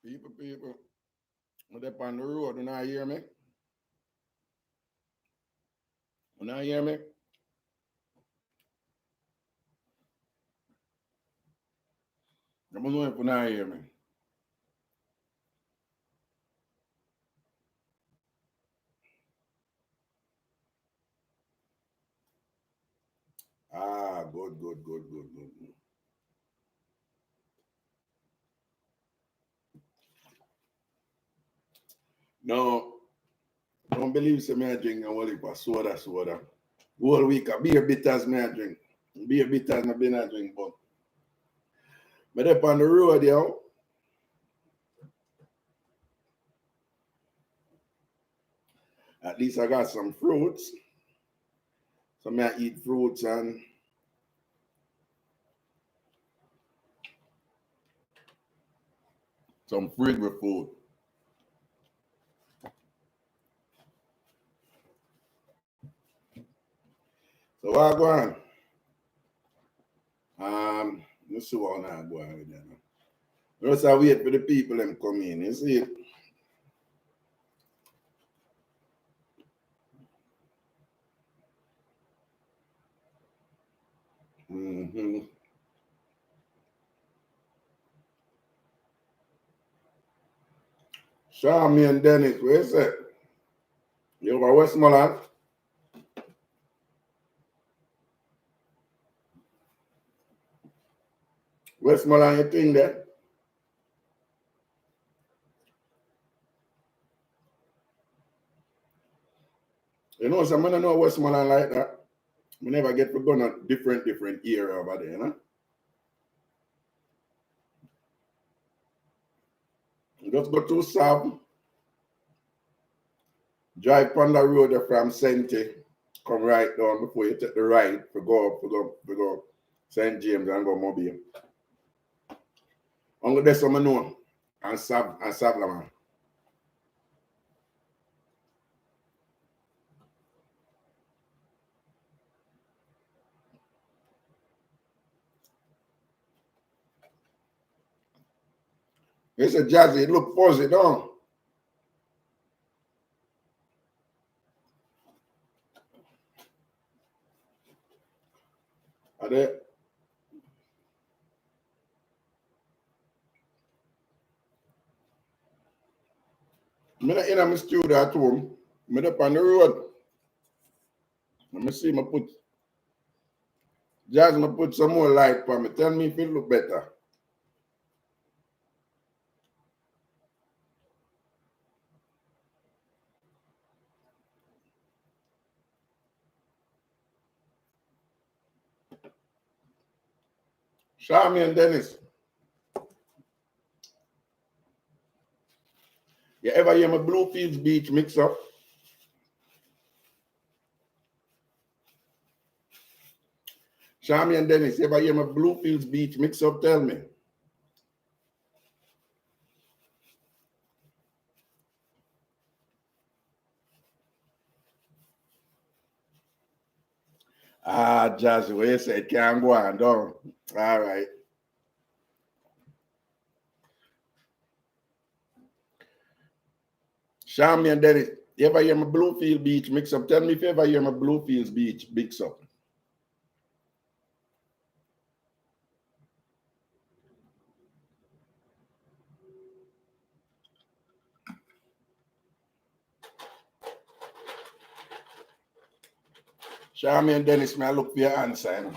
People, I'm up on the road. You not hear me? You not hear me? I don't know if you not hear me. Ah, good. No, don't believe so me I drink a whole heap of soda. Whole week of beer bitters me I drink. Beer bitters me been a drink, but up on the road, yo. At least I got some fruits. So me I eat fruits and some fragrant food. So what I go on? Let's see what I go on with that. Just I wait for the people them come in. You see it? Mm-hmm. Shami and Dennis, where is it? You over Westmoreland? Westmoreland, you think that? You know, some I know Westmoreland like that. We never get to go on a different area over there, you know? You just go to south, drive on the road from Sente, come right down before you take the right to go St. James and go Mobile. Only there's some I know, and Savlaman. It's a Jazzy, it look fuzzy, don't? Are they? I'm not in my studio at home. I'm up on the road. Let me see, I put Jazzy, I put some more light for me. Tell me if it look better. Shami and Dennis. You ever hear my Bluefields Beach mix up? Shami and Dennis, you ever hear my Bluefields Beach mix up? Tell me. Ah, Jazzy, what you said can't go on, don't. All right. Shami and Dennis, you ever hear my Bluefield Beach mix up? Tell me if you ever hear my Bluefields Beach mix up. Shami and Dennis, may I look for your answer. You know?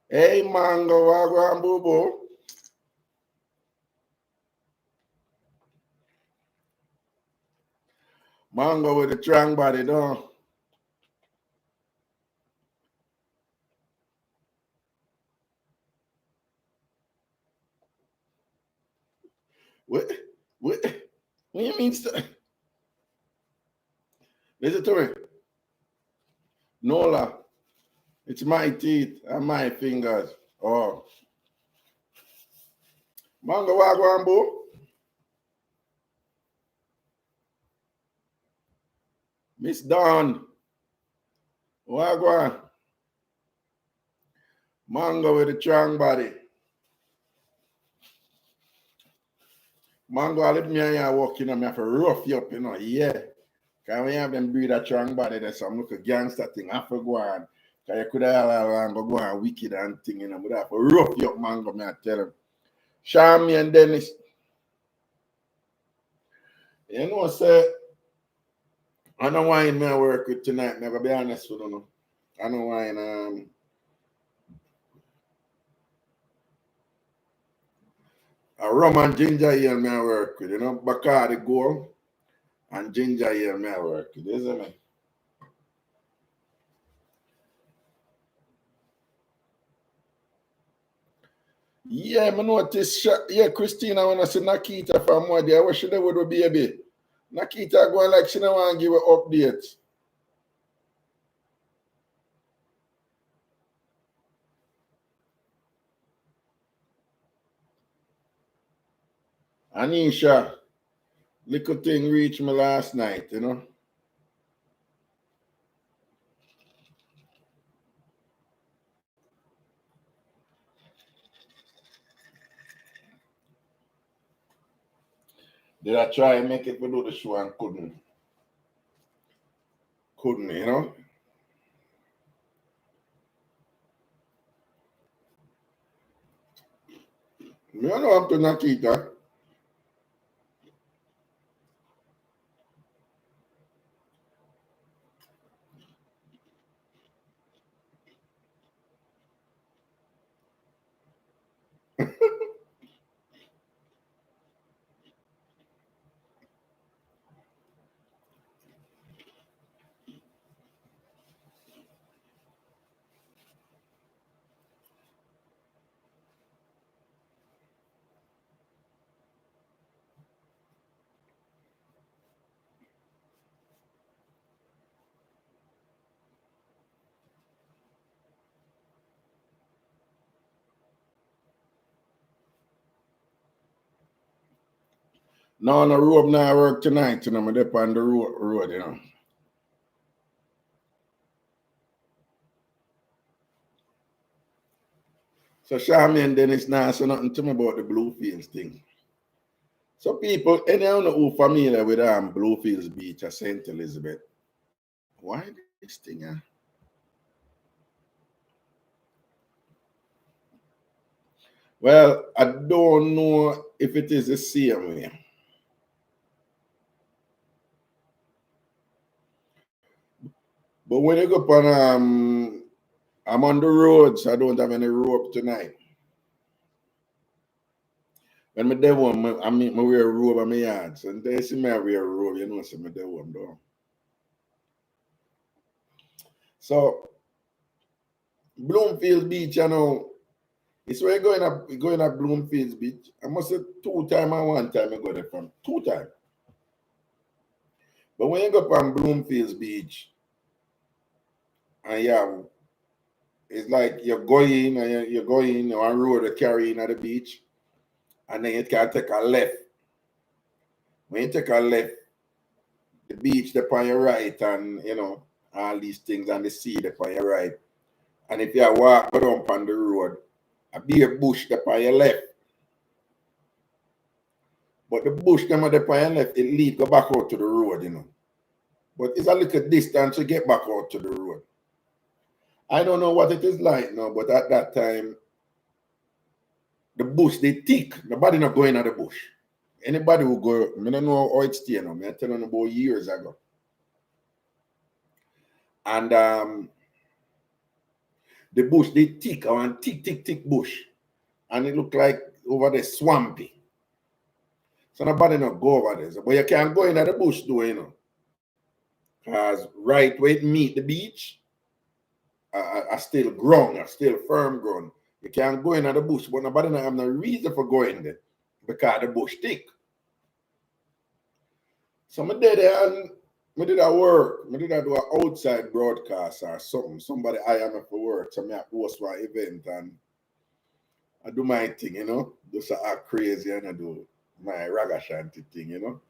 Hey, Mango, wagwan, boo-boo. Mango with the strong body, don't. What do you mean? Listen to me. Nola, it's my teeth and my fingers. Oh. Mango wagwan, boo. Miss Dawn. Wagwan. Mango with a strong body. Mango, I let me and walk, you know, me have to rough you up, you know, yeah. Because we have them breed a strong body, there's some look a gangster thing, I have to go on. Because you could have go on wicked and thing, you know, but I have to rough you up, Mango, me I tell him. Shami and Dennis. You know, say, I don't want me to work with tonight, I'm going to be honest with you. I don't want a rum and ginger ale me I work with, you know, Bacardi Gold and ginger ale me I work with, isn't it? Yeah, I notice, yeah, Christina, when I see Nakita from one day, I wish she there with the baby. Nakita going like she don't want to give an update. Anisha, little thing reached me last night, you know. Did I try and make it to do the show and couldn't? Couldn't, you know. Me don't know up to Nakita. No, no rope now work tonight, you know, I'm up on the road, you know. So Shami and Dennis now say nothing to me about the Bluefields thing. So people, anyone who familiar with Bluefields Beach or St. Elizabeth, why this thing? Well, I don't know if it is the same way. But when you go up on, I'm on the road, so I don't have any rope tonight. When my day one, I wear a robe on my yard. So they see me I wear a robe, you know, so my day one though. So Bloomfield Beach, you know, it's where going up Bloomfields Beach. I must say 2 times and 1 time I go there from 2 times. But when you go up on Bloomfields Beach, and yeah, it's like you're going and you're going on road to carry in at the beach, and then you can take a left. When you take a left, the beach they're on your right, and you know, all these things, and the sea they're on your right. And if you walk down on the road, a big bush they're on your left. But the bush them on the on your left, it lead go back out to the road, you know. But it's a little distance to get back out to the road. I don't know what it is like now, but at that time, the bush they thick. Nobody not going at the bush. Anybody who go, I don't know how it's still now. I tell you about years ago. And the bush they thick, and thick bush. And it look like over there swampy. So nobody not go over there. But you can't go in at the bush though, you know. Because right where it meet the beach, are still ground, are still firm ground. You can't go in at the bush, but nobody not have no reason for going there because the bush thick. So I did there and I did a work. I did a do an outside broadcast or something. Somebody hire me for work. So I host one event and I do my thing, you know. Just act crazy and I do my Ragashanti thing, you know.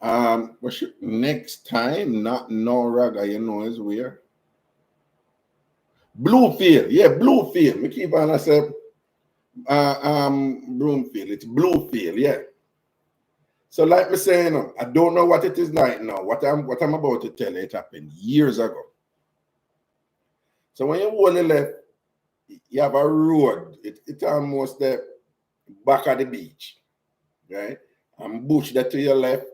Next time, not no Raga, you know is where? Bluefield, yeah, Bluefield. We keep on I say Broomfield, it's Bluefield, yeah. So like me saying, I don't know what it is like now. What I'm about to tell you, it happened years ago. So when you hold the left, you have a road. It's almost the back of the beach, right? And bush that to your left,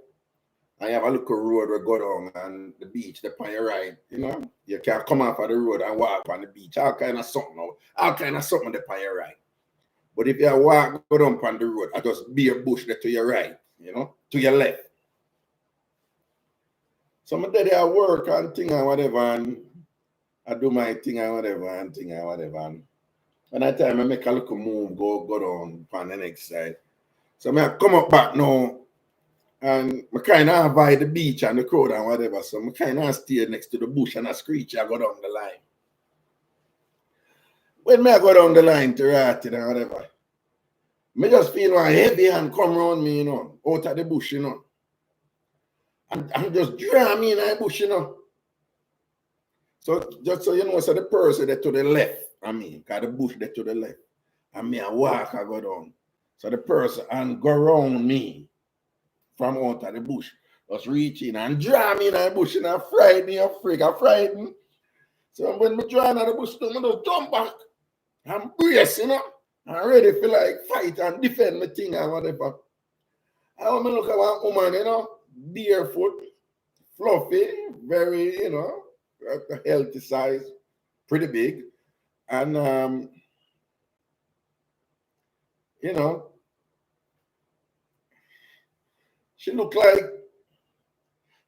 and you have a little road where go down and the beach, the on your right, you know. You can come off of the road and walk on the beach. All kind of something now. All kind of something there on your right. But if you walk go down on the road, I just be a bush there to your right, you know, to your left. So I did I work and thing and whatever, and I do my thing and whatever and thing and whatever. And that time I make a little move, go down on the next side. So I come up back now and I kind of avoid the beach and the crowd and whatever. So I kind of stay next to the bush and I screech, I go down the line. When I go down the line to right and whatever, I just feel one heavy hand come around me, you know, out of the bush, you know. And just draw me in the bush, you know. So just so you know, so the person that to the left, I mean, because the bush that to the left, and me I walk, I go down. So the person and go around me from out of the bush, just reach in and draw me in the bush and I frighten me, I frighten. So when I draw in the bush, I just jump back and brace, you know. I'm ready for like fight and defend my thing and whatever. I want to look at one woman, you know, barefoot, fluffy, very, you know, a healthy size, pretty big. And, you know, she looked like,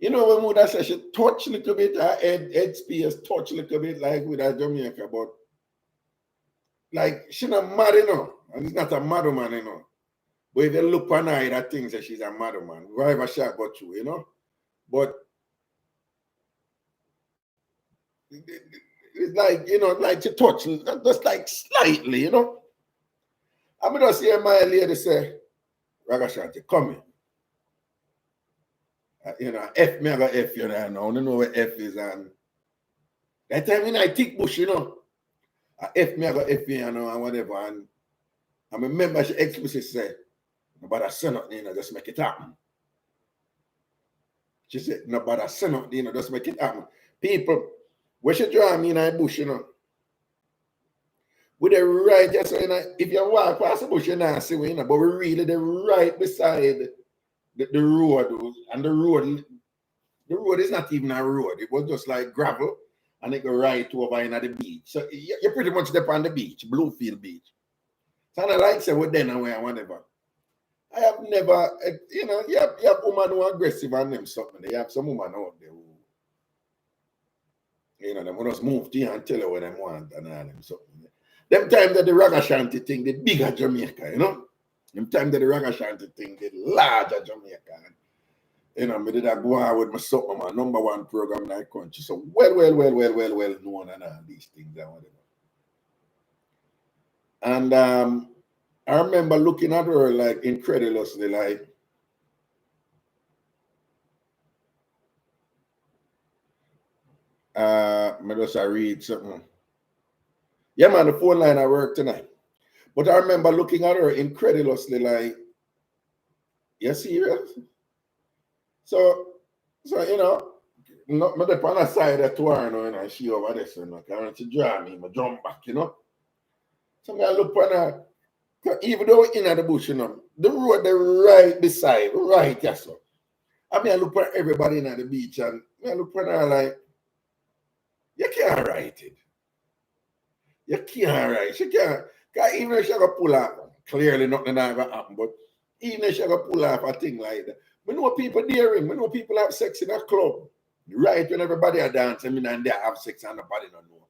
you know, when Muda said she touched a little bit, her head space touched a little bit like with her Jamaica, but like she not mad, you know, and it's not a mad woman, you know. But if you look on her, that thing that she's a mad woman, wherever she got through, you know. But it's like, you know, like to touch, just like slightly, you know. I'm just hear my lady say, Ragashanti, come in. You know, F me, I got F you know, I don't know what F is. And that time I thick bush, you know. F me, I got F you know, and whatever. And I remember she explicitly said, nobody say nothing, you know, just make it happen. She said, nobody say nothing, you know, just make it happen. People, where she draw me in a bush, you know, with the right, just so, you know, if you walk past the bush, you not see you know, but we really the right beside the road, and the road is not even a road. It was just like gravel, and it go right over in the beach. So you're pretty much there on the beach, Bluefield Beach. So I like say with then and whatever. I have never, you know, you have women who are aggressive and them something. They have some women out there who, you know, them just move to you and tell you what they want and all them something. Them time that the Ragashanti thing, the bigger Jamaica, you know? Them time that the Ragashanti thing, the larger Jamaica. You know, I did go on with my something, my #1 program in that country. So well known and all these things and whatever. And I remember looking at her like incredulously, like, I just read something. Yeah, man, the phone line I work tonight. But I remember looking at her incredulously, like, you serious? So you know, not my on the side of to her, you know, she over there, so I want to draw me, I jump back, you know. So I look on her, even though we're in the bush, you know, the road they right beside, right, yes, so. I mean, I look at everybody in the beach and I look at her like, you can't write it. You can't write. She can't. Because even if she got pull off, clearly nothing not going to happen, but even if she got pull off a thing like that, we know people daring, we know people have sex in a club. Right when everybody are dancing, I mean, and they have sex and nobody don't know.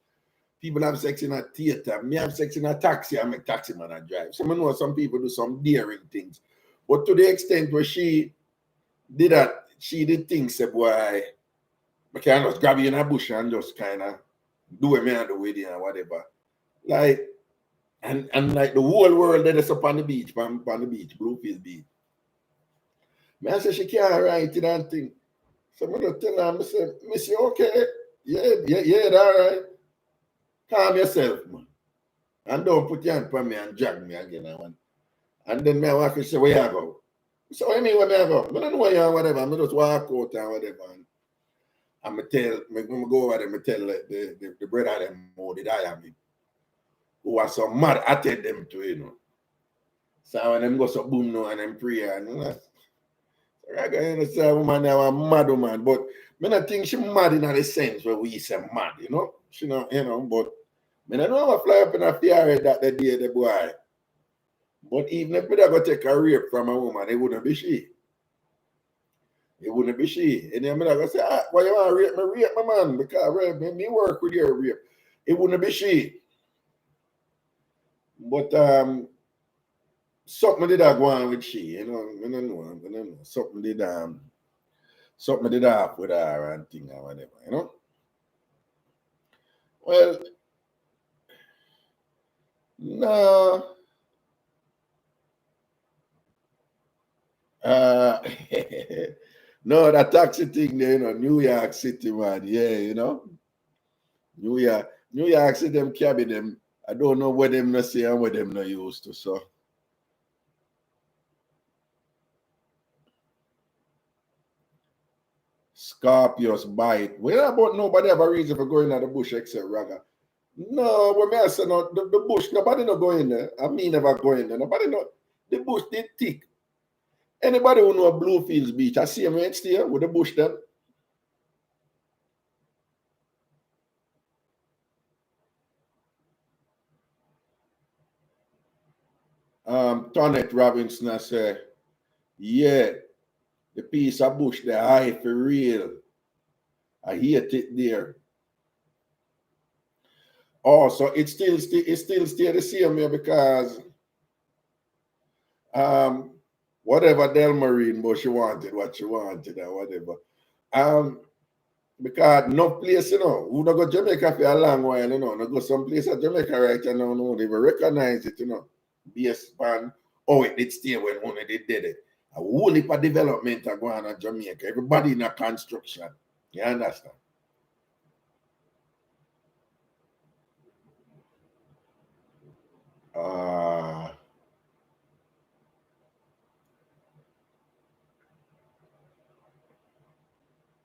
People have sex in a theater. Me have sex in a taxi. I make taxi man and drive. So I know some people do some daring things. But to the extent where she did that, she did things, say, boy, I can just grab you in a bush and just kind of do what me and do with you and whatever. Like, and like the whole world that is up on the beach, Bluefield Beach. I say she can't write it and thing. So I just tell her, I say, Miss, you okay? Yeah, all right. Calm yourself, man. And don't put your hand on me and drag me again. And then my wife say, where you go? So what do you mean where I go? I don't know where you are, whatever. I just walk out and whatever. And I go over there, I tell the brother them who did I am, who was so mad, I tell them to, you know. So when them go so boom now and them pray and you know, I say woman now a mad woman, but I don't think she mad in the sense where we say mad, you know. She know, you know, but I don't know how fly up in a fear that the day the boy. But even if I go take a rape from a woman, it wouldn't be she. It wouldn't be she. And then I go say, why you want to rape me? Rape my man, because rape me work with your rape. It wouldn't be she. But something did that go on with she, you know. I don't know. Something did happen with her and thing or whatever, you know. Well, no. No, that taxi thing there, you know, New York City, man. Yeah, you know. New York City, them carry them. I don't know what them not say and what them not used to, so. Scorpions bite. Well, about nobody have a reason for going in the bush except Raga. No, when I say no, the bush, nobody not go in there. I mean never go in there. Nobody know. The bush did thick. Anybody who know Bluefields Beach, I see him next year with the bush them. Tonette Robinson, I say, yeah, the piece of bush, the high for real. I hate it there. Oh, so it still stay the same here because whatever Delmarine, but she wanted what she wanted or whatever. Because no place, you know, we don't go Jamaica for a long while, you know. No go some place at Jamaica right now, no, they will recognize it, you know. Based on how it did stay when only they did it. A whole heap of development are going on in Jamaica. Everybody in a construction. You understand?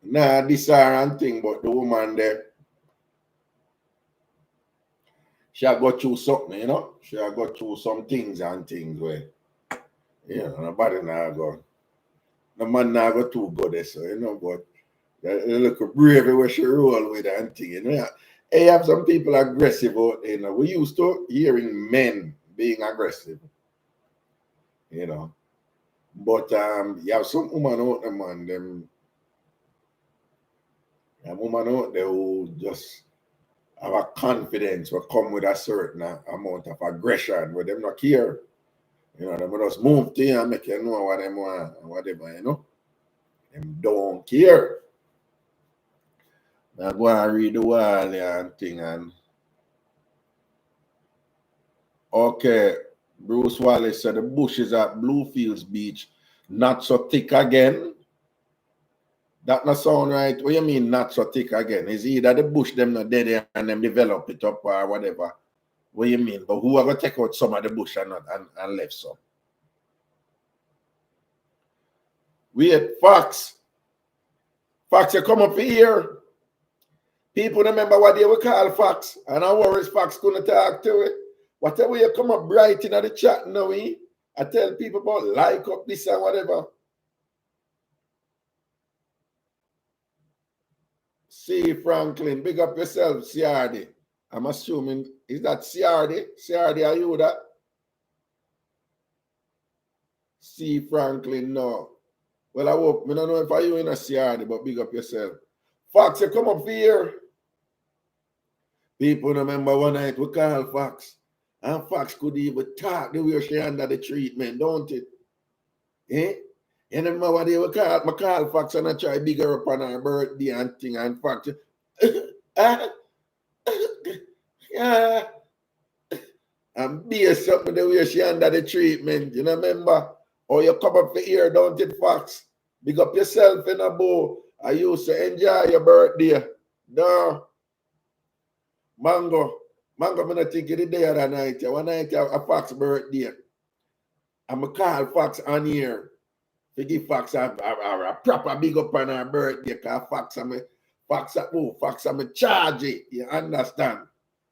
Nah, this and thing, but the woman there, she had got through something, you know. She had got through some things and things where, you know, nobody now go. The man now go too good, so, you know, but they look brave where she roll with and thing, you know. Hey, have some people aggressive out there, you know. We used to hearing men being aggressive, you know. But you have some woman out there, man, them a woman out there who just have a confidence will come with a certain amount of aggression where them not care. You know, them will just move to you and make you know what them want and whatever, you know. Them don't care. Now go and read the wall and thing and okay, Bruce Wallace said the bushes at Bluefields Beach not so thick again. That not sound right. What you mean not so thick again? Is either the bush them not dead and them develop it up or whatever. What you mean? But who ever take out some of the bush and not and left some? Wait, Fox. Fox, you come up here. People remember what they would call Fox. And I worry Fox couldn't talk to it. Whatever you come up bright in the chat now, I tell people about like up this and whatever. See Franklin, big up yourself, CRD. I'm assuming, is that CRD? CRD, are you that? C Franklin, no. Well, I hope, I don't know if I you in a CRD, but big up yourself. Fox, you come up here. People remember one night we call Fox. And Fox could even talk the way she under the treatment, don't it? Eh? And remember what they would call, I call Fox and I try bigger up on her birthday and thing and Fox. And be something the way she under the treatment, you know, remember? Or you come up for here, don't it, Fox? Big up yourself in a bow. I used to enjoy your birthday. No. Mango, I'm not think of the day of the night. One night a Fox birthday. I'm a call Fox on here. To give Fox a proper big up on her birthday. Because Fox I'm a charge it. You understand?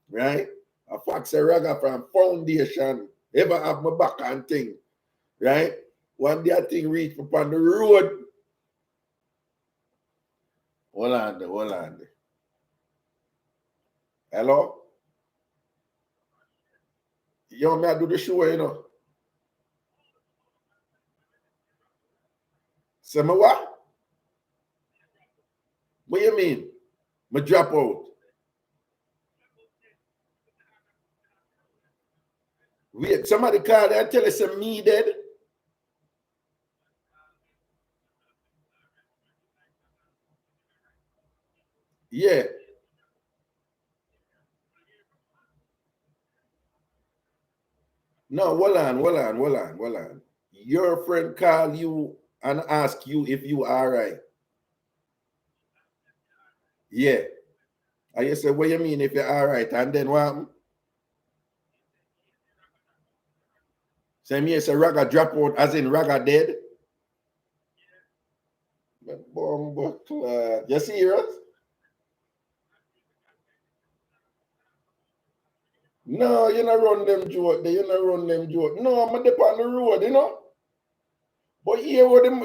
Right? A Fox a Raga from foundation. Ever have my back and thing. Right? One day I thing reach upon the road. Hold on. Hello? Yo, me I do the show, you know. Say me what? What you mean? Me drop out. Wait, somebody called and tell us me dead. Yeah. No, hold on. Your friend call you and ask you if you are right. Yeah. And you say, what you mean if you're all right? And then what happened? Say me, it's a Raga drop out, as in Raga dead. You serious? No, you not run them joke. No, I'm dip on the road, you know. But here what them,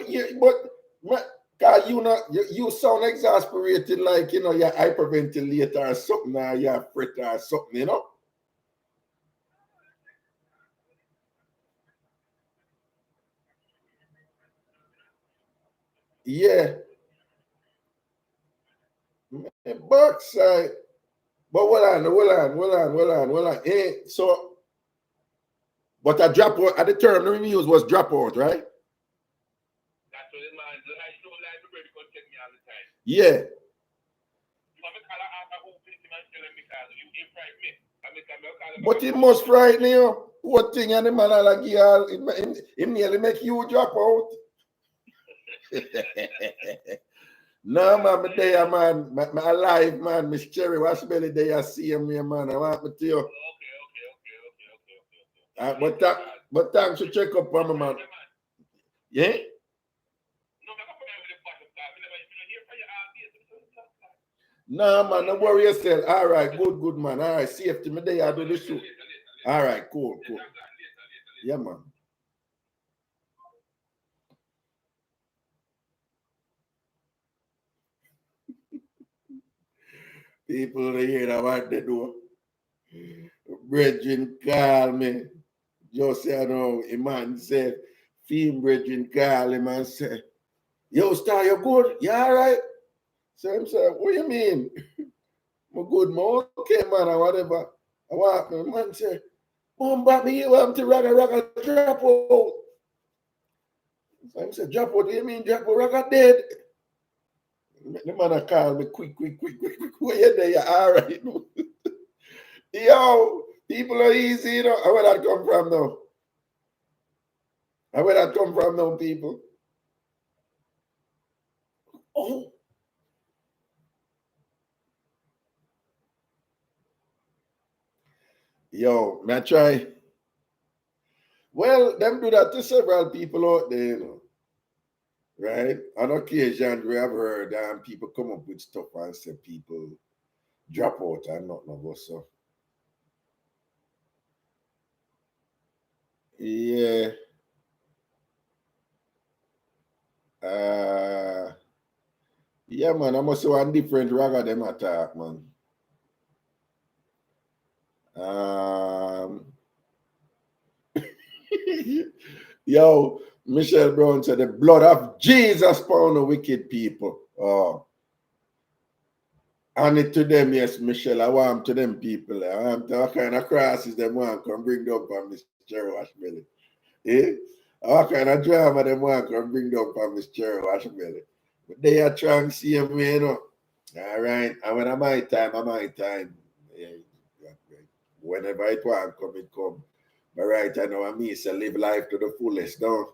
cause you know you sound exasperated, like you know you're hyperventilator or something, or you're fret or something, you know. Yeah, backside. But hold on. So, but a dropout at the term the reviews was dropout, right? That's what it means. I show life the break take me all the time. Yeah. But it must frighten you. What thing and the man like y'all, it nearly make you drop out. No, man, me there, man. My alive, man. Miss Cherry, watch belly there, see him, man. I want me to you. Okay. But thanks to check up on me, man. Yeah? No, man, don't worry yourself. All right, good, man. All right, safety, me there, I do the show. All right, cool. Yeah, man. People hear what they do. Brethren call me. Just say, you know, a man say, film brethren call him and say, yo, Star, you good? You all right? So him say, what you mean? I'm good, man. Okay, man, or whatever. I want my man say, Mom, back me, you want to Raga drop out. So him say, drop out, what do you mean drop out? Raga dead. The man call me quick. Where you there? You all right? Yo, people are easy, you know. Where that come from now? Where that come from now, people? Oh. Yo, may I try? Well, them do that to several people out there, you know. Right? On occasion, we have heard people come up with stuff and say people drop out and not know so. Yeah. Yeah, man, I must say one different Raga them attack, man. Yo, Michelle Brown said the blood of Jesus pound the wicked people. Oh. And it to them, yes, Michelle. I want to them people. I want to what kind of crosses them want come bring down from Miss Cherry Washbelly. Eh? What kind of drama them want come bring down from Miss Cherry Washbelly. But they are trying to see me, you know. All right. And when I'm my time. Yeah. Whenever it want come, it come. But right I know I mean, so live life to the fullest, don't.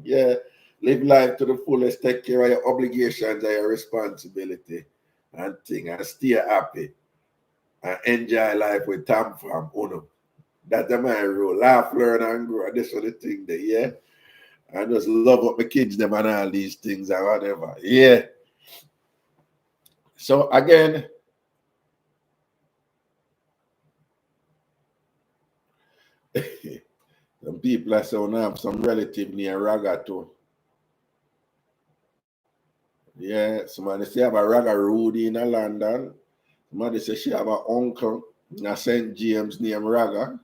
Yeah, live life to the fullest, take care of your obligations and your responsibility and thing, and stay happy and enjoy life with TamFam, uno. That's my rule. Laugh, learn, and grow. This is the thing there, yeah. I just love up my kids, them and all these things and whatever. Yeah. So again, some people I say have some relative near Raga too. Yeah, somebody say have a Raga Rudy in London. Somebody say she have an uncle in St. James named Raga.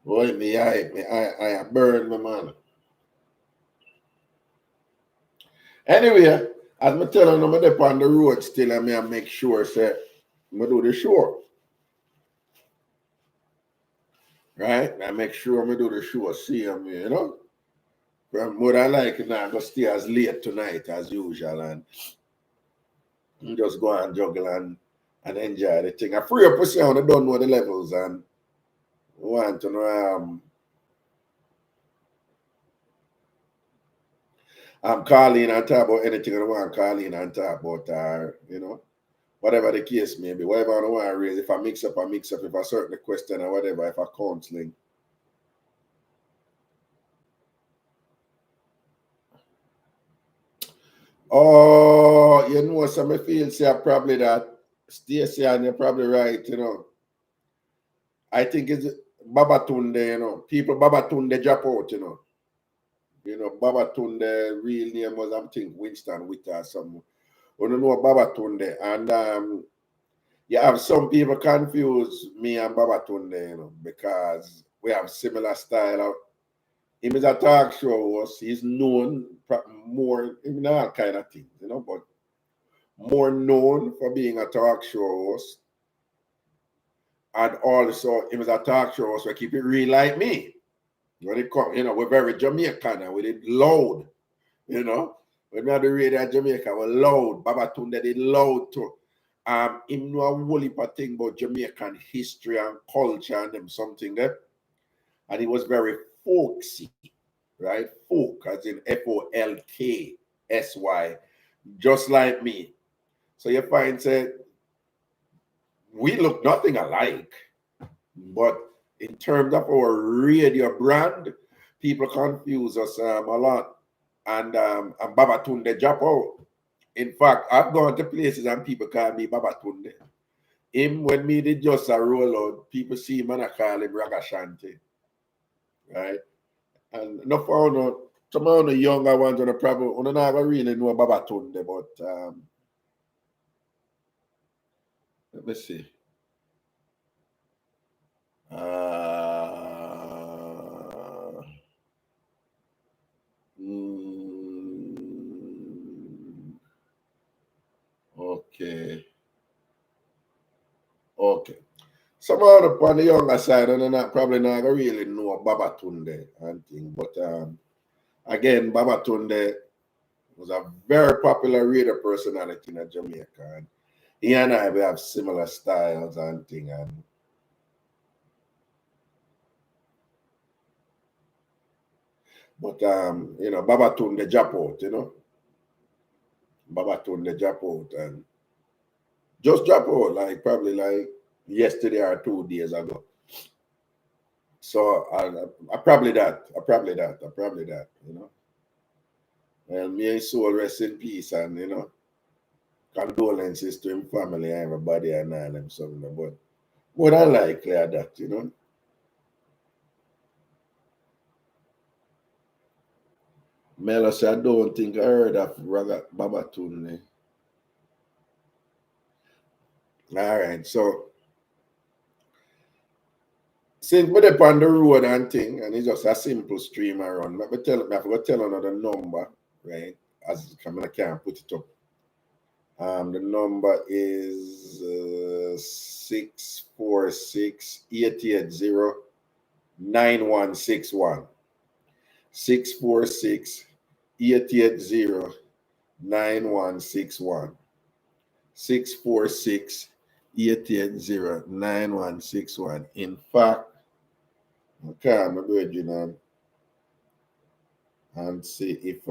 Boy, I burn my man. Anyway, as I tell you, I'm on the road still, and I make sure say I do the show. Right? I make sure I do the show, see them, you know. From what I like now, I'm going to stay as late tonight as usual and just go and juggle and enjoy the thing. I free up myself, I don't know the levels and want to know I'm calling and talk about anything I want to call in and talk about, you know, whatever the case may be, whatever I want to raise. If I mix up, I mix up. If I certain question or whatever, if I counseling. Oh, you know, some feel say probably that Stacey and you're probably right, you know. I think it's Babatunde, you know. People Babatunde drop out, you know. You know, Babatunde real name was I think Winston Witter or something. We don't know Babatunde. And you have some people confuse me and Babatunde, you know, because we have similar style. Him is a talk show host. He's known more in all kind of things, you know, but more known for being a talk show host. And also, him is a talk show host, so keep it real like me. When it come, you know, we're very Jamaican and we did loud, you know. When we had the radio at Jamaica, we're loud. Babatunde did loud too. Him know a whole heap of thing about Jamaican history and culture and them something there. And he was very folksy, right? Folk, as in Folksy, just like me. So you find that we look nothing alike, but in terms of our radio brand, people confuse us a lot. And Babatunde drop out. In fact, I've gone to places and people call me Babatunde. Him, when me did just a roll out, people see him and I call him Ragashanti. Right? And no found out, some of the younger ones on the problem, I never really know Babatunde, but let me see. Okay. Okay. Some of the on the younger side, and not probably not really know Babatunde and thing, but again, Babatunde was a very popular radio personality in Jamaica. And he and I we have similar styles and thing. And but you know, Babatunde drop out, you know. Babatunde drop out and just drop out like probably like yesterday or 2 days ago. So I probably that, you know. Well, may his soul rest in peace and you know, condolences to him family and everybody and all them something. But more than likely that, you know. Melo said, I don't think I heard of Babatunde. All right, so since we're up on the road and thing, and it's just a simple stream around, I forgot to tell another number, right? As I can't put it up. The number is 646 880 9161. 646 880 9161. 646 880 9161. In fact, Okay, my virgin and see if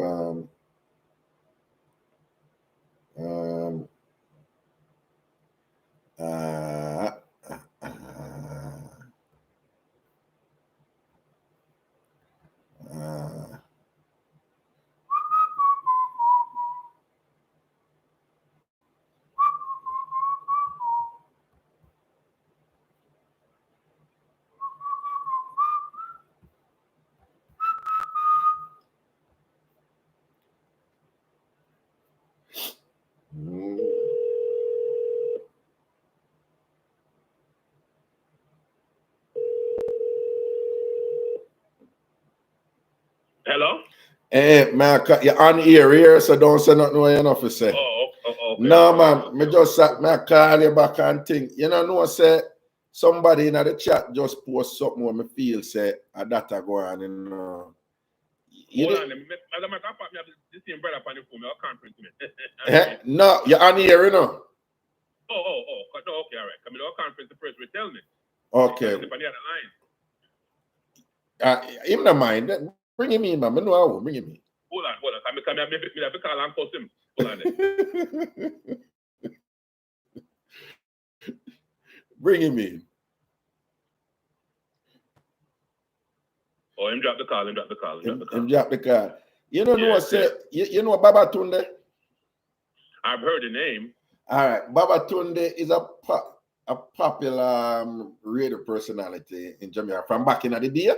Hello? hey, man, you're on here, so don't say nothing what you know to say. Okay. No, man, me just sat, me call you back and think. You know, say somebody in the chat just post something where me feel say a data go on, you know. Hold on, this same brother upon the phone, I'll conference me. No, you're on here, you know. Oh, no, okay, all right. Come in, I'll conference the first will tell me. Okay. On the other line. Him no mind. Bring him in, man. I know I will bring him in. Hold on. Come here, maybe I call and post him. Hold on. Bring him in. Oh, him drop the call. Him drop the call. You know what say? You know Baba Tunde? I've heard the name. All right, Baba Tunde is a popular radio personality in Jamaica from back in the day.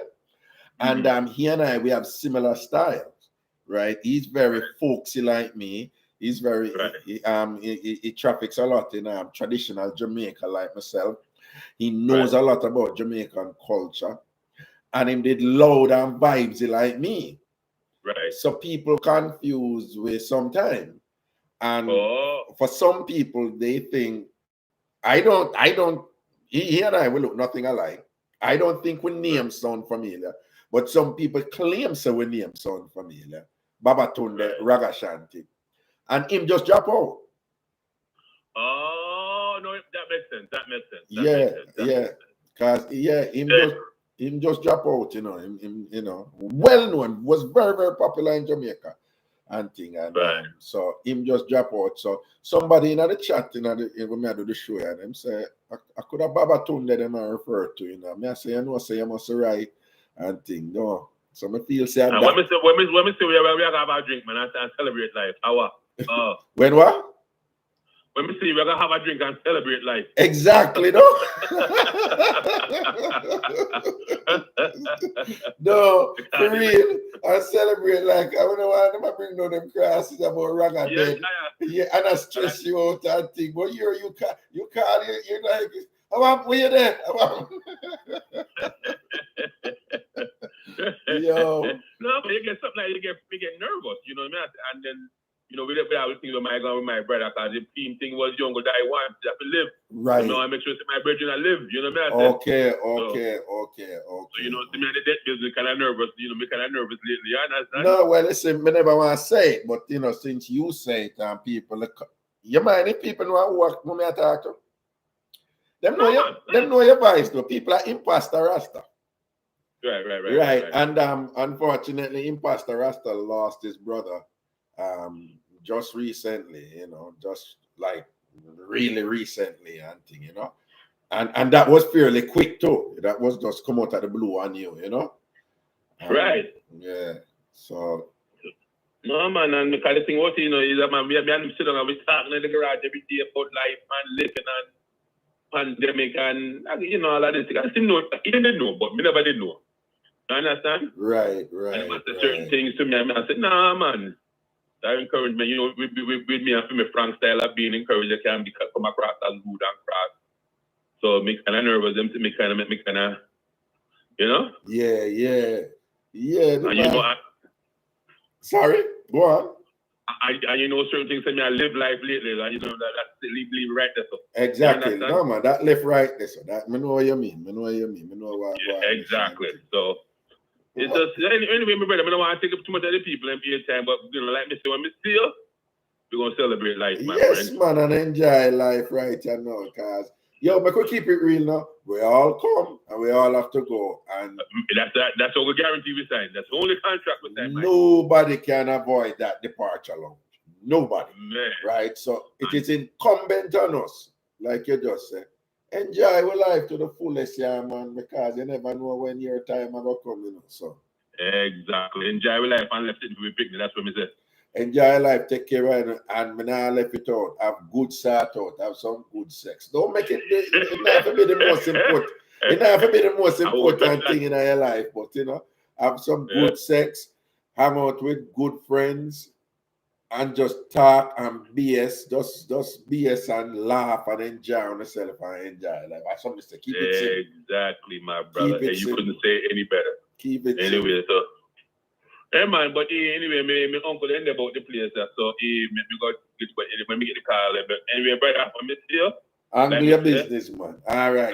And he and I, we have similar styles, right? He's very folksy like me. He's very, he traffics a lot in traditional Jamaica like myself. He knows a lot about Jamaican culture. And he did loud and vibesy like me. Right. So people confused with sometimes. And for some people, they think, he and I will look nothing alike. I don't think we names sound familiar. But some people claim so we names sound familiar. Baba Tunde, Ragashanti. And him just drop out. Oh, no, that makes sense. That makes sense. Because him just drop out, you know. Him well known, was very, very popular in Jamaica and thing. And so him just drop out. So somebody in the chat when I do the show, and them say, I could have Baba Tunde them I refer to, you know. I say, you must write and thing. No. So I feel sad. When we say we have a drink, man, and celebrate life. When what? When we see we're gonna have a drink and celebrate life. Exactly, no. No, for real. I celebrate like I don't know why I'm bring no them crosses about Raga dead. Yeah, and I stress you out and think, but you're like, were you there? Yo. No, but you get something like you get nervous, you know what I mean? And then we always think with my brother, because the team thing was younger that I want to live. Right. I make sure my brethren I live, you know what I mean? Okay. So, to me, the death business kind of nervous, me kind of nervous lately, you understand? No, well, listen, I never want to say it, but, since you say it, and people, you mind if people know what me I talk to? Them know your voice, though. People are imposter Rasta. Right. And unfortunately, imposter Rasta lost his brother just recently, just like really recently and thing, and that was fairly quick too. That was just come out of the blue on you, Right. Yeah. So no, man, and because the thing was, is that man, we sit down and we talking in the garage every day about life and living and pandemic and all of this. I still know, he didn't know, but me never did know. You understand? Right. And I said certain things to me, and I said, nah, man. That encouragement, with me and my Frank style of being encouraged, I can come across as good and cross. So it makes kind of nervous, them to make me kind of, Yeah. And sorry, go on. And certain things say me I live life lately, like, that's live right there. So. Exactly. No, man, that live right there. So that, I know what you mean. I know what. Exactly. So. It's just, anyway, my brother, I don't want to take up too much of the people and be in time, but, like me say, when we see you, we're going to celebrate life, my friend. Yes, man, and enjoy life right now, because Yo, but we keep it real now. We all come and we all have to go. And that's all the guarantee we sign. That's the only contract we sign. Nobody can avoid that departure lounge. Nobody. Man. Right? So it is incumbent on us, like you just said. Enjoy your life to the fullest, yeah, man, because you never know when your time will come, you know. So exactly. Enjoy your life and left it to be picnic. That's what me say. Enjoy your life, take care of it, and me not left it out. Have good start out, have some good sex. Don't make it not to be the most important. It not to be the most important thing in your life, but you know, have some good sex, hang out with good friends, and just talk and BS, just BS and laugh and enjoy yourself and enjoy life. I something to keep it simple. Exactly, my brother. And you couldn't say any better. Keep it anyway, simple. So hey man, but anyway, my uncle ended about the place there, so he me got when me get the call. But anyway, brother, I'm still. And your business, man. All right.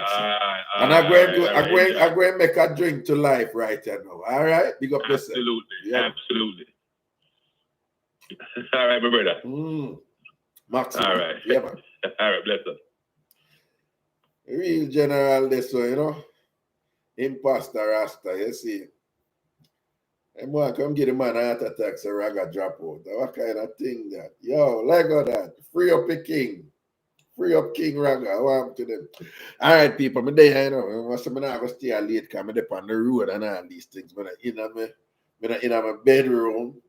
And I'm going to make a drink to life right now. All right? Big up yourself. Absolutely. All right, my brother. Maximum. All right. Yeah, man. All right, bless us. Real general this one, you know. Imposter Rasta, you see. I'm going to come get a man heart attack so Raga drop out. What kind of thing that? Yo, like that. Free up the king. Free up King Raga. What to them? All right, people. I'm there, you know. I'm not going to stay late because I'm on the road and all these things. I'm in my bedroom.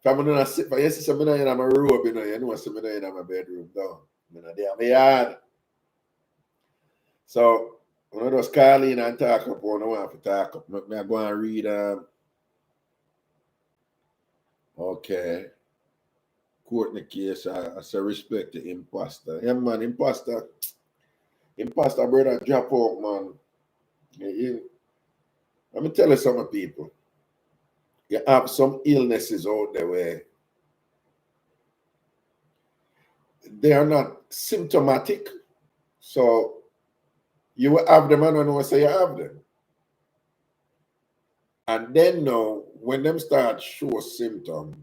If I'm not sit for yes, I'm in my robe, you know. You know, I'm in my bedroom. No, I'm not there. I'm yard. So, when I just call in and talk up, when I want to talk up, I'm going to read. Okay. Courtney case, I say respect the imposter. Yeah, man, imposter, brother, drop out, man. Let me tell you some people. You have some illnesses out there where they are not symptomatic. So you will have them and I know say you have them. And then now, when them start show symptoms,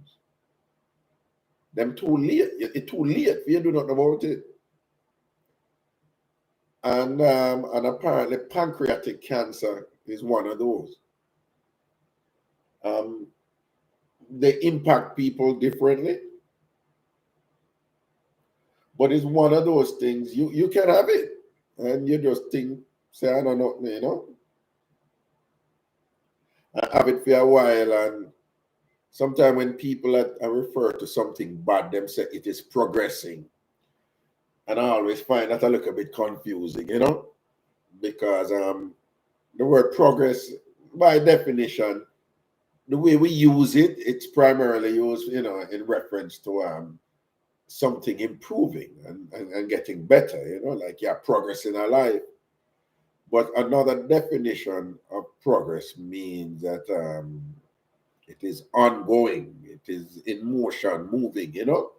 them too late. It's too late for you do nothing about it. And apparently pancreatic cancer is one of those. They impact people differently. But it's one of those things, you can have it. And you just think, say, I don't know, you know. I have it for a while, and sometimes when people are refer to something bad, them say it is progressing. And I always find that a little bit confusing, you know, because the word progress, by definition, the way we use it, it's primarily used, you know, in reference to something improving and getting better, you know, like progress in our life. But another definition of progress means that it is ongoing, it is in motion, moving, you know.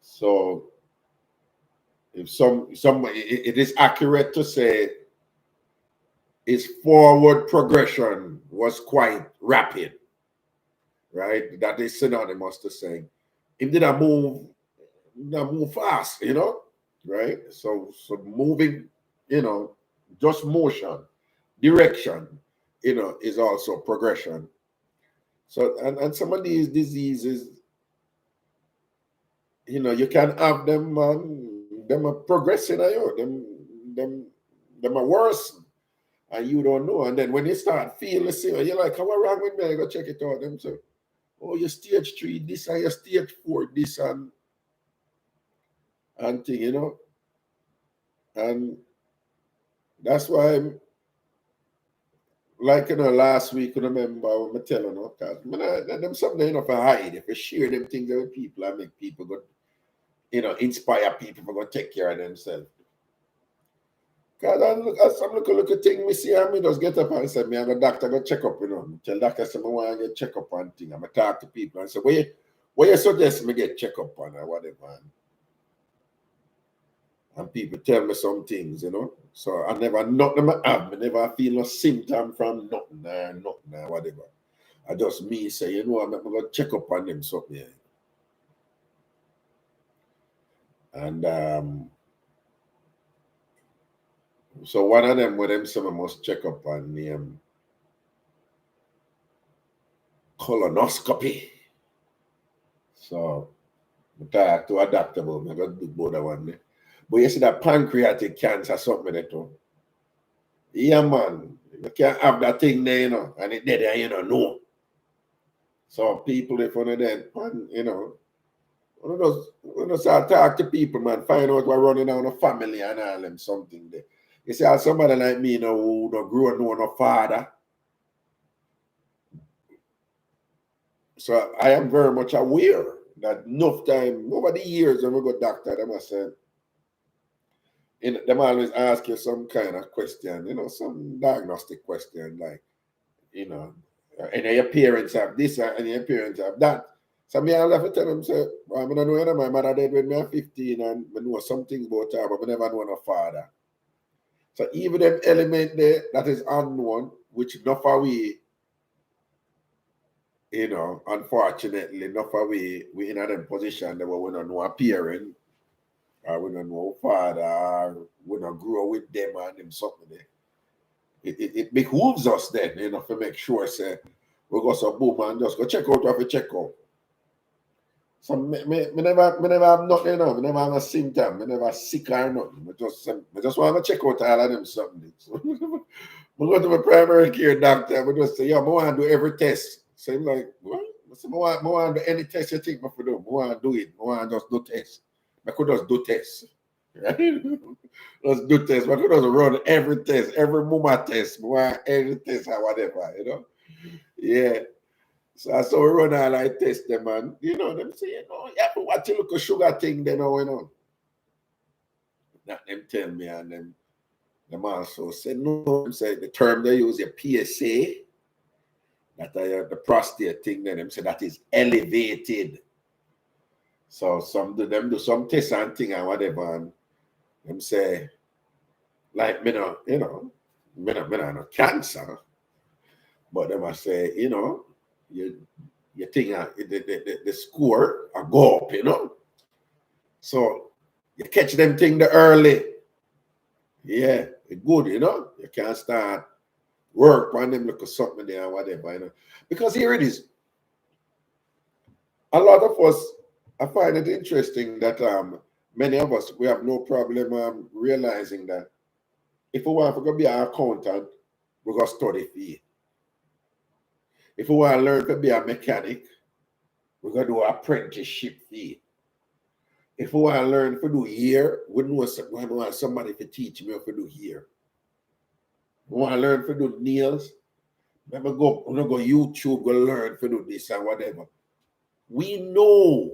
So if it is accurate to say his forward progression was quite rapid, right? That is synonymous to saying he didn't move fast, you know, right? So moving, you know, just motion, direction, you know, is also progression. So and some of these diseases, you know, you can have them, them are progressing, them are worse, and you don't know. And then when you start feeling sick, you're like, "What's wrong with me?" I go check it out. Them say, "Oh, you're stage 3, this, and you're stage 4, this, and thing, you know." And that's why, like, you know, last week, I remember when I tell you, no, because them something enough to hide. If you share them things with people, I make people go, you know, inspire people to go take care of themselves. Because as I'm look at thing, me see and me just get up and say, me and the doctor go check up, you know. Tell doctor say, I want to get check up on thing. I'm talk to people and say, where you suggest me get check up on or whatever. And people tell me some things, you know. So I never, nothing I have. I never feel no symptom from nothing or whatever. I just me say, you know, I'm going to check up on them something. Yeah. And So one of them with them some must check up on name colonoscopy. So I talk to a doctor about me, I got to do both of one there. But you see that pancreatic cancer something there too. Yeah man, you can't have that thing there, you know, and it dead and you don't know. So people if one of them, you know, one of those start talk to people, man, find out what running down a family and all them something there. You see, as somebody like me, you know, who don't grow up knowing no father. So I am very much aware that enough time, over the years when we go doctor, them I said, them always ask you some kind of question, you know, some diagnostic question, like, you know, and your parents have this and your parents have that. So me I'll have to tell them, say, well, I don't know, you know, my mother died when me was 15 and I know something about her, but I never know no father. So even them element there that is unknown, which enough of we, you know, unfortunately, enough of we in a them position that we don't know a parent, or we don't know a father, or we don't grow with them and them something there. It behooves us then, you know, to make sure, say, we go some boom and just go check out what we check out. So me never have nothing, you know, me never have a symptom, me never sick or nothing. I just want to check out all of them something. So I go to my primary care doctor, I just say, yeah, I want to do every test. So I'm like, what? I say, I want to do any test you think I could do. I want to do it. I want to just do tests. I could just do tests. Right? Just do tests. I could just run every test, every moment test. I want every test or whatever, you know? Yeah. So I saw we run all I test them and, you know, them say, you know, you have to watch a little sugar thing then, you know. That them tell me and them also said, no, them say the term they use, your PSA, that the prostate thing, then them say that is elevated. So some of them do some tests and thing and whatever, and them say, like, me no, you know, me no cancer, but them I say, you know, you think the score a go up, you know. So you catch them thing the early, yeah, it's good, you know. You can't start work on them look at something there or whatever, you know. Because here it is. A lot of us, I find it interesting that many of us we have no problem realizing that if we want to be an accountant, we're gonna study for it. If we want to learn to be a mechanic, we're gonna do an apprenticeship for it. If we want to learn to do hair, we want somebody to teach me how to do hair. We want to learn to do nails. When we go YouTube, go learn to do this and whatever. We know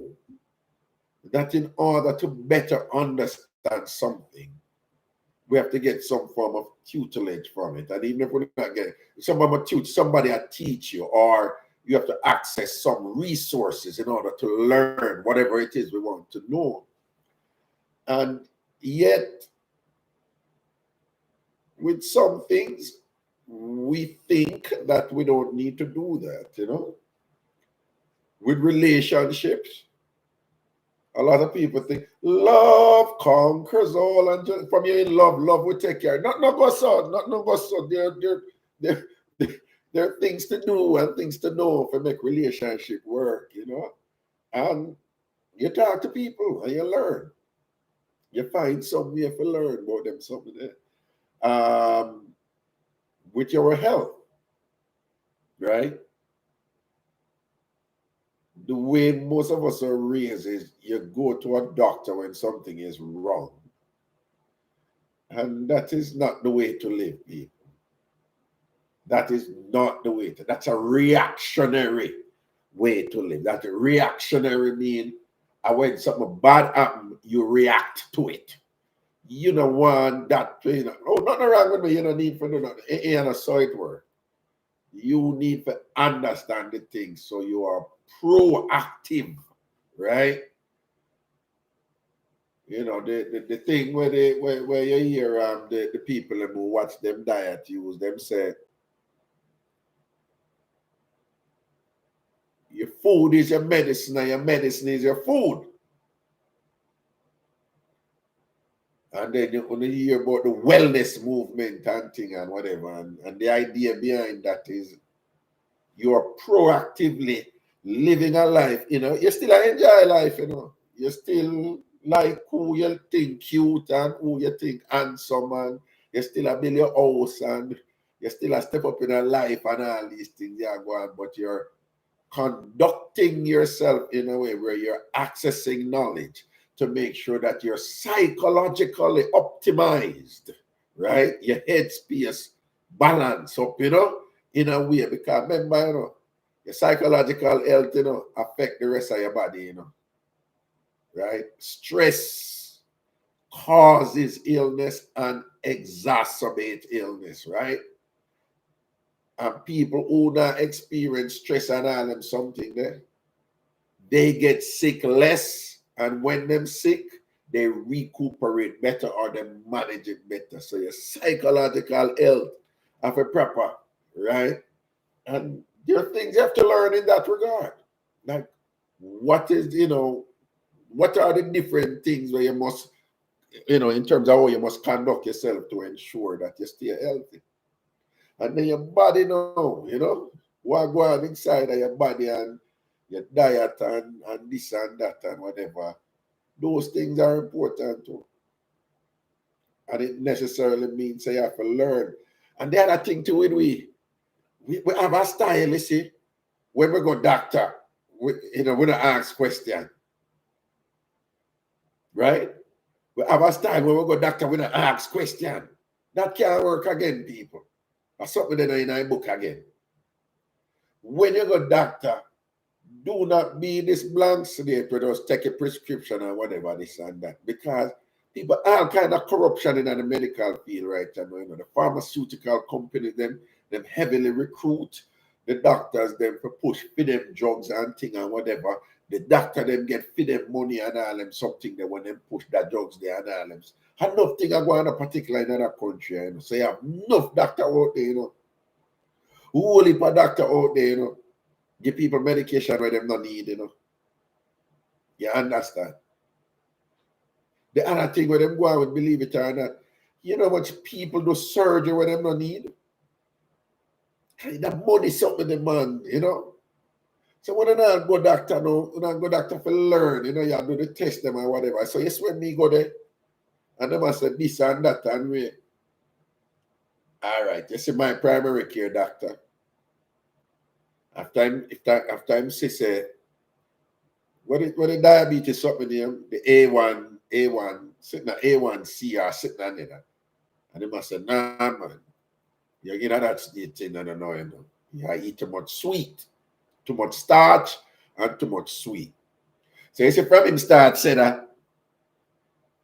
that in order to better understand something, we have to get some form of tutelage from it. And even if we're not getting somebody will teach you, or you have to access some resources in order to learn whatever it is we want to know. And yet, with some things, we think that we don't need to do that, you know. With relationships, a lot of people think love conquers all, and just, from you in love will take care. Not go so. There are things to do and things to know to make relationship work, you know. And you talk to people and you learn. You find some way to learn about them something there. With your health, right? The way most of us are raised is you go to a doctor when something is wrong. And that is not the way to live, people. That is not the way to. That's a reactionary way to live. That reactionary means when something bad happens, you react to it. You don't want that, you know, oh, nothing wrong with me, you don't need to do nothing. It ain't a so it work. You need to understand the things so you are proactive, right? You know, the thing where you hear the people who watch them diet use them say your food is your medicine and your medicine is your food. And then you only hear about the wellness movement and thing and whatever. And the idea behind that is you're proactively living a life, you know. You still enjoy life, you know. You still like who you think cute and who you think handsome, and you still build your house and you still a step up in a life and all these things you are going, but you're conducting yourself in a way where you're accessing knowledge to make sure that you're psychologically optimized, right? Your headspace balance up, you know, in a way, because remember, you know, your psychological health, you know, affect the rest of your body, you know, right? Stress causes illness and exacerbate illness, right? And people who not experience stress and all them something there, they get sick less, and when them sick, they recuperate better or they manage it better. So your psychological health have a proper, right? And there are things you have to learn in that regard. Like, what is, you know, what are the different things where you must, you know, in terms of how you must conduct yourself to ensure that you stay healthy. And then your body know, you know, what go on inside of your body and your diet and this and that and whatever. Those things are important too. And it necessarily means you have to learn. And the other thing too, we have a style, you see, when we go doctor, we don't ask question. Right? We have a style when we go doctor, we don't ask question. That can't work again, people. That's something that in a book again. When you go doctor, do not be this blank slate with us take a prescription or whatever, this and that. Because people, all kind of corruption in the medical field right now. You know, the pharmaceutical companies, them heavily recruit the doctors, them for push for them drugs and thing and whatever. The doctor them get for them money and all them something that when them push that drugs there and all them. Enough thing are going on particular in another country, you know. So you have enough doctor out there, you know. Whole heap of doctor out there, you know. Give people medication where them not need, you know. You understand? The other thing where them go on with, believe it or not, you know how much people do surgery where them not need? Kind of money something the man, you know. So when I not go doctor now, when I go doctor for learn, you know, you do the test them or whatever. So yes, when me go there, and them I said this and that and we. All right, you see my primary care doctor. After I'm say what the diabetes something name, the A1 sitting at A1C or sitting on there. And they must say, nah man, you know that's the thing I don't know, you know. You eat too much sweet, too much starch, and too much sweet. So you see from him start say that.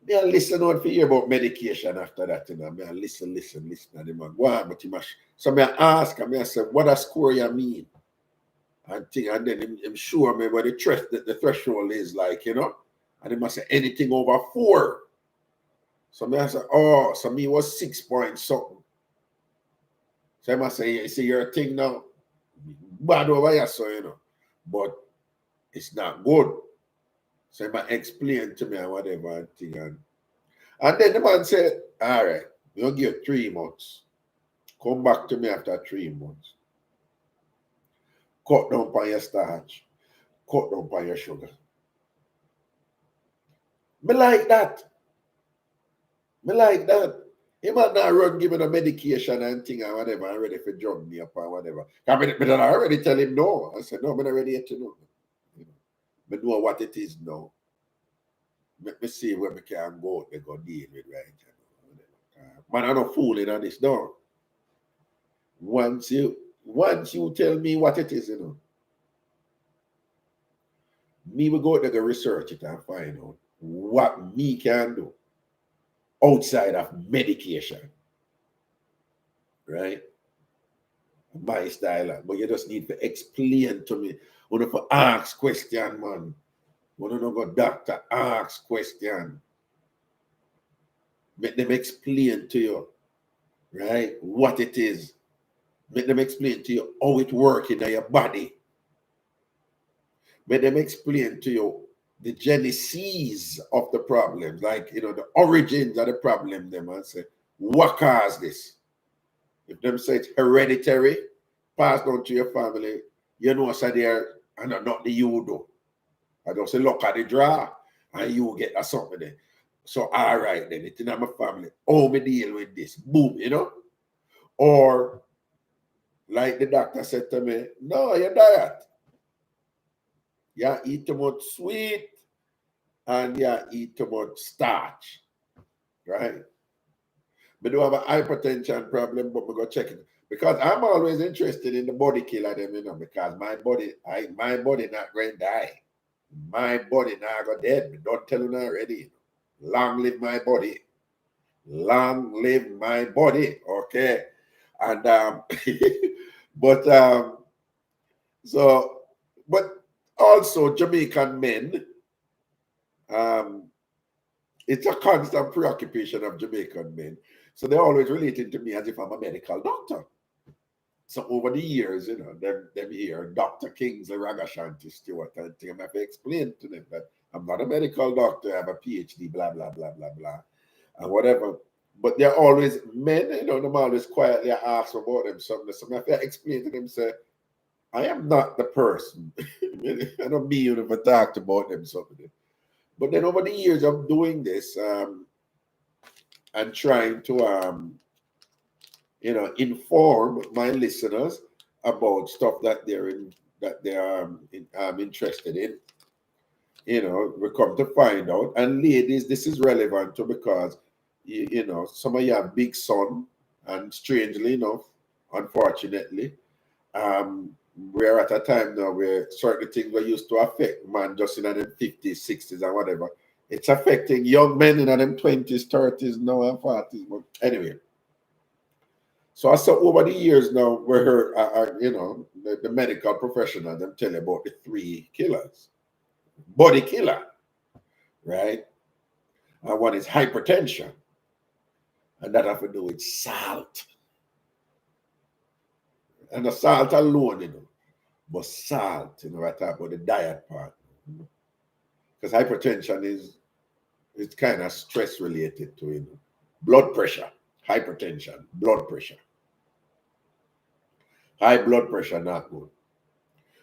Me I listen out for hear about medication after that, you know. Me I listen, and the man, wow, but he must. So me I ask him, I say, what a score you mean? And thing, and then him sure me what the threshold is like, you know. And he must say anything over 4. So me I say, oh, so me was 6 point something. So I must say, you see your thing now, bad over here, so you know. But it's not good. So he might explain to me and whatever and thing. And then the man said, all right, we'll give you 3 months. Come back to me after 3 months. Cut down on your starch. Cut down on your sugar. Me like that. Me like that. He might not run give me the medication and thing and whatever, I'm ready for drug me up or whatever. But I already tell him no. I said, no, I'm not ready yet to know. You know, I know what it is now. Let me see where we can go to go deal with right now. Man, I'm not fooling on this, no. Once you tell me what it is, you know, me will go there to research it and find out what me can do outside of medication. Right? My style. But you just need to explain to me. You have to ask question, man. You don't go doctor, ask question. Make them explain to you, right, what it is. Make them explain to you how it works in your body. Make them explain to you the genesis of the problem, like, you know, the origins of the problem, them and say, what caused this? If them say it's hereditary, passed on to your family, you know, so there, and not the you do. I don't say, look at the draw, and you get a something there. So, all right, then, it's in my family. Oh, me deal with this. Boom, you know? Or, like the doctor said to me, no, your diet. You eat too much sweet, and you eat too much starch, right? We do have a hypertension problem, but we go check it. Because I'm always interested in the body killer them, you know, because my body not going to die. My body not go dead. Don't tell you already. Long live my body. Long live my body. Okay. And but so but also Jamaican men, it's a constant preoccupation of Jamaican men. So they're always relating to me as if I'm a medical doctor. So over the years, you know, them here, Dr. Kingsley, Ragashanti, Stewart, and thing, I have to explain to them that I'm not a medical doctor, I have a Ph.D, blah, blah, blah, blah, blah, and whatever. But they're always men, you know, them always quietly ask about them something. So I have to explain to them, say, I am not the person. I don't mean you never talked about them something. But then over the years of doing this and trying to you know, inform my listeners about stuff that they're interested in. You know, we come to find out, and ladies, this is relevant to because you know, some of you have big son, and strangely enough, unfortunately, we're at a time now where certain things were used to affect man just in them 50s, 60s, and whatever. It's affecting young men in them 20s, 30s now, and 40s. But anyway. So I saw over the years now where you know, the medical professional, them tell you about the 3 killers. Body killer, right? And one is hypertension. And that have to do with salt. And the salt alone, you know. But salt, you know, I talk about the diet part. Because hypertension is kind of stress related to, you know, blood pressure, hypertension, blood pressure. High blood pressure, not good.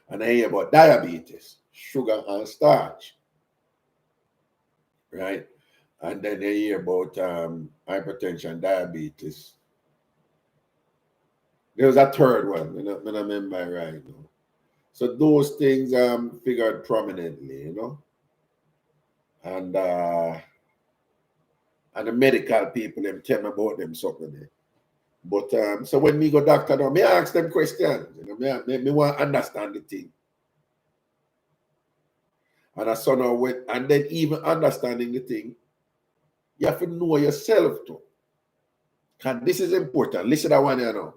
And I hear about diabetes, sugar and starch, right? And then I hear about hypertension, diabetes. There's a third one, I don't remember right now. So those things figured prominently, you know. And the medical people, them tell me about them something there. But so when me go doctor now, me ask them questions. You know, me want to understand the thing. And I saw now and then even understanding the thing, you have to know yourself too. And this is important. Listen, I want you to know.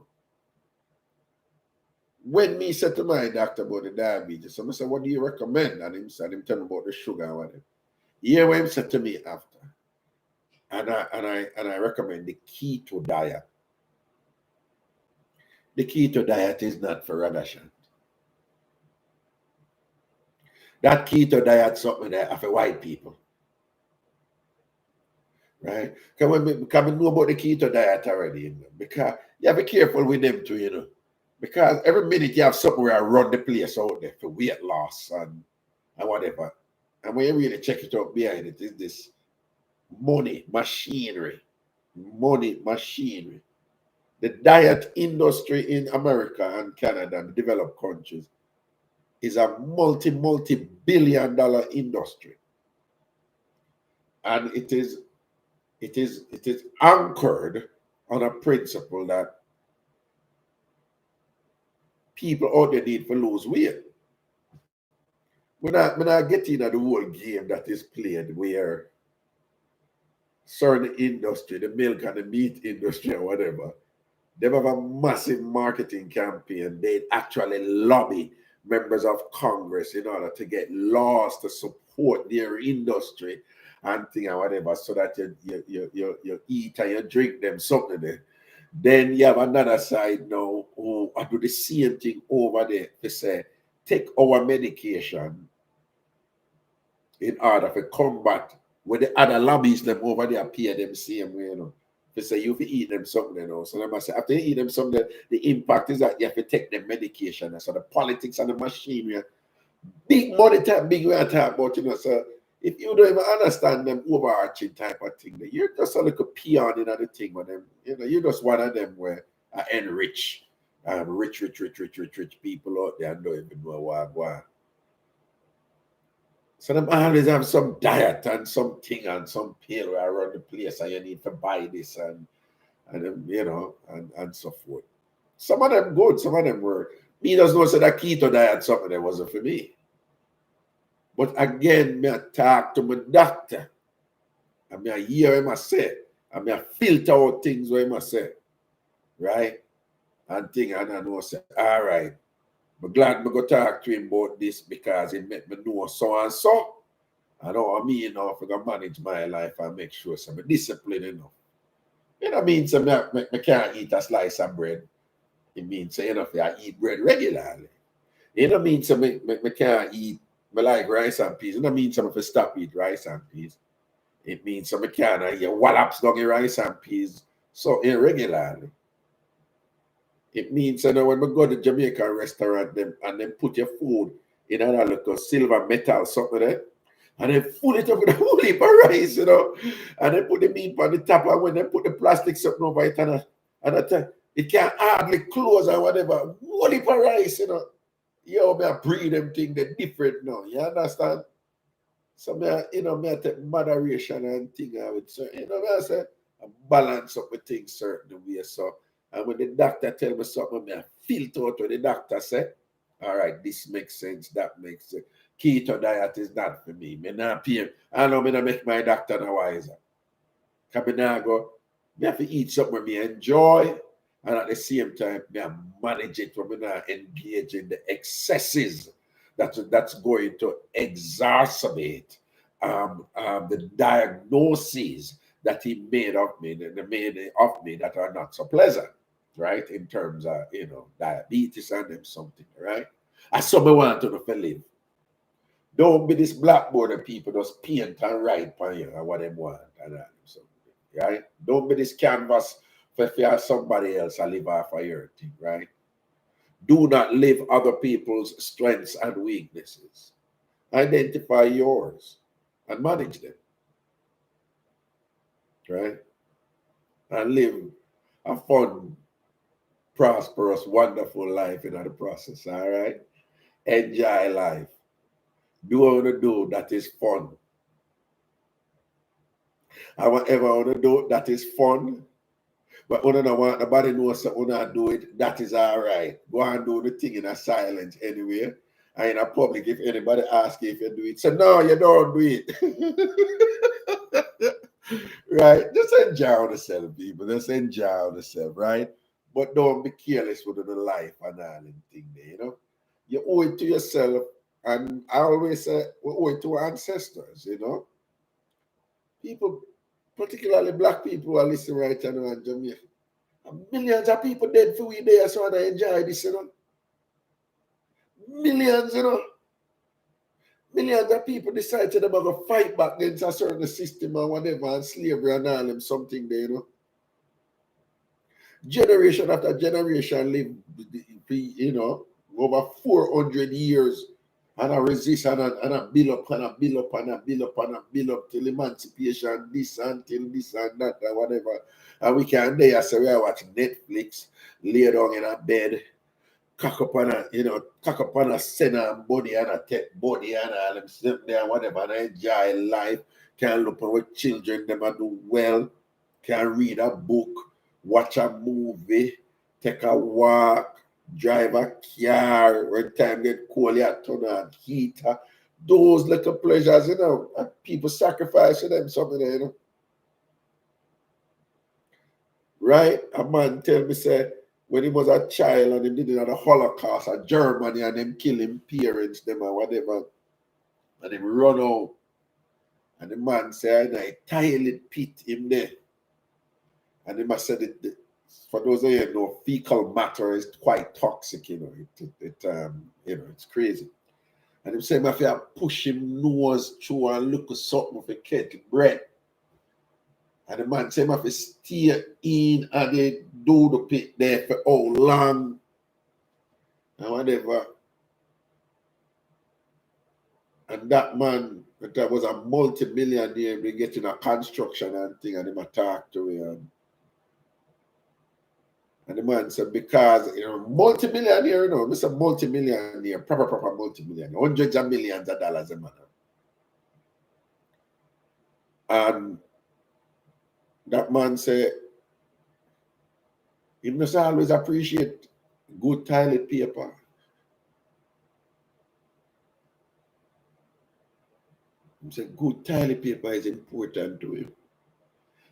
When me said to my doctor about the diabetes, so I said, what do you recommend? And him said, him tell me about the sugar and whatever. Hear what him said to me after. And I recommend the keto diet. The keto diet is not for Ragashanti. That keto diet is something that for white people. Right? Because we know about the keto diet already, you know, because you have to be careful with them too, you know. Because every minute you have something where I run the place out there for weight loss and whatever. And when you really check it out behind it, is this money machinery. Money machinery. The diet industry in America and Canada and developed countries is a multi-billion-dollar industry. And it is anchored on a principle that people out there need to lose weight. When I get into the whole game that is played where certain industry, the milk and the meat industry or whatever, they have a massive marketing campaign. They actually lobby members of Congress in order to get laws to support their industry and thing and whatever, so that you eat and you drink them something there. Then you have another side now who do the same thing over there. They say, take our medication. in order to combat when the other lobbies them over there appear them same way, you know. They say you have to eat them something, you know. So they must say after you eat them something, the impact is that you have to take the medication. So the politics and the machinery, big money type, big way to talk about, you know. So if you don't even understand them overarching type of thing, you're just a little peon in the thing with them. You know, you're just one of them where I enrich. Rich people out there and don't even know what. So them always have some diet and something and some pill around the place and you need to buy this and you know, and so forth. Some of them good, some of them were. Me does not say that keto diet something that wasn't for me. But again, me I talk to my doctor. And me I hear him I say. And me I filter out things where him I say. Right? And thing and I know say, all right. I'm glad I go talk to him about this because it made me know so and so. I know what I mean now if I can manage my life and make sure I'm disciplined enough. You know what I mean? So I can't eat a slice of bread. It means so, you know, if I eat bread regularly. You know what I mean? So I can't eat, I like rice and peas. You know what I mean? So if I stop eat rice and peas. It means so I can't eat wallops down in rice and peas so irregularly. It means you know, when we go to Jamaican restaurant them and then put your food in a little silver metal something there, and then fill it up with a whole heap of rice, you know, and then put the meat on the top, and when they put the plastic something over it and it can't hardly close or whatever, whole heap of rice, you know. Yo, me I breed them thing they different now. You understand? So me I take moderation and thing I would say, you know, me I say I balance up with things certain way. So and when the doctor tell me something, me I filter out what the doctor say. All right, this makes sense, that makes sense. Keto diet is not for me. Me not pay. I know me not make my doctor no wiser. Cause me now go, me have to eat something where me enjoy, and at the same time, me I manage it when me not engage in the excesses that's going to exacerbate the diagnoses that he made of me, that are not so pleasant, right? In terms of, you know, diabetes and them something, right? As some want to live. Don't be this blackboard of people just paint and write for you and what they want and something, right? Don't be this canvas for somebody else to live off of your thing, right? Do not live other people's strengths and weaknesses. Identify yours and manage them, right? And live a fun, prosperous, wonderful life in the process, all right? Enjoy life. Do what you want to do that is fun. And whatever you want to do that is fun, but when you don't want nobody knows that you not do it, that is all right. Go and do the thing in a silence anyway. And in a public, if anybody asks you if you do it, say, no, you don't do it. Right? Just enjoy yourself, people. Just enjoy yourself, right? But don't be careless with the life and all them thing there, you know? You owe it to yourself. And I always say, we owe it to our ancestors, you know? People, particularly black people who are listening right now in Jamaica. Millions of people dead for we there, so they enjoy this, you know. Millions, you know. Millions of people decide to them to fight back against a certain system or whatever, and slavery and all them something there, you know. Generation after generation live, you know, over 400 years and I resist and I build up and I build up and I build up and I build up till emancipation, this until this and that and whatever. And we can there say we are watching Netflix, lay down in a bed, cock up on a center and body and a tech body and all them sit there and whatever and enjoy life, can look at what children them and do well, can read a book, watch a movie, take a walk, drive a car, when time get cold, you turn on heater. Those little pleasures, you know, and people sacrifice for them something, you know. Right? A man tell me, say, when he was a child and he did it at the Holocaust, at Germany, and them kill him parents, them or whatever, and him run out. And the man said, I toilet pit him there. And he must say that for those of you who know, fecal matter is quite toxic, you know. You know, it's crazy. And him say, I feel push him nose through and look at something for catch breath. And the man say, I feel stay in and they do the pit there for how long and whatever. And that man, that was a multi-millionaire, be getting a construction and thing, and him a talk to him. And the man said, because, multi-millionaire, Mr. Multi-millionaire, proper multi-millionaire, hundreds of millions of dollars a man. And that man said, he must always appreciate good toilet paper. He said, good toilet paper is important to him.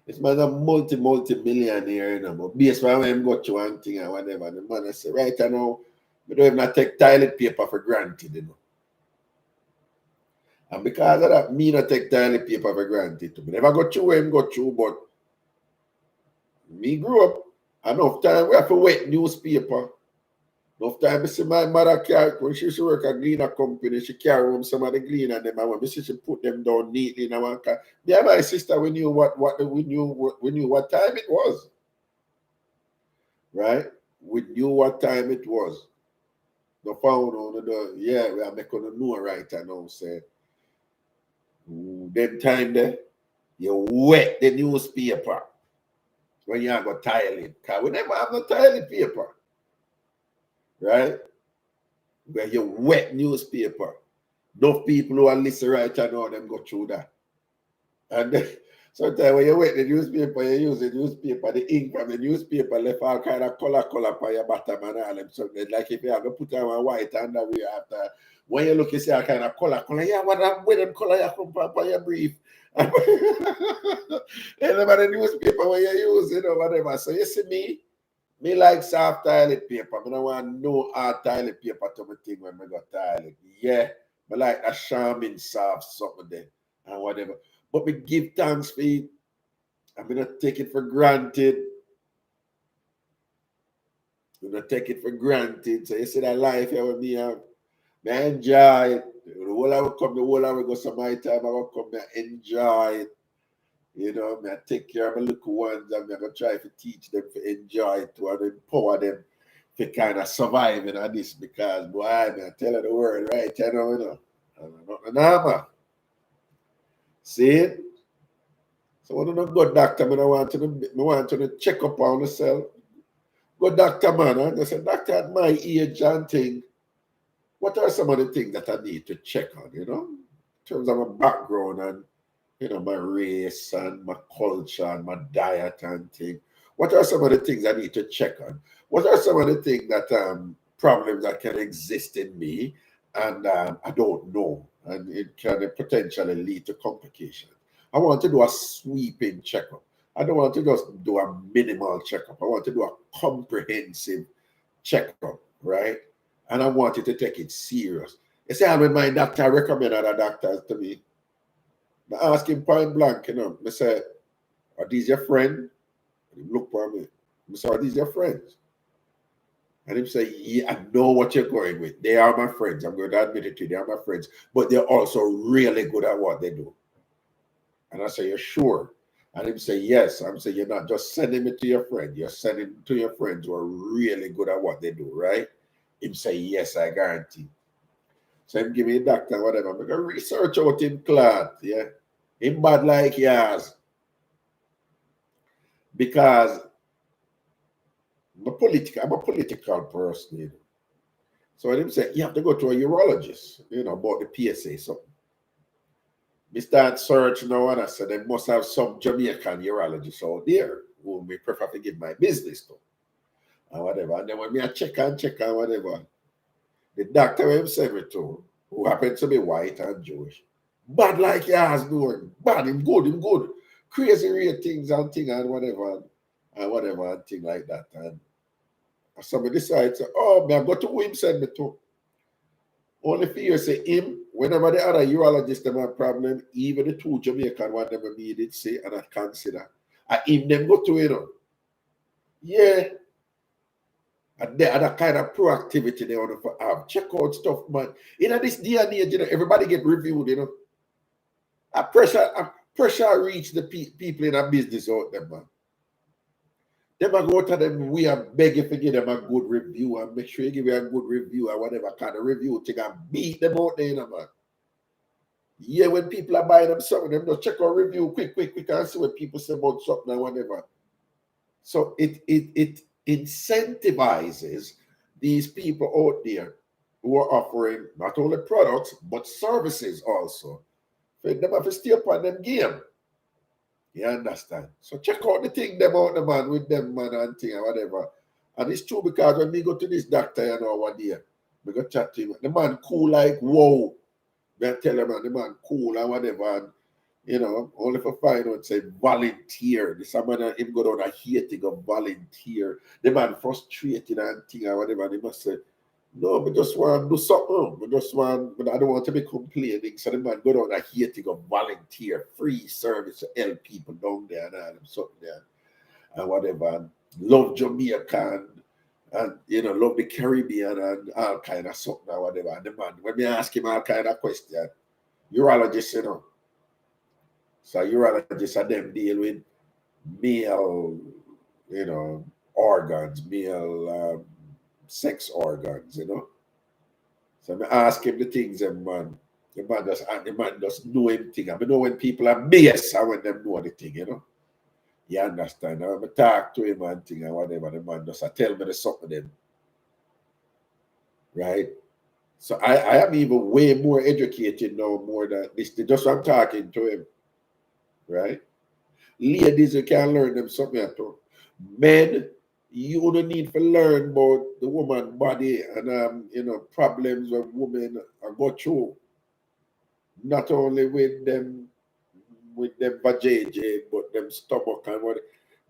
This man's a multi-millionaire, but based on when he got to one thing and whatever, the man said, right now, we don't even take toilet paper for granted, And because of that, me not take toilet paper for granted. Me never go through where him go through, but me grew up, enough time we have to wet newspaper. Enough time I see my mother carry, when she used to work at Gleaner company, she carry home some of the gleaner and them, and when she put them down neatly in one car. Me and my sister, we knew what time it was. Right? We knew what time it was. The phone on the yeah, we are making a know right now, say. Them time there, you wet the newspaper when you have got toilet. Because we never have no toilet paper. Right? Where you wet newspaper. Enough people who are listening right now, them go through that. And then, sometimes when you wet the newspaper, you use the newspaper, the ink from the newspaper left all kind of color for your bottom and all them something. Like if you have to put on a white underwear after, when you look, you see all kind of color. Yeah, where them color you come from your brief. And the newspaper when you use, whatever. So you see me like soft toilet paper. I don't want no hard toilet paper to my thing when I got toilet. Yeah, I like a charming soft something there and whatever. But we give thanks for it. I'm going to take it for granted. I'm going to take it for granted. So you see that life here with me, I enjoy it. The whole I will come, the whole I will go some my time, I will come and enjoy it. I take care of my little ones and I'm going to try to teach them to enjoy it, to empower them to kind of survive in this because, boy, I tell you the word, right? I'm not an armor. See it? So when I go doctor, I want to check up on myself. Go doctor, man. I said, doctor, at my age and thing, what are some of the things that I need to check on, in terms of my background and my race and my culture and my diet and thing. What are some of the things I need to check on? What are some of the things that problems that can exist in me and I don't know, and it can potentially lead to complications? I want to do a sweeping checkup. I don't want to just do a minimal checkup. I want to do a comprehensive checkup, right? And I want you to take it serious. You see, when my doctor recommend other doctors to me, I ask him point blank, I say, are these your friends? He look for me. I say, are these your friends? And he say, yeah, I know what you're going with. They are my friends. I'm going to admit it to you. They are my friends. But they're also really good at what they do. And I say, you're sure? And he say, yes. I'm saying, you're not just sending it to your friend. You're sending it to your friends who are really good at what they do, right? Him say, yes, I guarantee. So him give me a doctor, whatever. I'm going to research out him clot, yeah? Him bad like yours. Because I'm a political person, So him say, you have to go to a urologist, about the PSA something. We start search now and I said, they must have some Jamaican urologist out there who may prefer to give my business to. And whatever. And then when me I check and whatever, the doctor him sent me to, who happens to be white and Jewish, bad like yours doing. Bad, him good. Crazy ratings and thing and whatever and thing like that. And somebody decides, oh, may I go to who him send me to? Only for you say him, whenever the other urologist them have problem, even the two Jamaican one never needed say and I consider. And him them go to, Yeah. And they are that kind of proactivity they want to have. Check out stuff, man. In this day and age, you know, everybody get reviewed, you know. A pressure reach the people in a business out there, man. Them a go to them, we are begging to give them a good review and make sure you give them a good review or whatever kind of review thing and beat them out there, you know, man. Yeah, when people are buying them something, them just check out review quick and see what people say about something or whatever. So it incentivizes these people out there who are offering not only products but services also. For them have to stay upon them game. You understand? So check out the thing them out the man with them man and thing or whatever. And it's true because when we go to this doctor, you know, one day, we go chat to him. The man cool like whoa. We tell him the man cool and whatever. And you know, only for find out say volunteer. The someone him go down a hating of volunteer. The man frustrated and thing or whatever. And he must say, no, we just want to do something. We just want, but I don't want to be complaining. So the man go down a hating of volunteer, free service to help people down there and all them something there and whatever. And love Jamaica and you know, love the Caribbean and all kind of something or whatever. And the man, when me ask him all kind of question, urologist, you know. So urologists are them deal with male, you know, organs, male sex organs, you know. So I ask him the things, the man just know him thing. I know when people are biased, I want them know the thing, you know. You understand? I talk to him and thing and whatever, the man just tell me the something them. Right? So I am even way more educated now, more than this. Just I'm talking to him. Right? Ladies, you can learn them something at all. Men, you don't need to learn about the woman body and you know, problems of women go through. Not only with them vajayjay, but them stomach and what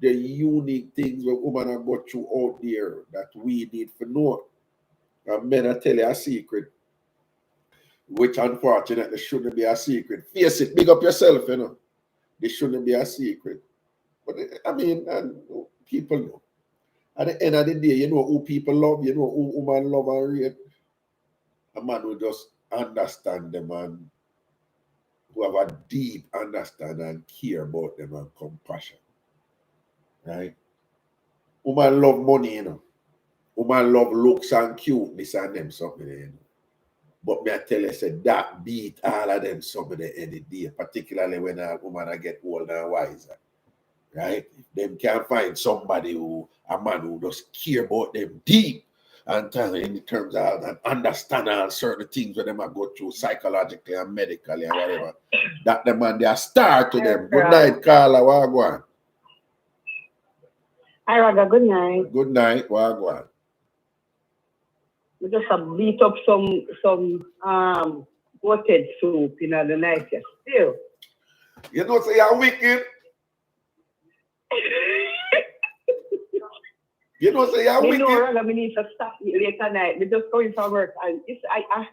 the unique things that women go through out there that we need to know. And men, I tell you a secret, which unfortunately shouldn't be a secret. Face it, big up yourself, you know. This shouldn't be a secret. But I mean, and people know. At the end of the day, you know who people love, you know who women love and rate. A man who just understand them and who have a deep understanding and care about them and compassion. Right? Women love money, you know. Women love looks and cuteness and them something, you know. But me I tell you, say that beat all of them some of the end of the day, particularly when a woman get older and wiser. Right? If them can find somebody a man who just care about them deep and in terms of and understand all certain things that them are go through psychologically and medically and whatever, that the man they are star to them. Good night, Carla. Wagwan. Hi, Raga. Good night. Good night, Wagwan. We just beat up some goated soup, you know, the night still. You know, say you're wicked. You know, say you're wicked. You know, Raga, we need to stop later night. We just going for work and it's I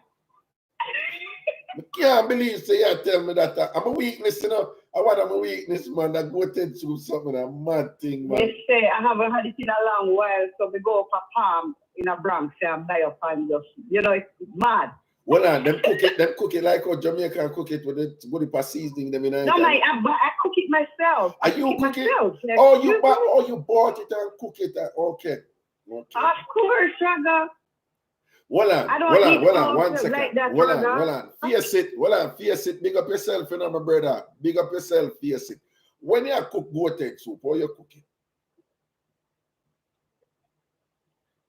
can't believe say you tell me that I'm a weakness, you know. I want I'm a weakness, man. That goated soup something a mad thing, man. They say I haven't had it in a long while, so we go for palm in a Bronx and buy up and just, you know, it's mad. Well, them cook it like how Jamaican cook it with it seasoning them in. No, I cook it myself. Are you cooking? Like, oh, you bought it and cook it. Okay. Of course, Raga. Hold on, one second. Like that, hold on. Face it. Big up yourself, you know, my brother. Big up yourself, face it. When you cook goated soup, how you cook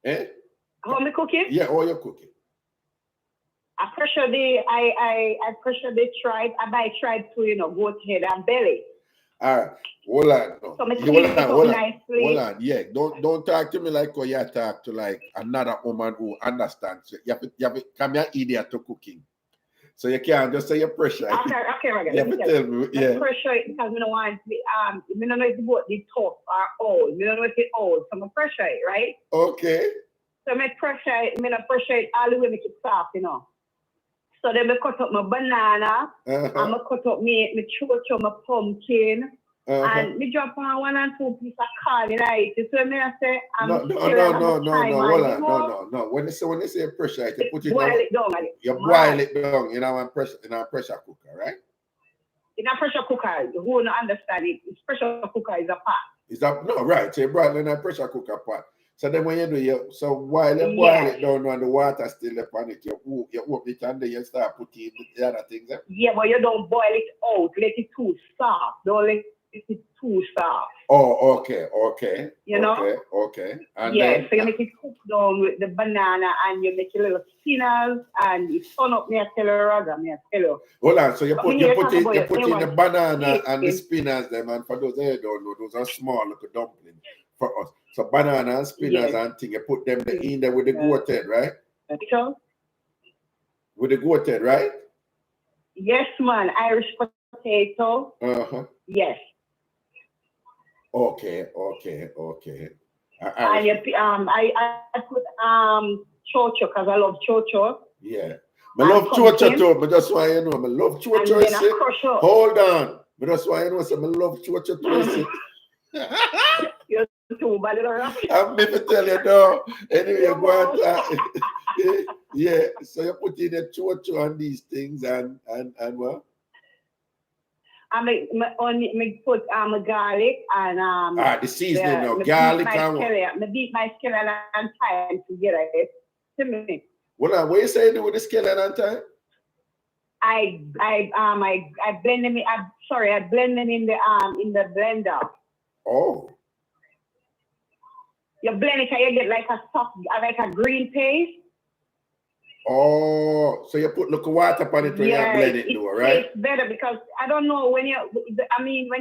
it? Eh? How am I cooking? Yeah, how you cook it? I pressure the tribe. I buy tribe to, you know, goat head and belly. All right. Hold on. No. So hold on. Yeah. Don't talk to me like how you talk to like another woman who understands. You have to come here idiot to cooking. So you can't just say your pressure. Okay, Raga. You have to tell me. Yeah. Pressure it because I don't want to be I don't know if the boat is tough or old. I don't know if it's old. So I'm pressure it, right? Okay. So I pressure it all the way make it soft, you know. So then I cut up my banana, and I cut up my chocho, my pumpkin, And me drop on 1 and 2 pieces of corn in it. So me I say, No. When they say pressure, you put it boil it down. You boil it down in a pressure cooker, right? In a pressure cooker, who don't understand it, it's pressure cooker is a pot. Is that no right? So you boil it in a pressure cooker pot. So then when you do while you boil it down and the water still left on it, you open it and then you start putting the other things. Yeah, but you don't boil it out. Let it too soft. Don't let it too soft. Oh, okay. You know? Okay. And yeah, then, so you make it cook down with the banana and you make a little spinners and you turn up me I tell you. Hold on, so you put in the banana and the Yeah. spinners them, and for those that don't know, those are small little dumplings for us. So banana and spinners and thing, you put them in there with the goat head, right? So? With the goat head, right? Yes, man. Irish potato. Yes. Okay. And you, I put chocho because I love chocho. Yeah. I love chocho too, but that's why you know I love chocho. Hold on. But that's why you know I love chocho too. You're too bad, right? I'm me to tell you now. Anyway, you go and yeah. So you put in the chocho and these things and what? I make put garlic and the seasoning now. Garlic and what? I beat my skeleton and thyme together. What you say do with the skeleton and thyme? I blend them. I blend them in the blender. Oh. You blend it and you get like a soft, like a green paste. Oh, so you put little water upon it when you blend it, though, right? It's better because I don't know when you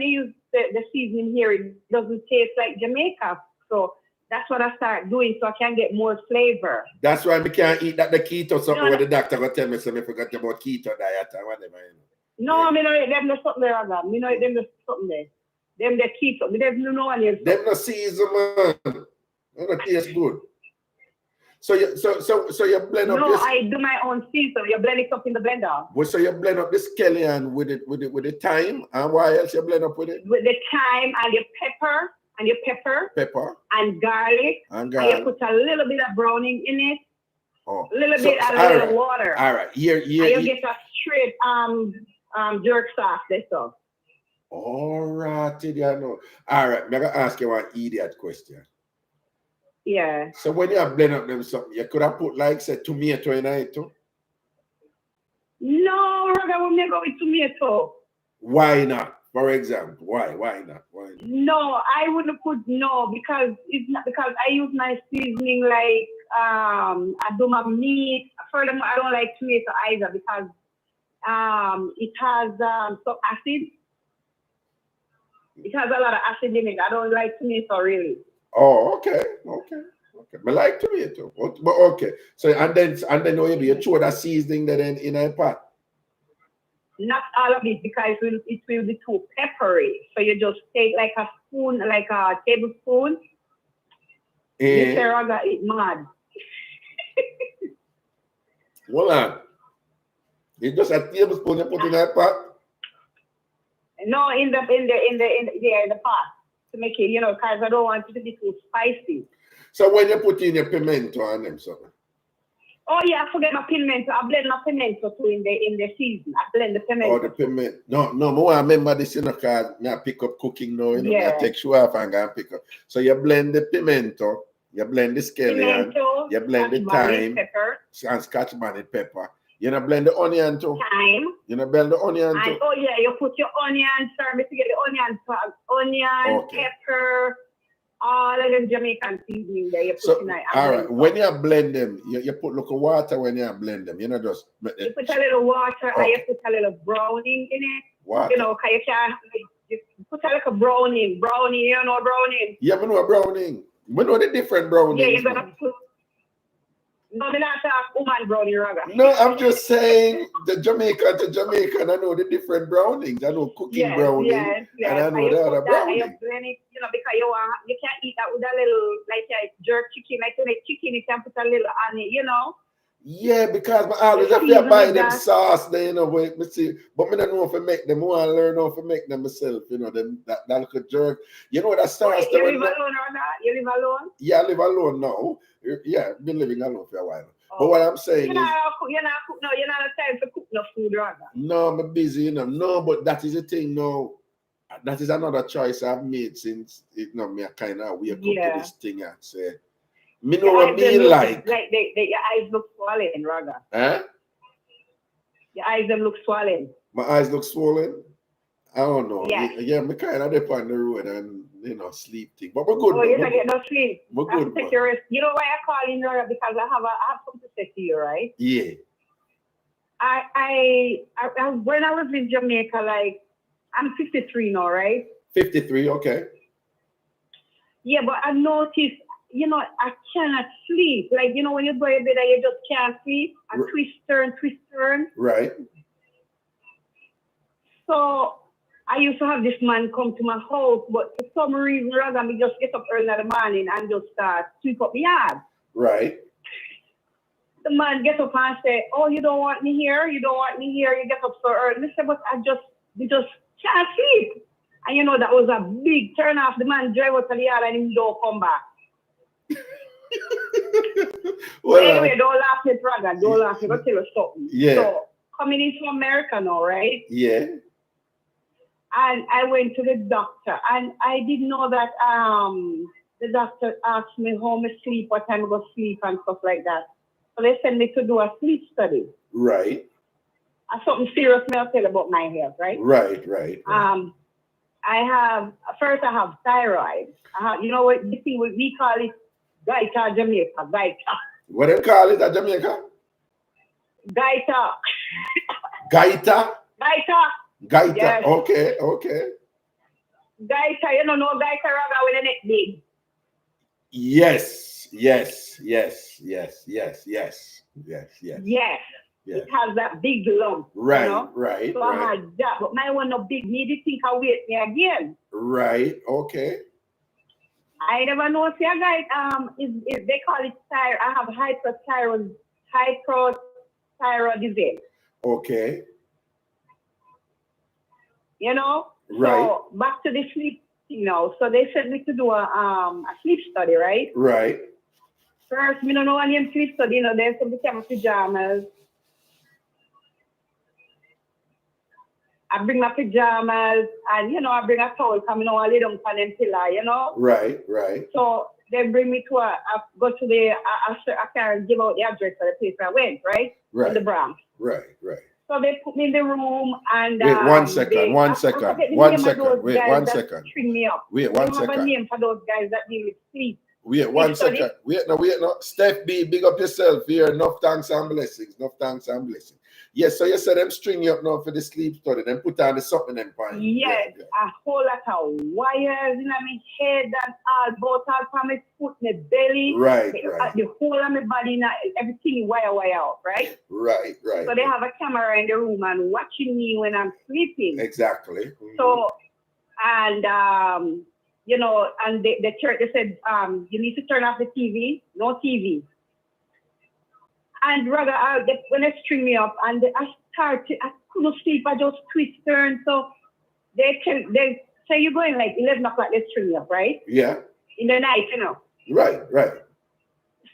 use the seasoning here, it doesn't taste like Jamaica. So that's what I start doing so I can get more flavor. That's why we can't eat that the keto something where the doctor will tell me so I forgot about keto diet or whatever. No, I mean, them the something there, them the something there. Them the keto. There's no one else. Them the season, man. That tastes good. So you blend up. No, I do my own season. You blend it up in the blender. Well, so you blend up the scallion with the thyme, and why else you blend up with it? With the thyme and your pepper. And garlic. And you put a little bit of browning in it. Oh. A little water. All right. And you get a straight jerk sauce. That's all. All right, I know. All right, I'm gonna ask you one idiot question. Yeah. So when you blend up them something, you could have put like say tomato in it too? No, I will never go with tomato. Why not? For example, why not? No, I wouldn't put because it's not because I use my seasoning like I do my meat. Furthermore, I don't like tomato either because it has some acid. It has a lot of acid in it. I don't like tomato really. Oh, okay. I like tomato, but okay. So and then you throw that seasoning that in a pot. Not all of it because it will be too peppery. So you just take like a spoon, like a tablespoon. You say Raga, it mad. Hold on. It's just a tablespoon you put in that pot. No, in the pot to make it, because I don't want it to be too spicy. So when you put in your pimento on them, something. Oh yeah, I forget my pimento. I blend my pimento too in the season. I blend the pimento. Oh, the pimento. No, I remember this because I pick up cooking now. I take shoe off and go and pick up. So you blend the pimento, you blend the scallion, you blend the thyme, pepper, and Scotch bonnet pepper. You know, blend the onion too. Thyme. You know, blend the onion too. And, oh yeah, you put your onion, serve it to get the onion, pepper. All of them Jamaican seasoning there. You put in all right. When you blend them, you put little water when you blend them. You know, just you put a little water and you put a little browning in it. Water. You know, because you put a little browning. Browning, you know browning. Yeah, we know browning. We know the different browning. Yeah, you're gonna put. No, I'm not talking woman brownie, Raga. No, I'm just saying the Jamaican to Jamaican. I know the different brownings. I know cooking browning. Yes. And I know the other browning. You blend it, because you can't eat that with a little, like jerk chicken. Like you make chicken, you can put a little on it, Yeah, because I always have to buy them sauce there, you know, wait, me see. But me don't know if I make them. I want to learn how to make them myself, you know, them that little jerk. You know that sauce. You live alone or not? You live alone? Yeah, I live alone now. Yeah, I've been living alone for a while. But what I'm saying you're not a time to cook no food, rather. No, I'm busy, you know. No, but that is the thing now. That is another choice I've made since, you know, me kind of wake up to this thing and say, me know what me like. Your eyes look swollen, Raga. Huh? Your eyes them look swollen. My eyes look swollen? I don't know. Yeah, me kind of dip on the road and, you know, sleep thing. But we're good. Oh, you don't get no sleep. We're good. Take your rest. You know why I call you, Raga? Because I have something to say to you, right? Yeah. I when I was in Jamaica, like, I'm 53 now, right? 53, okay. Yeah, but I noticed, you know, I cannot sleep. Like, you know, when you go to bed and you just can't sleep, I twist, turn. Right. So I used to have this man come to my house, but for some reason, rather me just get up early in the morning and just start sweep up the yard. Right. The man gets up and say, "Oh, you don't want me here? You don't want me here? You get up so early." I said, "But we just can't sleep." And you know, that was a big turn off. The man drive out to the yard and he don't come back. Well, anyway, don't laugh at Raga. Don't laugh. I'm going to tell you something. Yeah. So, coming into America now, right? Yeah. And I went to the doctor. And I didn't know that the doctor asked me how I sleep, what time I go sleep, and stuff like that. So they sent me to do a sleep study. Right. Something serious I'll tell about my health, right? Right. I have thyroid. You know what? You see what we call it? Gaita, Jamaica. Gaita. What do you call it at Jamaica? Gaita. Gaita? Gaita. Yes. Okay. Gaita, you know Gaita Raga with a neck big. Yes. Yes. It has that big lump. Right, you know? right. So I had that, but mine was no big. Me did think I wait me again. Right. Okay. I never know. See, a guy is they call it thyroid. I have hyperthyroidism. Okay. You know. Right. So back to the sleep. You know. So they sent me to do a sleep study. Right. Right. First, me don't know any sleep study. You know, there's some become pajamas. I bring my pajamas and, you know, I bring a towel coming on a little on them pillar, you know? Right. So they bring me to I can't give out the address of the place I went, right? Right. In the Bronx. Right. So they put me in the room and... Wait, one second. String me up. Wait, one second. I have a name for those guys that deal with sleep. Wait, one second. Wait, no. Steph B, big up yourself here. Enough thanks and blessings. Yes, so you said them string you up now for the sleep study, then put on the something and fine. Yes, a whole lot of wires in my head and all from my foot, my belly. Right. The whole of my body, everything wire out, right? Right. So they have a camera in the room and watching me when I'm sleeping. Exactly. Mm-hmm. So, and, you know, and the church, they said, you need to turn off the TV, no TV. And rather, when they string me up and I couldn't sleep, I just twist, turn. So they say you're going like 11 o'clock, they string me up, right? Yeah. In the night, you know. Right.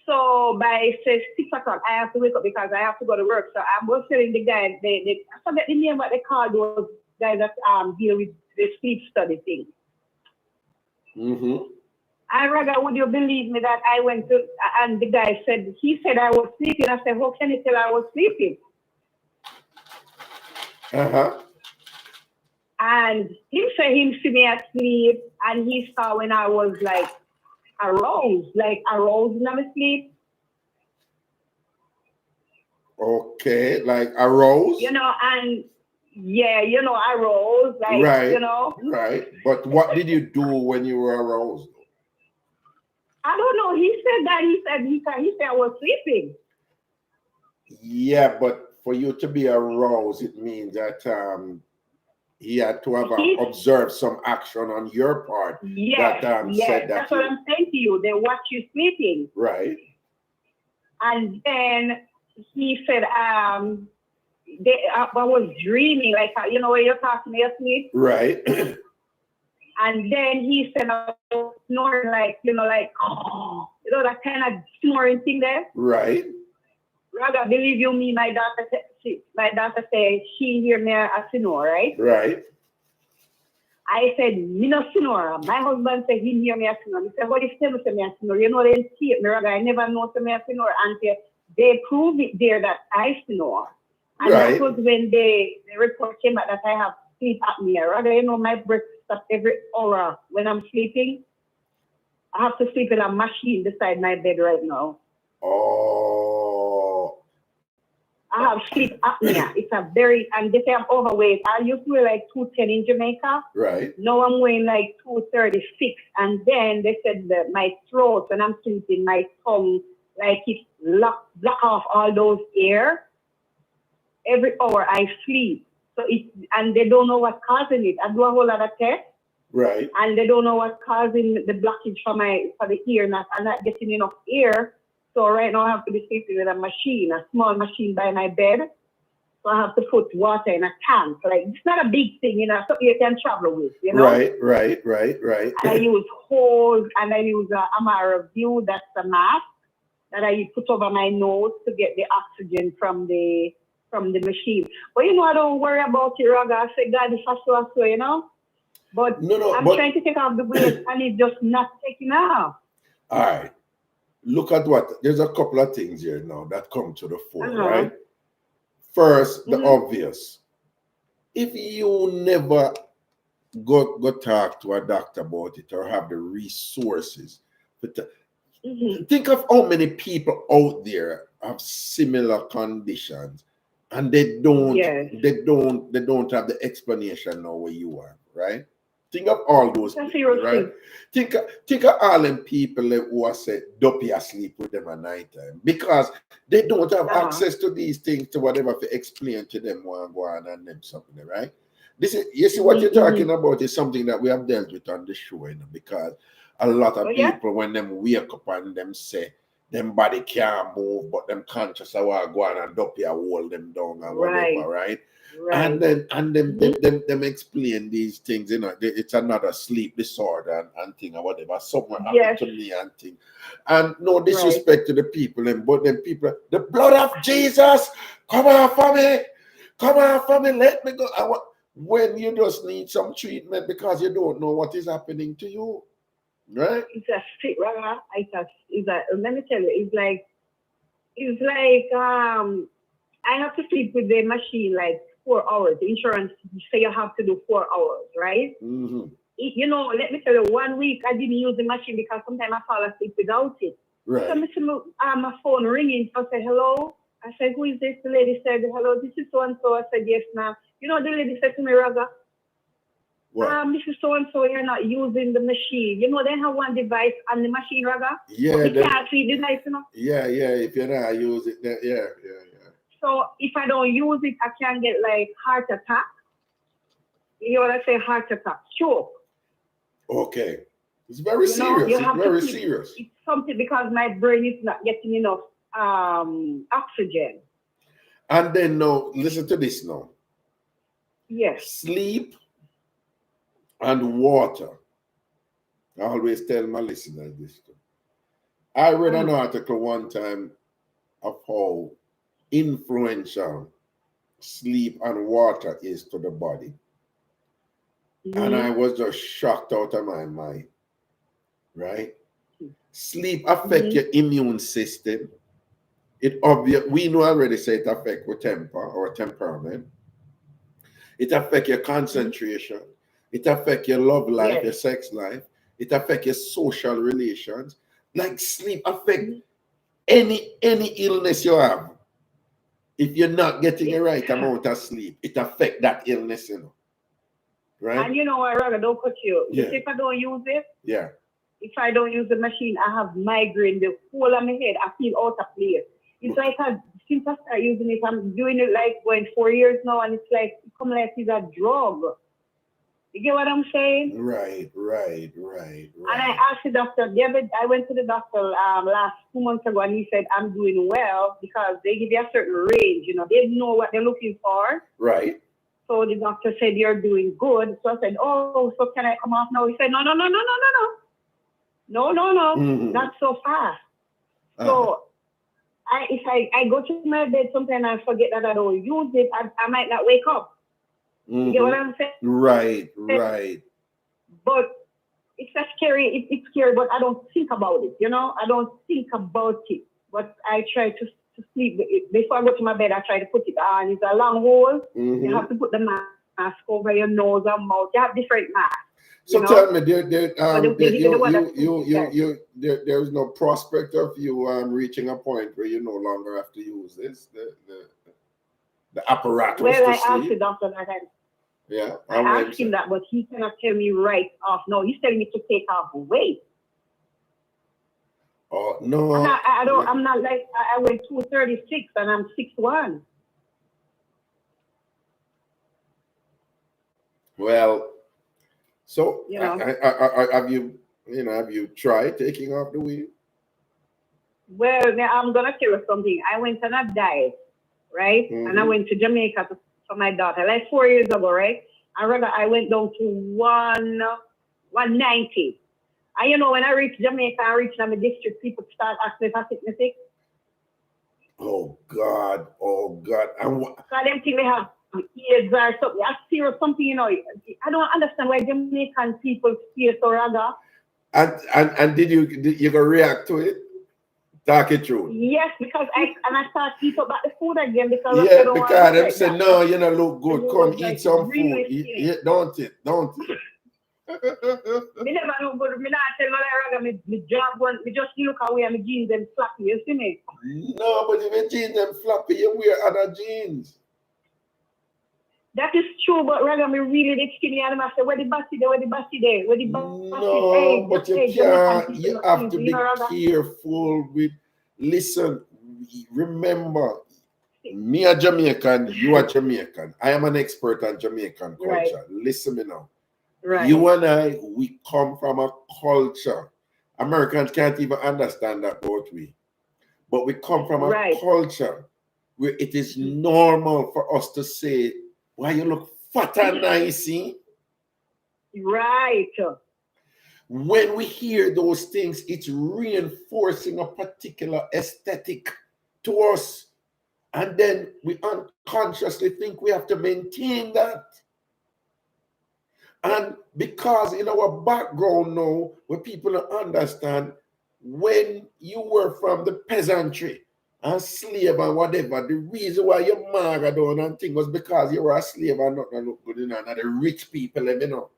So by say 6 o'clock, I have to wake up because I have to go to work. So I was telling the guys, I forget the name what they call those guys that deal with the sleep study thing. Mm-hmm. I rather, would you believe me that I went to, and the guy said, he said I was sleeping. I said, how can you tell I was sleeping? Uh-huh. And he said him see me asleep, and he saw when I was like aroused in my sleep. Okay, like aroused? You know, and yeah, you know, aroused, like, right, you know. Right. But what did you do when you were aroused? I don't know. He said that. He said I was sleeping. Yeah, but for you to be aroused, it means that he had to have observed some action on your part. Yes, said that that's what I'm saying to you. They watch you sleeping. Right. And then he said, I was dreaming, like, you know, when you're talking to your sleep. Right. And then he said, I was snoring, like, you know, like, oh, you know, that kind of snoring thing there. Right. Rather, believe you me, my daughter said she hear me as snore, right? Right. I said, me no snore. My husband said he hear me as snore. He said, what if you tell me I snore? You know, they see it, me, rather, I never know me as snore until they prove it there that I snore. And Right. that was when the report came out that I have sleep apnea. Rather, you know, my breath stops every hour when I'm sleeping. I have to sleep in a machine beside my bed right now. Oh. I have sleep apnea. It's a very, and they say I'm overweight. I used to weigh like 210 in Jamaica. Right. Now I'm weighing like 236. And then they said that my throat, when I'm sleeping, my tongue, like it block off all those air. Every hour I sleep. So and they don't know what's causing it. I do a whole lot of tests. Right. And they don't know what's causing the blockage for the ear. I'm not getting enough air. So right now I have to be sleeping with a small machine by my bed. So I have to put water in a tank. Like, it's not a big thing, you know, something you can travel with, you know? Right. And I use hose and I use a Amara View, that's a mask that I put over my nose to get the oxygen from the machine. But you know, I don't worry about it, Raga. I say, God, if I so, you know? But I'm trying to take off the weight and it's just not taking off. All right. Look at there's a couple of things here now that come to the fore, right? First, the obvious. If you never go talk to a doctor about it or have the resources, think of how many people out there have similar conditions and they don't have the explanation now where you are, right? Think of all those people, right? Think of all them people who are said dopey asleep with them at night time because they don't have access to these things to whatever to explain to them one go on and them something, right? You see what you're talking about is something that we have dealt with on the show, you know, because a lot of people when them wake up and them say them body can't move, but them conscious of what go on and dopey hold them down and whatever, right? And then them explain these things, you know, it's another sleep disorder and thing or whatever. Somewhere happened to me and thing. And no disrespect to the people, but them people, the blood of Jesus, come on for me, let me go. When you just need some treatment because you don't know what is happening to you, right? It's a street, right? Let me tell you, it's like I have to sleep with the machine like 4 hours. The insurance say you have to do 4 hours, right? You know, let me tell you, 1 week I didn't use the machine because sometimes I fall asleep without it. Right. So my phone ringing. So I said, hello. I said, who is this? The lady said, hello, this is so-and-so. I said, yes, ma'am. You know, the lady said to me, Raga, this is so-and-so, you're not using the machine. You know, they have one device on the machine, Raga. Yeah. You can't see the device, you know? Yeah. If you're not use it, then, yeah. So if I don't use it, I can get like heart attack. You know what I say, heart attack, stroke. Okay. It's very serious. It's very serious. It's something because my brain is not getting enough oxygen. And then now, listen to this now. Yes. Sleep and water. I always tell my listeners this too. I read an article one time of how influential sleep and water is to the body. And I was just shocked out of my mind. Right? Sleep affects your immune system. We know already say it affects your temper or temperament. It affects your concentration. It affects your love life, your sex life. It affects your social relations. Like sleep affects any illness you have. If you're not getting the right amount of sleep, it affects that illness, you know. Right? And you know, I rather don't cut you. If I don't use it, if I don't use the machine, I have migraine. The whole of my head, I feel out of place. It's like since I started using it, I'm doing it like 4 years now, and it's like it's a drug. You get what I'm saying? Right. And I asked the doctor, I went to the doctor last 2 months ago, and he said, I'm doing well because they give you a certain range. You know, they know what they're looking for. Right. So the doctor said, you're doing good. So I said, oh, so can I come off now? He said, no. Mm-hmm. Not so fast. So if I go to my bed, sometimes I forget that I don't use it. I might not wake up. Mm-hmm. You get what I'm saying? Right. But it's a scary. It's scary, but I don't think about it. You know, I don't think about it. But I try to sleep. Before I go to my bed, I try to put it on. It's a long hole. Mm-hmm. You have to put the mask over your nose and mouth. You have different masks. So tell me, there's no prospect of you reaching a point where you no longer have to use this, the apparatus. Well, I asked the doctor that I asked him that, but he cannot tell me right off. No, he's telling me to take off weight. Oh no! I don't. I'm not like I weigh 236 and I'm 6'1". Well. So you know, have you tried taking off the weed? Well, now I'm gonna tell you something. I went on a diet, right? Mm-hmm. And I went to Jamaica for my daughter, like 4 years ago, right? I went down to 190. And you know, when I reached Jamaica, I reached my district, people start asking if I sick. Oh God! So them think they have AIDS or something. I fear something, you know. I don't understand why Jamaican people fear so raga. And did you go react to it? Talk it through. Yes, because I start eating about the food again because them say no, you know, look good. Come eat some food. Don't it? Me never know good. Me not tell no raga. Me job one. Me just look away and my jeans them flappy. You see me? No, but if your jeans them flappy, you wear other jeans. That is true, but rather me really did skinny and I say, where the bossy there? No, but you can't. You have to be careful with. Listen, remember, me a Jamaican, you are Jamaican. I am an expert on Jamaican culture. Right. Listen me now. Right. You and I, we come from a culture. Americans can't even understand that about we. But we come from a culture where it is normal for us to say, why you look fat and nice, Right. When we hear those things, it's reinforcing a particular aesthetic to us. And then we unconsciously think we have to maintain that. And because in our background now, where people don't understand, when you were from the peasantry, and slave and whatever, the reason why your maga down and thing was because you were a slave and not look good enough. And the rich people, you know,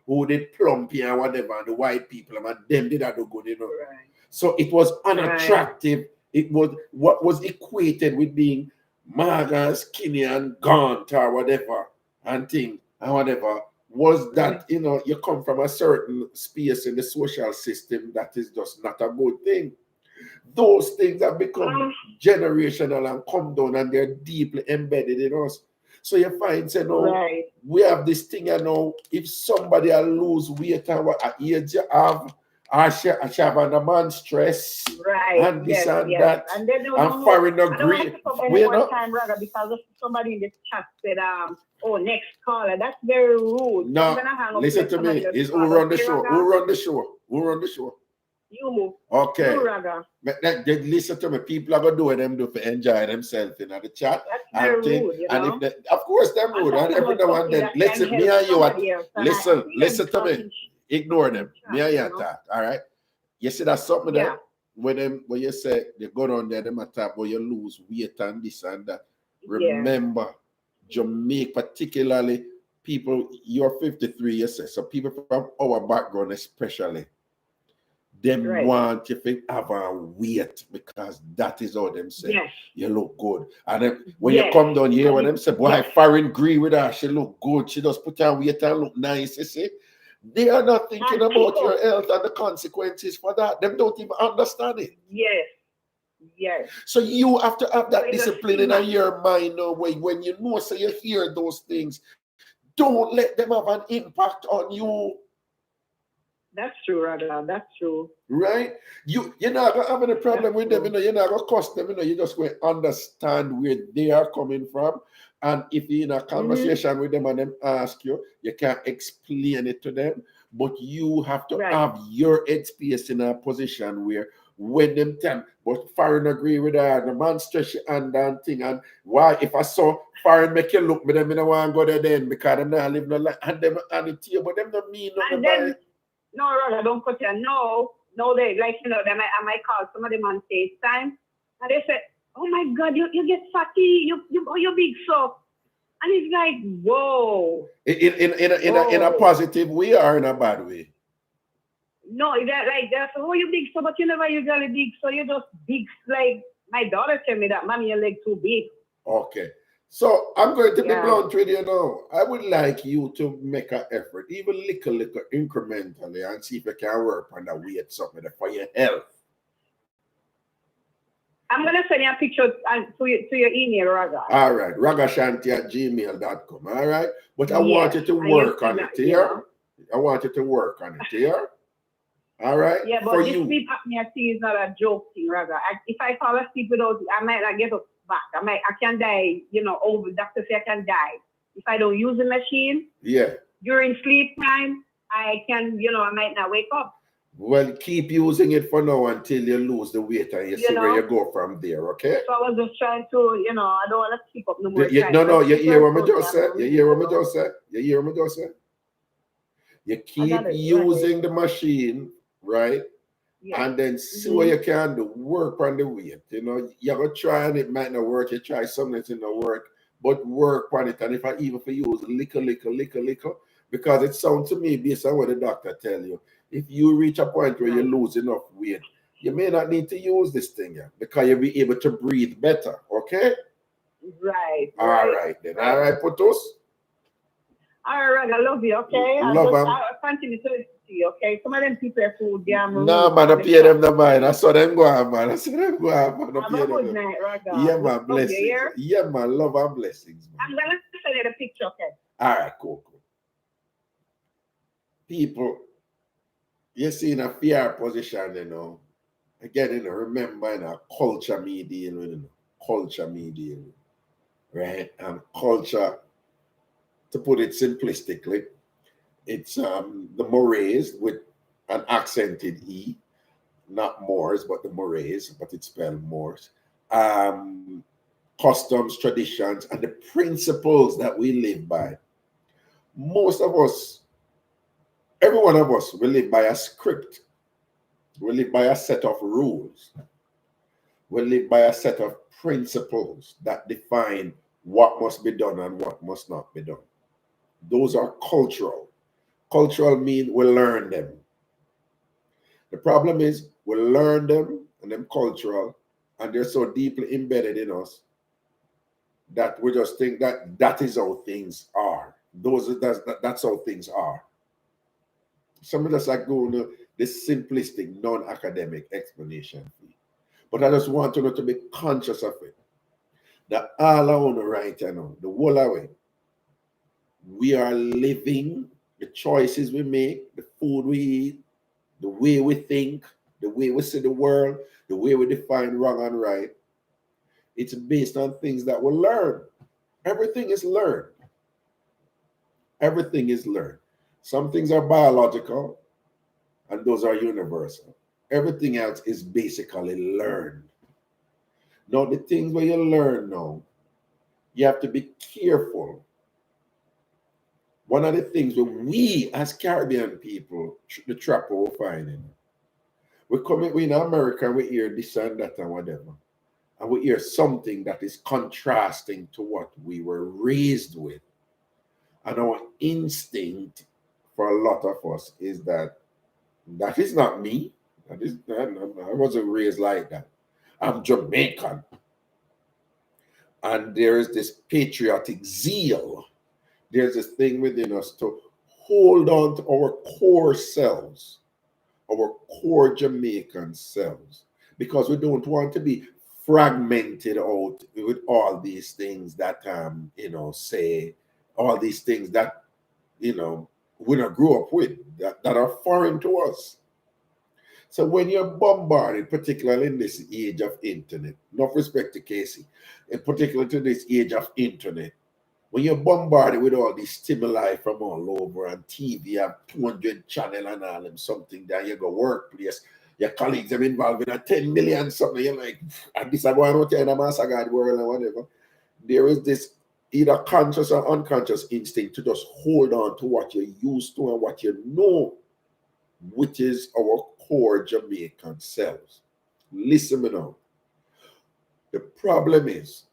who did plump and whatever, and the white people, and them did that do good, you know. Right. So it was unattractive. Right. It was what was equated with being maga, skinny, and gaunt or whatever, and thing, and whatever, was that, you know, you come from a certain space in the social system that is just not a good thing. Those things have become generational and come down, and they're deeply embedded in us. So you find, say, no, we have this thing, you know, if somebody lose weight and what age you have, I have a man stress, and this and that, and foreign agree. We know time, rather, because somebody in the chat said, oh, next caller. That's very rude. No, listen to me. Is who run the show? Who run the show? Who run the show? You. Okay. You, Raga. But listen to me. People are gonna do what them do to enjoy themselves in the chat. That's very rude, you know? And if of course they're rude. And every now and then, listen, me and you listen to me. Ignore them. Me and you talk. All right. You see that something there when you say they go down there, them attack, but you lose weight and this and that. Remember, Jamaica, particularly people, you're 53, you say, so people from our background especially, them want you to have a weight because that is how them say you look good. And then when you come down here, when them say, boy, foreign agree with her, she look good, she just put her weight and look nice, you see. They are not thinking about your health and the consequences for that. Them don't even understand it. Yes. So you have to have that discipline in your mind now. When you know, so you hear those things, don't let them have an impact on you. That's true, Raga. That's true. Right? You're not gonna have any problem with them, you're not gonna cost them, you just going to understand where they are coming from. And if you're in a conversation with them and them ask you, you can't explain it to them, but you have to have your headspace in a position where when them tell, but foreign agree with her, the man stretch your hand and thing, and why if I saw foreign make you look, but them in a want to go there then because them not live no life, and them on the table, but them don't mean nothing. And then, no, Raga, don't cut you. No, they like they might call some of them on FaceTime, and they say, "Oh my God, you get fatty, you big so," and it's like, whoa. In a positive way or in a bad way? No, that's oh you big so, but you never usually big so, you just big like my daughter tell me that, mommy, your leg too big. Okay. So I'm going to be blunt with you now. I would like you to make an effort, even little incrementally, and see if you can work on the weight something for your health. I'm going to send you a picture to your email, Raga. All right. Ragashanti@gmail.com. All right. But I want you to work on it here. I want you to work on it here. All right. Yeah, but this sleep apnea thing is not a joke thing, Raga. If I fall asleep without, I might not get up back. I can die, over doctor say I can die. If I don't use the machine during sleep time, I can, I might not wake up. Well, keep using it for now until you lose the weight and you see where you go from there, okay? So I was just trying to, I don't want to keep up no more. You hear what I just said? You hear what I just said? You hear what I just said? You keep using the machine, right? Yeah. And then see what you can do. Work on the weight. You're going to try and it might not work. You try something that's not work, but work on it. And if I even for use little, because it sounds to me based on what the doctor tell you, if you reach a point where you lose enough weight, you may not need to use this thing because you'll be able to breathe better. Okay? Right. All right then. All right, Putus. All right, I love you, okay? I'll continue to listen to you, okay? Some of them people are food, no, man, I pay them the mind. I saw them go on, man. Have a good night, Raga. Yeah, man, blessings. Yeah, man, love and blessings, man. I'm going to send you the picture, okay? All right, cool. People, you see in a fear position, again, remember, culture me deal with, culture me deal with, right? And culture, to put it simplistically, it's the Morays with an accented E, not Moors, but the Morays, but it's spelled Moors. Customs, traditions, and the principles that we live by. Most of us, every one of us, we live by a script. We live by a set of rules. We live by a set of principles that define what must be done and what must not be done. Those are cultural. Cultural means we learn them. The problem is we learn them and them cultural, and they're so deeply embedded in us that we just think that that is how things are. That's how things are. Some of us are going to this simplistic, non-academic explanation. But I just want you to be conscious of it. That all I want to write now, the whole away, we are living, the choices we make, the food we eat, the way we think, the way we see the world, the way we define wrong and right. It's based on things that we learn. Everything is learned. Everything is learned. Some things are biological, and those are universal. Everything else is basically learned. Now, the things where you learn now, you have to be careful. One of the things where we as Caribbean people, the trap we're finding, we in America, we hear this and that and whatever, and we hear something that is contrasting to what we were raised with. And our instinct for a lot of us is that is not me. I wasn't raised like that. I'm Jamaican. And there is this patriotic zeal. There's this thing within us to hold on to our core selves, our core Jamaican selves, because we don't want to be fragmented out with all these things that, say, all these things that you know, we not grew up with, that are foreign to us. So when you're bombarded, particularly in this age of internet, no respect to Casey, in particular to this age of internet, when you're bombarded with all these stimuli from all over and TV, you have 200 channel and all them something that you go workplace, your colleagues are involved in a 10 million something, you're like, and this I go out there in a massacre world or whatever. There is this either conscious or unconscious instinct to just hold on to what you're used to and what you know, which is our core Jamaican selves. Listen me now. The problem is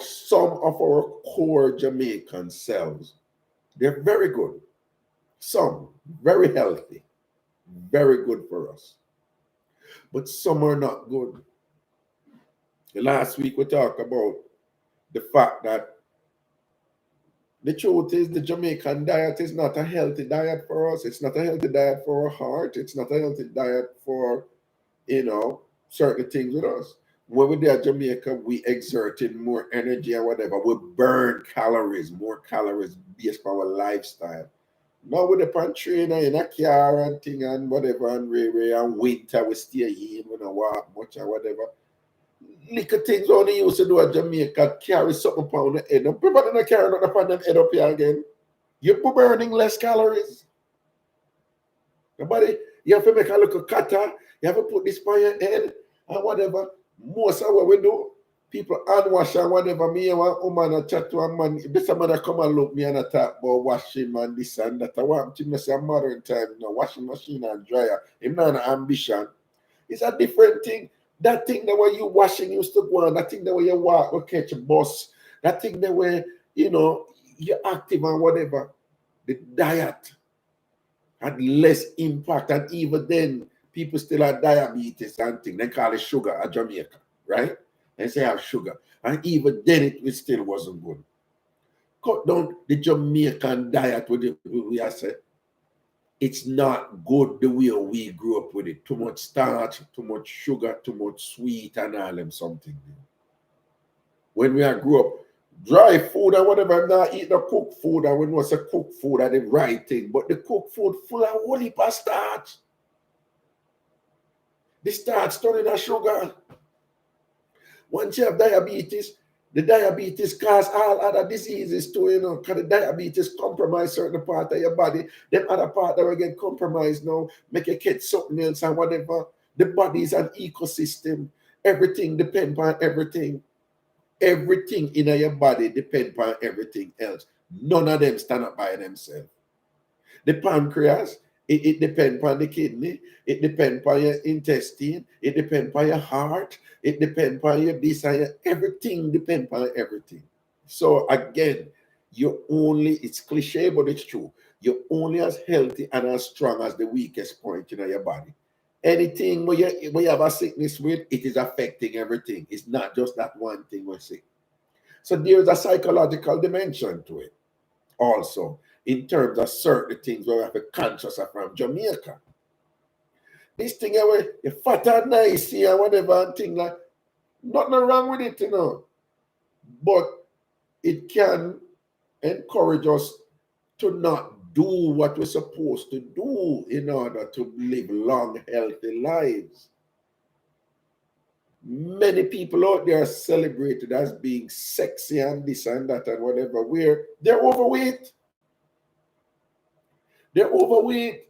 some of our core Jamaican selves, they're very good. Some very healthy, very good for us. But some are not good. Last week we talked about the fact that the truth is the Jamaican diet is not a healthy diet for us. It's not a healthy diet for our heart. It's not a healthy diet for, you know, certain things with us. When we're there in Jamaica, we exerted more energy and whatever. We burn calories, more calories based on our lifestyle. Now with the pan trainer in a car and thing and whatever and and winter we stay in, we don't walk much or whatever. Little things only used to do at Jamaica, carry something upon the head. People don't carry nothing upon them head up here again. You're burning less calories. Nobody, you have to make a little kata, you have to put this on your head and whatever. Most of what we do, people hand wash and whatever. Me and one woman a chat to a man, this man come and look me and I talk about washing and this and that. I want him to say modern time, you know, washing machine and dryer. Him not an ambition. It's a different thing. That thing that way you washing used to go on, that thing that way you walk or catch a bus, that thing that way, you know, you're active and whatever. The diet had less impact, and even then, people still have diabetes and things. They call it sugar at Jamaica, right? They say have sugar. And even then, it still wasn't good. Cut down the Jamaican diet with we are saying. It's not good the way we grew up with it. Too much starch, too much sugar, too much sweet and all them something. When we grew up, dry food and whatever, I'm not eating the cooked food, and when we say cooked food are the right thing, but the cooked food full of whole heap of starch. The starch turning to sugar. Once you have diabetes, the diabetes cause all other diseases too, you know, because the diabetes compromise certain part of your body. Them other part that will get compromised now, make you get something else and whatever. The body is an ecosystem. Everything depends on everything. Everything in your body depends on everything else. None of them stand up by themselves. The pancreas, it depends on the kidney, it depends on your intestine, it depends on your heart, it depends on your desire. Everything depends on everything. So again, you're only, it's cliche, but it's true. You're only as healthy and as strong as the weakest point in your body. Anything where you have a sickness with, it is affecting everything. It's not just that one thing we're sick. So there's a psychological dimension to it also, in terms of certain things where we have to conscious of from Jamaica. This thing where you fat and nice and whatever and thing like, nothing wrong with it, you know. But it can encourage us to not do what we're supposed to do in order to live long, healthy lives. Many people out there are celebrated as being sexy and this and that and whatever, where they're overweight. They're overweight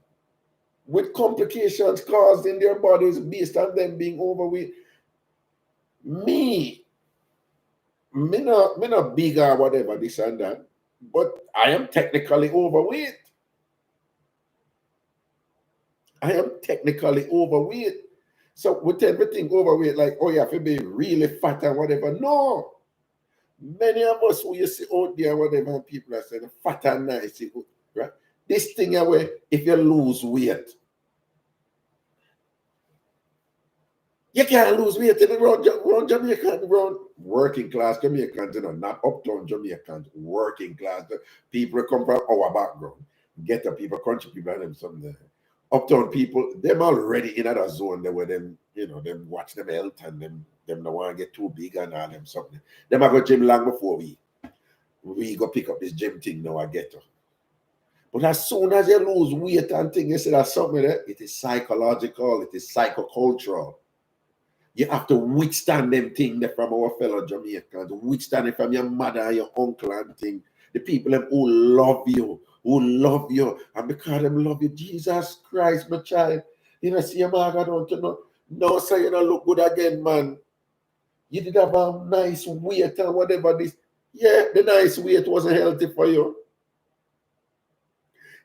with complications caused in their bodies based on them being overweight. Me not big or whatever, this and that, but I am technically overweight. I am technically overweight. So with everything overweight, like, oh, you have to be really fat and whatever. No. Many of us who you see out there, whatever, people are saying, fat and nice, right? This thing away, if you lose weight, you can't lose weight in around Jamaican, around working class Jamaicans, you know, not uptown Jamaicans, working class. People come from our background, get the people, country people, and them something. Uptown people, them already in another zone there where them, you know, them watch them health and them don't want to get too big and all them something. Them I go gym long before we go pick up this gym thing now I get to. But as soon as you lose weight and things, you say that's something there, it is psychological, it is psychocultural. You have to withstand them things from our fellow Jamaicans, withstand it from your mother and your uncle and things. The people them who love you, and because them love you, Jesus Christ, my child, you know, see your mother don't you know, no, so you don't look good again, man. You did have a nice weight and whatever this. Yeah, the nice weight wasn't healthy for you.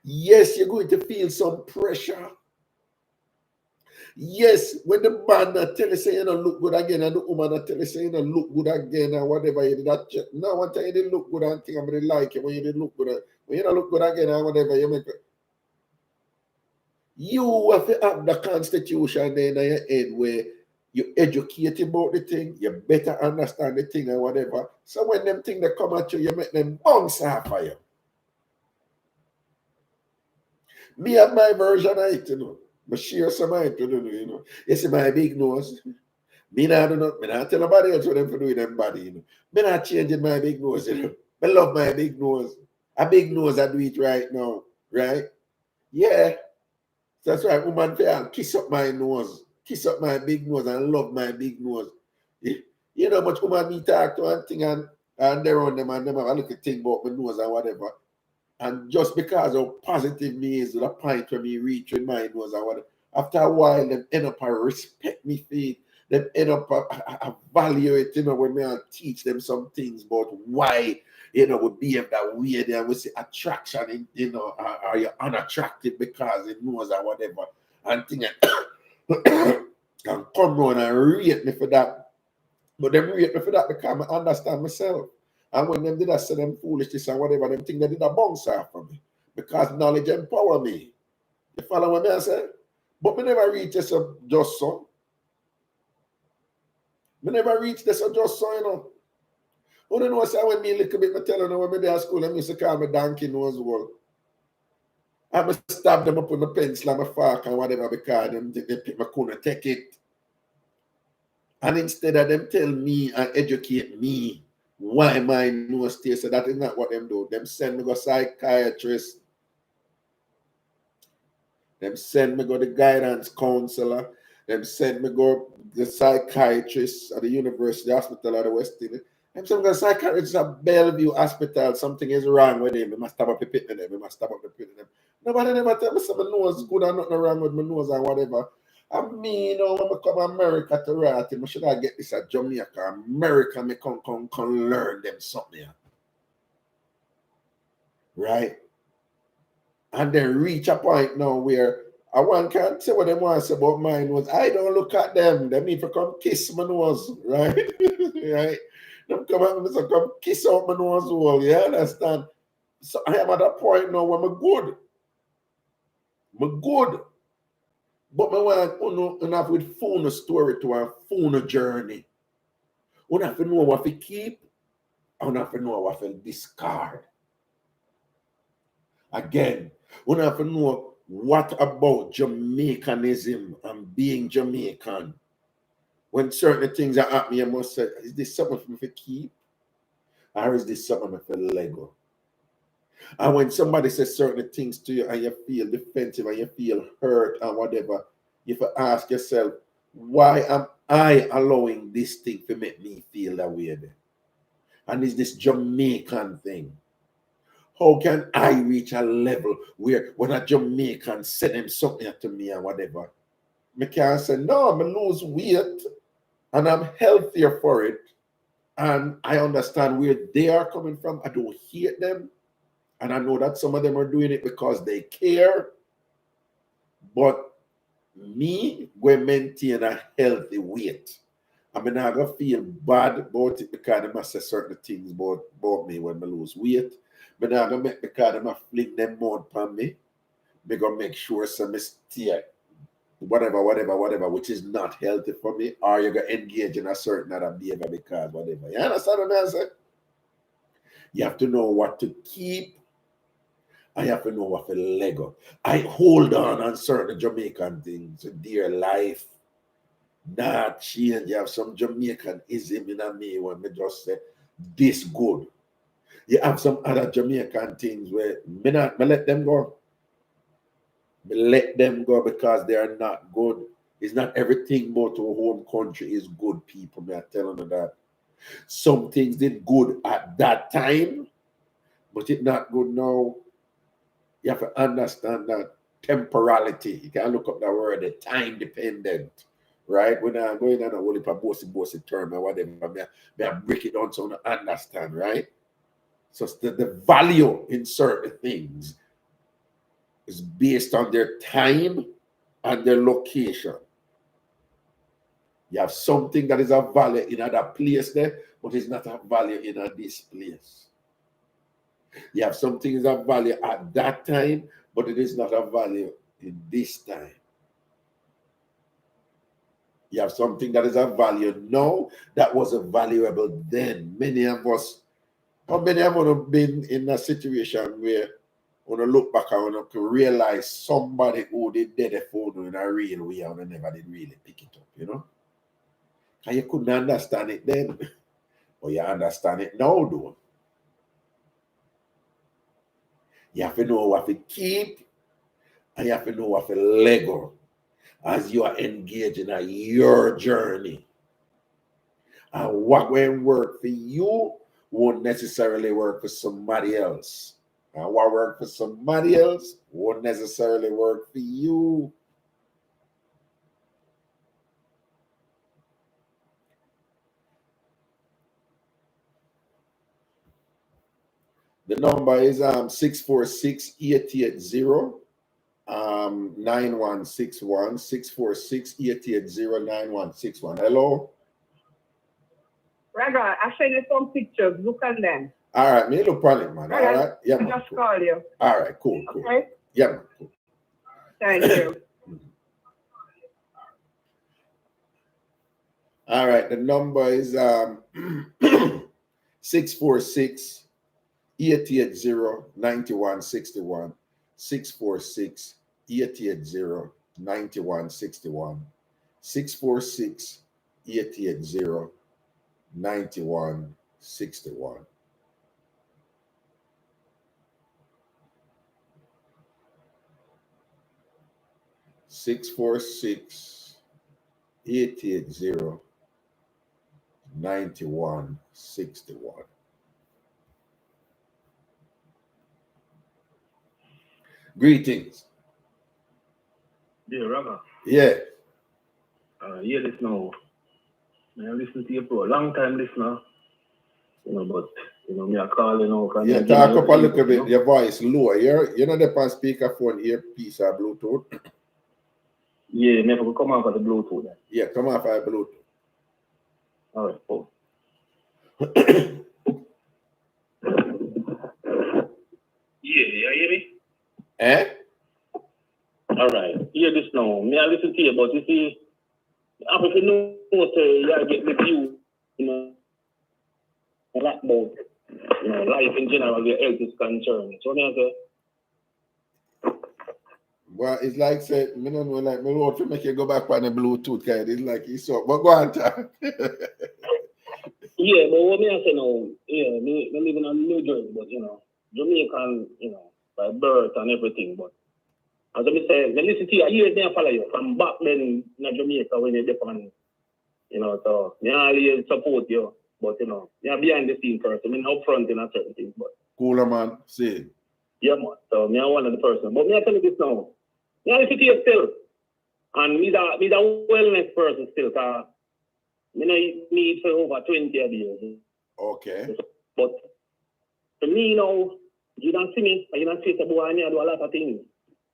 Yes, you're going to feel some pressure. Yes, when the man tell you say you don't look good again, and the woman tell you say you don't look good again, and whatever you did that. No, one time you didn't look good and think I'm really like you when you didn't look good. When you don't look good again, and whatever you make. You have to have the constitution there in your head where you educate about the thing, you better understand the thing and whatever. So when them things that come at you, you make them bounce off of you. Me have my version of it, you know. But share some of it, you know. You see my big nose. Me not do not, me not tell nobody else what them for doing them body, you know. Me not changing my big nose, you know. I love my big nose. A big nose, I do it right now, right? Yeah. That's right, woman, I'll kiss up my nose, kiss up my big nose, and love my big nose. You know how much woman me talk to and thing, and they're on them, and them have a little thing about my nose and whatever. And just because of positive me is the point where me reach with my nose and whatever, after a while, them end up respect me for it. Them end up value it, you know, when I teach them some things about why, you know, we behave that way. Then we say attraction, you know, are you unattractive because it knows or whatever. And thing and come on and rate me for that. But them rate me for that because I understand myself. And when them did I say them foolishness and whatever, them think they did a bounce off for me. Because knowledge empower me. You follow what I say? But me never reach this just so. Me never reach this just so, you know. Who don't know, say when me a little bit, I tell you, when me there at school, I used to call me donkey nose wall. I must stab them up with my pencil and my fork and whatever because they couldn't take it. And instead of them tell me and educate me why my nose stays, so that is not what them do. Them send me go psychiatrist. Them send me go the guidance counselor. Them send me go the psychiatrist at the University Hospital of the West Indies. I'm saying the psychiatrist at Bellevue Hospital, something is wrong with him. We must stop up the pit in them. We must stop up the pit in them. Nobody never tell me say my nose good and nothing wrong with my nose and whatever. I mean, you know, when I come to America to write, I should I get this at Jamaica. America, me come learn them something. Right? And then reach a point now where I one can't say what they want to say about my nose. I don't look at them. They need to come kiss my nose, right? Right? Them come at me, so come kiss out my nose hole. You understand? So I am at a point now where I'm good. I'm good. But I want enough with phone story to a phone journey. I have to know what to keep. I have to know what to discard. Again, I have to know what about Jamaicanism and being Jamaican. When certain things are happening, you must say, is this something for me to keep? Or is this something for Lego? And when somebody says certain things to you and you feel defensive and you feel hurt and whatever, you have to ask yourself, why am I allowing this thing to make me feel that way then? And is this Jamaican thing? How can I reach a level where when a Jamaican send him something to me and whatever, I can say, no, I lose weight and I'm healthier for it. And I understand where they are coming from. I don't hate them. And I know that some of them are doing it because they care. But me, we maintain a healthy weight. I mean, I'm going to feel bad about it because they must say certain things about me when I lose weight. But I'm going to make because I'm going to fling them mouth on me. I'm going to make sure some stay whatever, which is not healthy for me, or you're going to engage in a certain other behavior because whatever. You understand what I'm saying? You have to know what to keep. I have to know what to let go. I hold on certain Jamaican things in dear life. Not change. You have some Jamaicanism in me when me just say, this good. You have some other Jamaican things where me let them go. Me let them go because they are not good. It's not everything about our home country is good, people. Me are telling you that. Some things did good at that time, but it's not good now. You have to understand that temporality. You can look up that word, the time dependent. Right? When I'm going on a whole heap of bossy term or whatever, I break it down so you understand, right? So the value in certain things is based on their time and their location. You have something that is of value in another place there, but it's not of value in this place. You have something that is of value at that time, but it is not of value in this time. You have something that is of value now that was valuable then. Many of us, how many of us have been in a situation where when I look back and when I realize somebody who did a phone in a real way and I never did really pick it up, you know? And you couldn't understand it then, but you understand it now, though. You have to know what to keep and you have to know what to let go as you are engaging in your journey. And what will work for you won't necessarily work for somebody else. And what works for somebody else won't necessarily work for you. The number is 646-880-9161, 646-880-9161. Hello? Raga, I send you some pictures. Look at them. All right, me look on it, man. All right? Yeah, man. Just call you. All right, cool. Okay? Yeah, man. Cool. Thank you. All right, the number is 646-880-9161, 646-880-9161, 646-880-9161. Six 880-9161. Greetings. Yeah, Raga. Yeah. Yeah, this now. I listen to you for a long time, listener. You know, but me I call Yeah, talk up a little bit. Your voice lower. You're not up on speakerphone, earpiece or Bluetooth. Yeah, me have to come off of the Bluetooth then. Yeah, come off of Bluetooth. All right, cool. Yeah, you hear me? Eh? All right. Hear this now. Me I listen to you, but you see, after you know what you get the view, a lot about life in general, your health is concerned. So me I say, well, it's like say, me don't know, like me want to make you go back on the Bluetooth kind. It's like it's so. But go on, talk. Yeah, but what me I say now, yeah, me living on New Jersey, but Jamaican, by birth and everything. But as I say, me listen to you, I hear them follow you from back then in Jamaica when you're different, so me always support you, but you're behind the scene person. I mean, up front in a certain things, but Cooler man, see. yeah, man. So me one of the person, but me I tell you this now. Me I listen to you still, and me the wellness person still, cause me no need for over 20 years. Okay. But for me, you don't see me, and you don't see the boy, and I do a lot of things.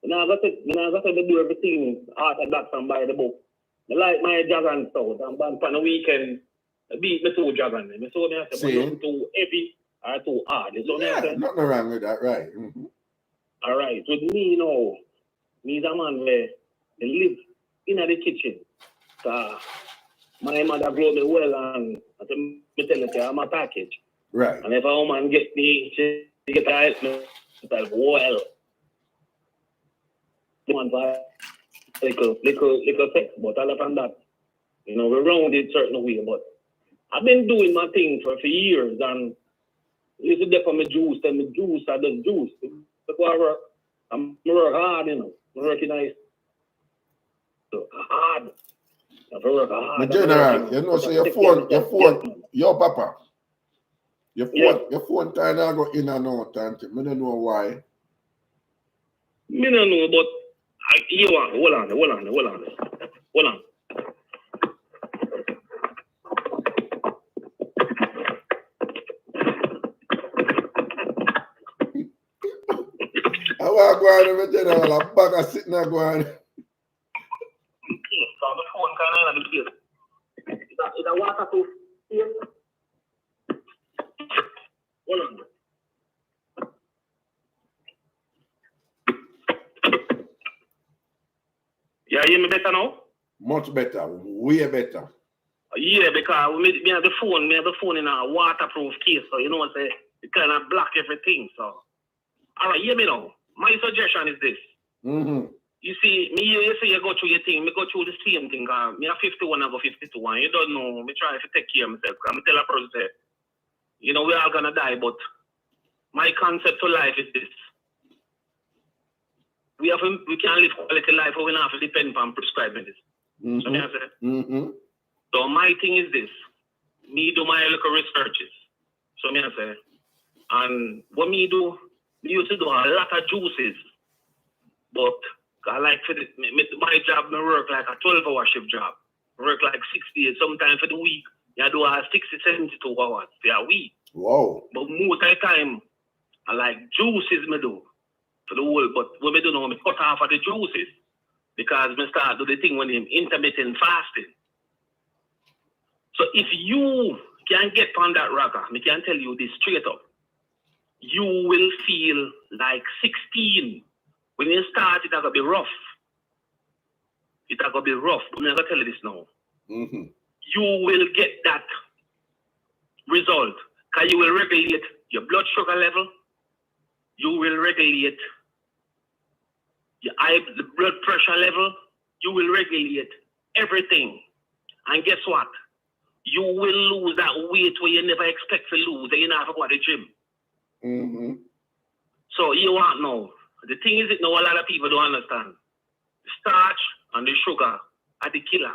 I got to do everything out of that from by the book. I like my dragon stuff, and on the weekend, I beat me two dragon. I saw me, I said, but too heavy or too hard. You know Yeah, nothing wrong with that, right? Mm-hmm. All right. With me, me is a man where I live in the kitchen. My mother grew me well, and I tell you, I'm a package. Right. And if a woman get me, she get to help me, it's like, well, little sex, but other than that, we're rounded certain way. But I've been doing my thing for years, and You see there for my juice, and my juice, I just juice. That's why I work. I'm work hard, you know. I'm working nice. So hard. I work hard. My general, you know, so your phone, your papa. Your phone kind of go in and out, and I don't know why. Me don't know, but hold on. I want to go on with general, a bag of sitting there going. So the phone kind of in the case. It's a waterproof case. Hold on. Yeah, you hear me better now? Much better, way better. Yeah, because me have the phone in a waterproof case, so you know what I'm saying? It kind of block everything, so. All right, hear me now. My suggestion is this. You see, you say you go through your thing, me go through the same thing. Me have 51, I go 52, and you don't know, me try to take care of myself. I'm tell a person, say, you know, we're all gonna die, but my concept to life is this. We can't live quality life, but we don't have to depend on prescribed medicine. So, I say, so my thing is this. Me do my little researches. So I say, and what me do, me used to do a lot of juices, but I like for my job, I work like a 12-hour shift job. I work like 6 days, sometimes for the week, I do a 60, 72 hours for a week. Wow. But most of the time, I like juices me do for the whole, but what me do now, I cut off of the juices because I start do the thing when I'm intermittent fasting. So if you can get on that ragga, I can tell you this straight up. You will feel like 16. When you start, it's going to be rough. It's going to be rough. I'm going to tell you this now. You will get that result. Because you will regulate your blood sugar level. You will regulate your the blood pressure level. You will regulate everything. And guess what? You will lose that weight where you never expect to lose. And you never have to go to the gym. So you want now. The thing is, a lot of people don't understand. The starch and the sugar are the killer.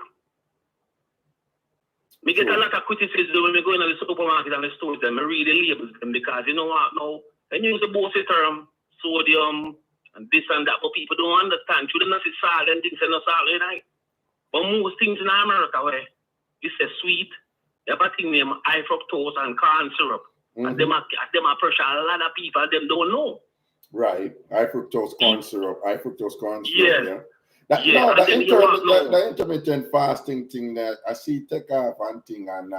We get a lot of criticism when we go into the supermarket and the stores and we read the labels them because you know what now? They use the bossy term, sodium and this and that, but people don't understand. You don't see salt and things and no salt, right? But most things in America where it's a sweet, they have a thing named high fructose and corn syrup. And them are pressure. A lot of people them don't know. Right. High fructose corn syrup. High fructose corn Yeah. syrup. Yeah. The intermittent fasting thing that I see take off and thing and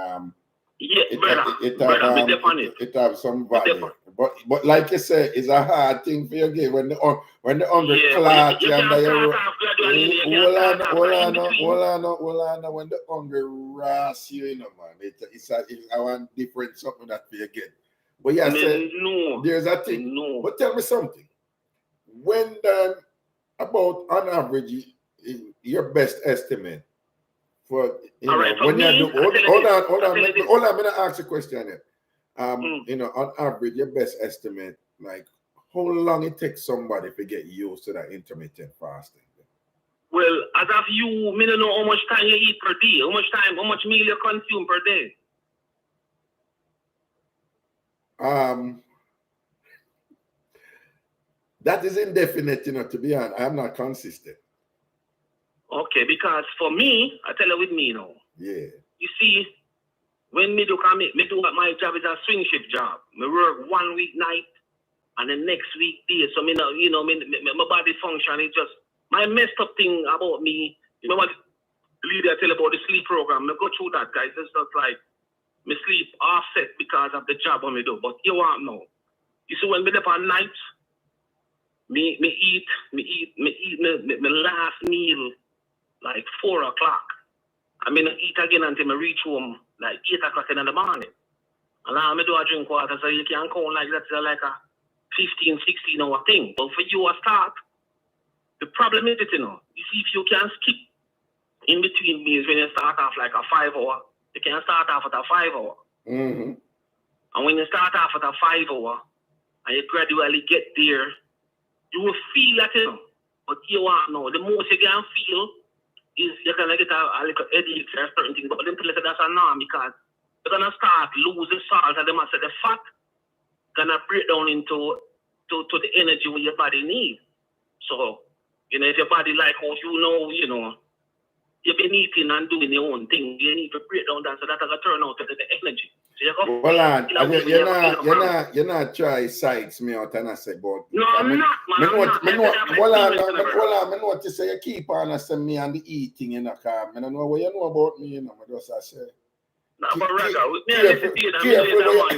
it have some value. But like you say, it's a hard thing for you again when the hunger clot when the hunger ras you know man. It's I want different something that for you get. But yeah, there's a thing. No. But tell me something. When about on average, your best estimate for when you do hold on, I'm gonna ask a question here. On average, your best estimate, like how long it takes somebody to get used to that intermittent fasting? Well, as of you, I don't know how much time you eat per day, how much meal you consume per day. That is indefinite, to be honest. I'm not consistent. Okay, because for me, I tell you with me now. Yeah. You see, when me do my job is a swing shift job. Me work 1 week night and the next week day. So my body function is just my messed up thing about me. You know what the leader tell about the sleep program. Me go through that, guys. It's just like me sleep offset because of the job I do. But you want know. You see, when me up on nights, me eat my last meal like 4 o'clock. I mean, I eat again until I reach home like 8 o'clock in the morning. And now I do a drink water, so you can count like that's like a 15, 16 hour thing. But for you, a start, the problem is it, you see, if you can skip in between meals when you start off like a 5 hour, you can start off at a 5 hour. And when you start off at a 5 hour and you gradually get there, you will feel that, you know. But you want know, the most you can feel is you're going to get a little headache or certain things. But then that's a norm because you're going to start losing salt and them say the fat going to break down into to the energy what your body needs. So, you know, if your body like how you know, you've been eating and doing your own thing, you need to break down that so that's going to turn out to the energy. So you go, well, you're not try sites me out and I say, but no, I'm not, man. I notice say you keep on asking me and the eating, you know, because I don't know what you know about me, you know, I just I say. No, but Raga, with me and listen to you, you know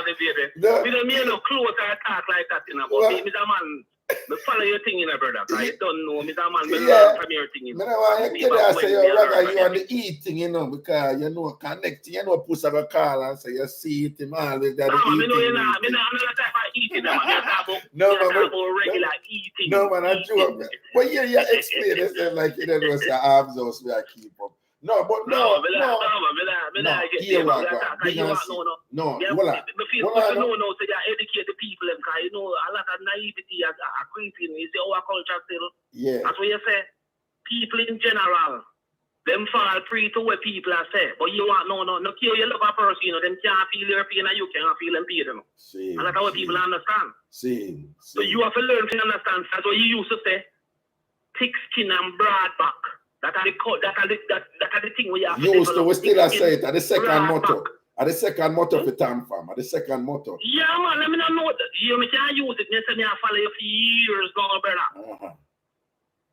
the baby. Me no close or talk like that, you know, but me, Mr. Man, me follow your thing, you know, brother. I don't know, Mr. Man, me learn from your thing, you know. I say, Raga, you on the eating, you know, because you know, connecting, you know, push up a call and say, you see it, him always that eating. I'm not type of eating, I'm about regular eating. No, man, I joke. But yeah, you explain yourself like you know, it's the arms house where I keep up. No, but no. You feel so you educate the people, because you know a lot of naivety are creeping. You see our culture still. Yeah. That's what you say. People in general, them fall free to what people are saying. But you want no care you love a person, you know, them can't feel your pain and you can't feel them pain, you know. And that's what people understand. So you have to learn to understand. That's what you used to say. Thick skin and broad back. That are the thing we have to develop. We still say it at the second motto. At the second motto for TamFam. At the second motto. Yeah, man, let me not know that. You can't use it. You say me I follow you for years now, brother.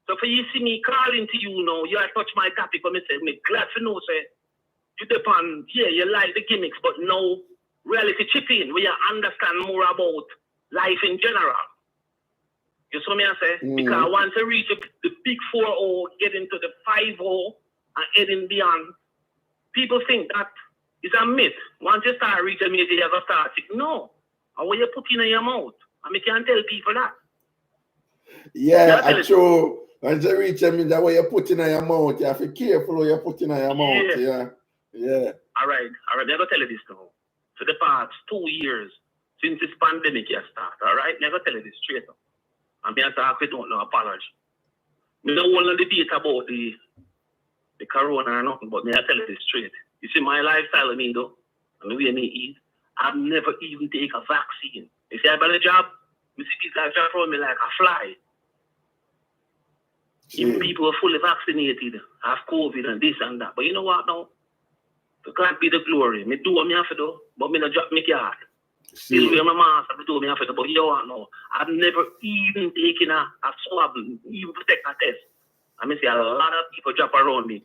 So for you see me calling to you now, you have touched my topic, but me say, me glad to know, say, you depend, yeah, you like the gimmicks, but no reality chip in, where you understand more about life in general. You see me I say? Because once you reach the big 4-0, get into the 5-0 and heading beyond, people think that is a myth. Once you start reaching me, you have to start thinking, no. And what you put in your mouth. I mean, can't tell people that. Yeah, I true. Once you reach me, that way you put in your mouth, you have to be careful what you put in your mouth. Yeah. All right. I'm going to tell you this now. For the past 2 years, since this pandemic has started, all right? I'm going to tell you this straight up. I'm going to talk with no apology. I don't want to debate about the corona or nothing, but I tell you this straight. You see my lifestyle, me though, and the way me eat, I've never even taken a vaccine. You see, I've got a job, you see people have job from me like a fly. Even people are fully vaccinated, have COVID and this and that. But you know what now? To God be the glory. Me do what me have to do, but me not drop me card. Still wear my mask, I do what me have to do, but you know what now? I've never even taken a swab, even to take a test. I mean, see a lot of people drop around me.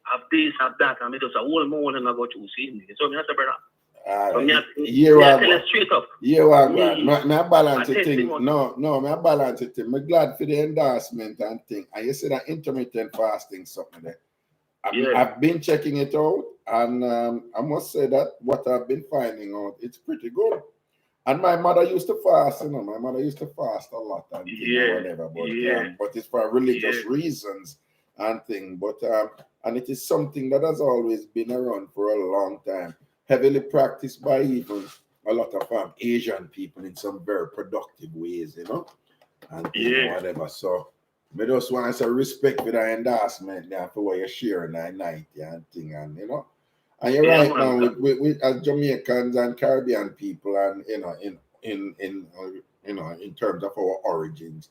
Have this, have that, and me just a whole morning I go to see me. So me I say, brother. Tell us straight up. I balance it thing. No, I balance it thing. I'm glad for the endorsement and thing. And you see that intermittent fasting something there. I've been checking it out, and I must say that what I've been finding out, it's pretty good. And my mother used to fast, you know. My mother used to fast a lot and whatever, but it's for religious reasons and thing. But and it is something that has always been around for a long time, heavily practiced by even a lot of Asian people in some very productive ways, you know, and whatever. So I just want to say respect for the endorsement there for what you're sharing that night and thing, and you know. And you're right now with as Jamaicans and Caribbean people, and you know, in terms of our origins,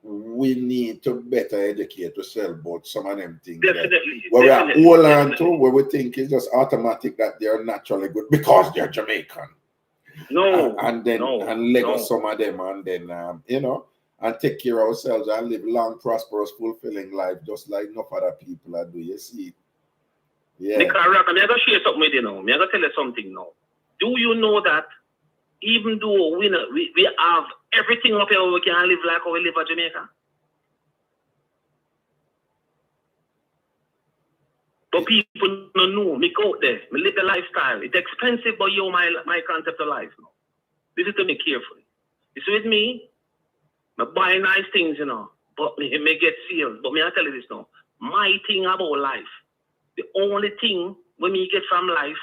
we need to better educate ourselves about some of them things. Definitely. Where we hold on to, where we think it's just automatic that they're naturally good because they're Jamaican. And let go some of them, and then you know, and take care of ourselves and live long, prosperous, fulfilling life, just like enough other people are doing. You see. Yeah. Because I'm going to share something with you now. I'm going to tell you something now. Do you know that even though we have everything up here, we can live like how we live in Jamaica? But people don't know. Me go out there. Me live the lifestyle. It's expensive, but you my concept of life now. Listen to me carefully. You see with me? I buy nice things, you know. But me may get sales. But me I tell you this now. My thing about life. The only thing when me get from life,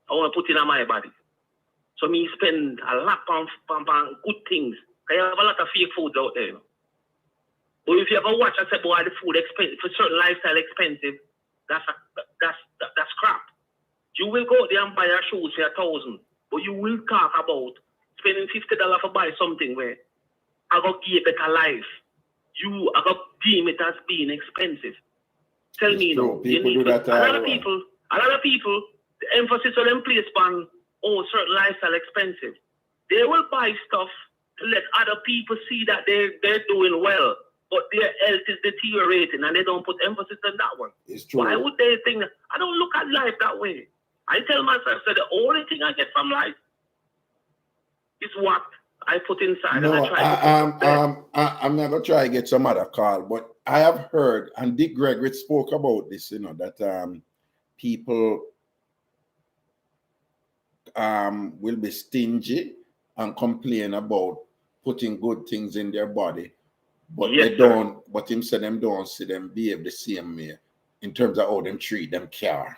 I want to put in on my body. So me spend a lot on good things. I have a lot of fake foods out there. But if you ever watch, I said, boy, the food expensive, for certain lifestyle expensive, that's crap. You will go there and buy your shoes for $1,000, but you will talk about spending $50 for buy something where I got give it a life. You are going to deem it as being expensive. Tell me, people do that. A lot of people, the emphasis on them place on, certain lifestyle expensive. They will buy stuff to let other people see that they're doing well, but their health is deteriorating and they don't put emphasis on that one. It's true. Why would they think that? I don't look at life that way. I tell myself that the only thing I get from life is what I put inside. No, and I try I'm not gonna try to get some other call, but I have heard, and Dick Gregory spoke about this, that people will be stingy and complain about putting good things in their body, but Yes, they don't. But him said them don't see them behave the same way in terms of how them treat them care.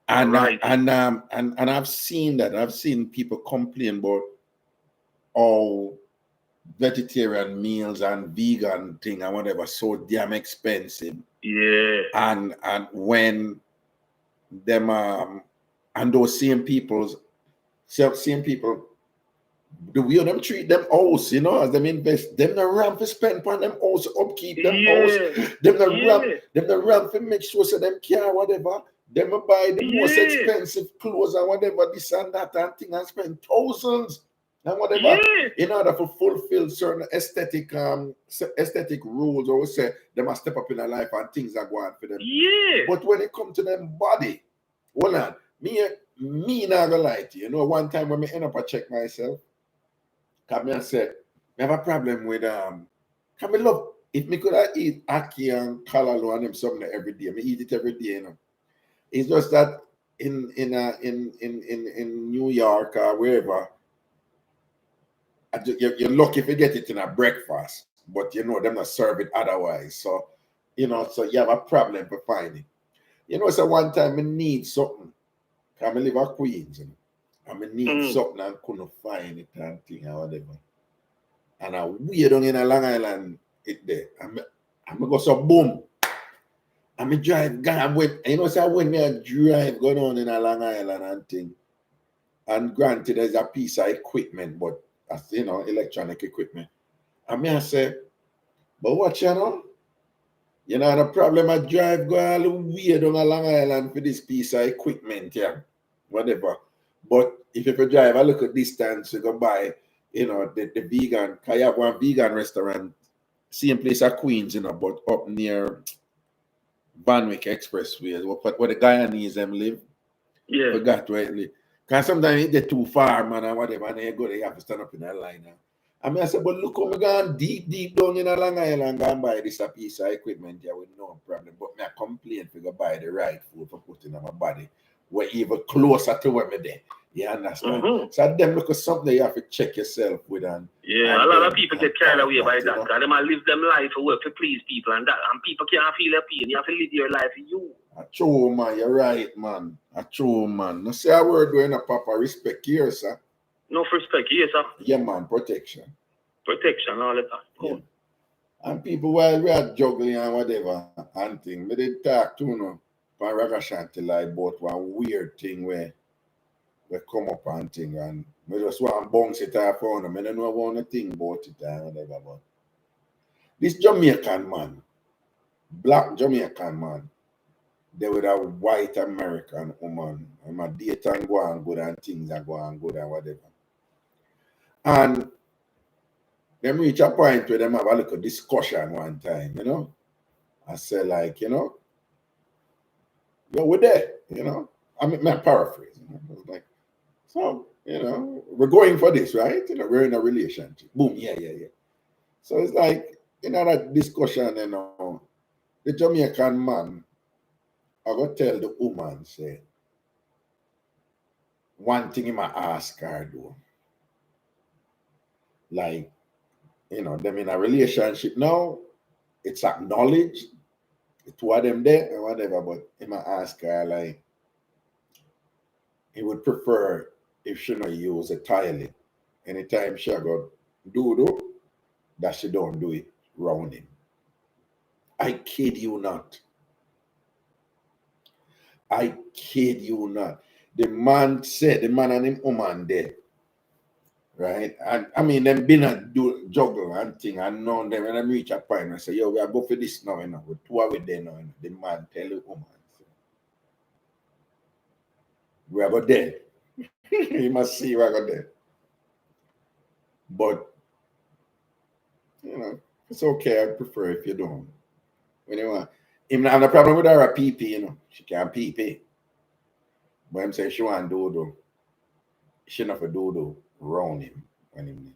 And Right. and I've seen that. I've seen people complain about how vegetarian meals and vegan thing and whatever so damn expensive. Yeah. And when them and those same people, the way them treat them house, as them invest, them the ramp to spend on them house, upkeep them house, them the ramp to make sure so them care whatever. Them buy the most expensive clothes and whatever, this and that and thing, and spend thousands and whatever in order to fulfill certain aesthetic rules, or say they must step up in their life and things are going for them. Yeah. But when it comes to them body, hold on, me not gonna lie to you. One time when I end up I check myself, come and say, I have a problem with come love if me could eat ackee and callaloo and them something every day, I eat it every day, It's just that in New York or wherever, you're lucky if you get it in a breakfast, but them not serve it otherwise. So, so you have a problem for finding. So one time I need something. I live at Queens, and I need something and couldn't find it and thing or whatever. And I way down in a Long Island it there. I'm go so boom. I drive gone when so when me a drive going on in a Long Island and thing. And granted there's a piece of equipment, but that's electronic equipment. And I say, but what the problem I drive go all the way down a Long Island for this piece of equipment, whatever. But if you drive a little distance, you go buy, the vegan, because you have one vegan restaurant, same place at Queens, but up near Vanwick Expressway, where the Guyanese them live. Yeah. Forgot where it live. Because sometimes they're too far, man, or whatever, and they have to stand up in that line. I said, but look how me gone deep down in a Long Island and buy this a piece of equipment here with no problem. But me I complain to go buy the right food for putting on my body. We're even closer to where me there. You understand? Mm-hmm. So them look at something you have to check yourself with. A lot of people get carried away by that. Because they might live them life to work to please people and people can't feel their pain. You have to live your life for you. True, man. You're right, man. True, man. No say a word doing a papa respect here, sir. No respect here, sir. Yeah, man. Protection all the time. Cool. Yeah. And people while we are juggling and whatever and thing, we did talk to for Ragashanti like about one weird thing where we come up and thing and we just want to bounce it off on them. I don't know one thing about it and whatever. But this Jamaican man, black Jamaican man, they with a white American woman, and my date and go on good and things are going good and whatever. And them reach a point where them have a little discussion one time, I say like, yo, we're there, I mean, my paraphrase, like, so, we're going for this, right? We're in a relationship. Boom, yeah. So it's like, that discussion, the Jamaican man, I go tell the woman, say, one thing he might ask her do. Like, them in a relationship now, it's acknowledged, two of them there or whatever, but he might ask her, like, he would prefer if she not use a toilet. Anytime she got do that she don't do it round him. I kid you not. I kid you not. The man and him woman there, right? And I mean, them been a do juggle and thing, and now them when I reach a point, I say, yo, we are go for this now, you know. We're two with them now, you know. The man tell the woman, we are go there. You must see we are go there. But you know, it's okay. I prefer if you don't. When you want, him have no problem with her a PP, you know. She can't PP. But I'm saying she want do. She not for do round him when him.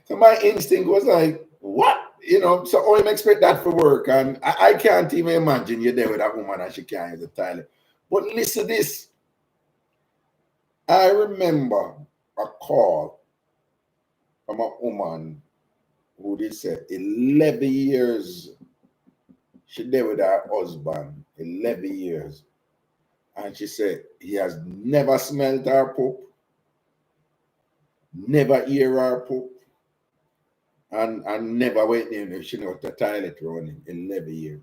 So my instinct was like, what? You know, so how him expect that for work? And I can't even imagine you're there with that woman and she can't use the toilet. But listen to this. I remember a call from a woman who did say 11 years she there with her husband, 11 years. And she said he has never smelled her poop, never hear her poop, and never went in. She know the toilet running 11 years.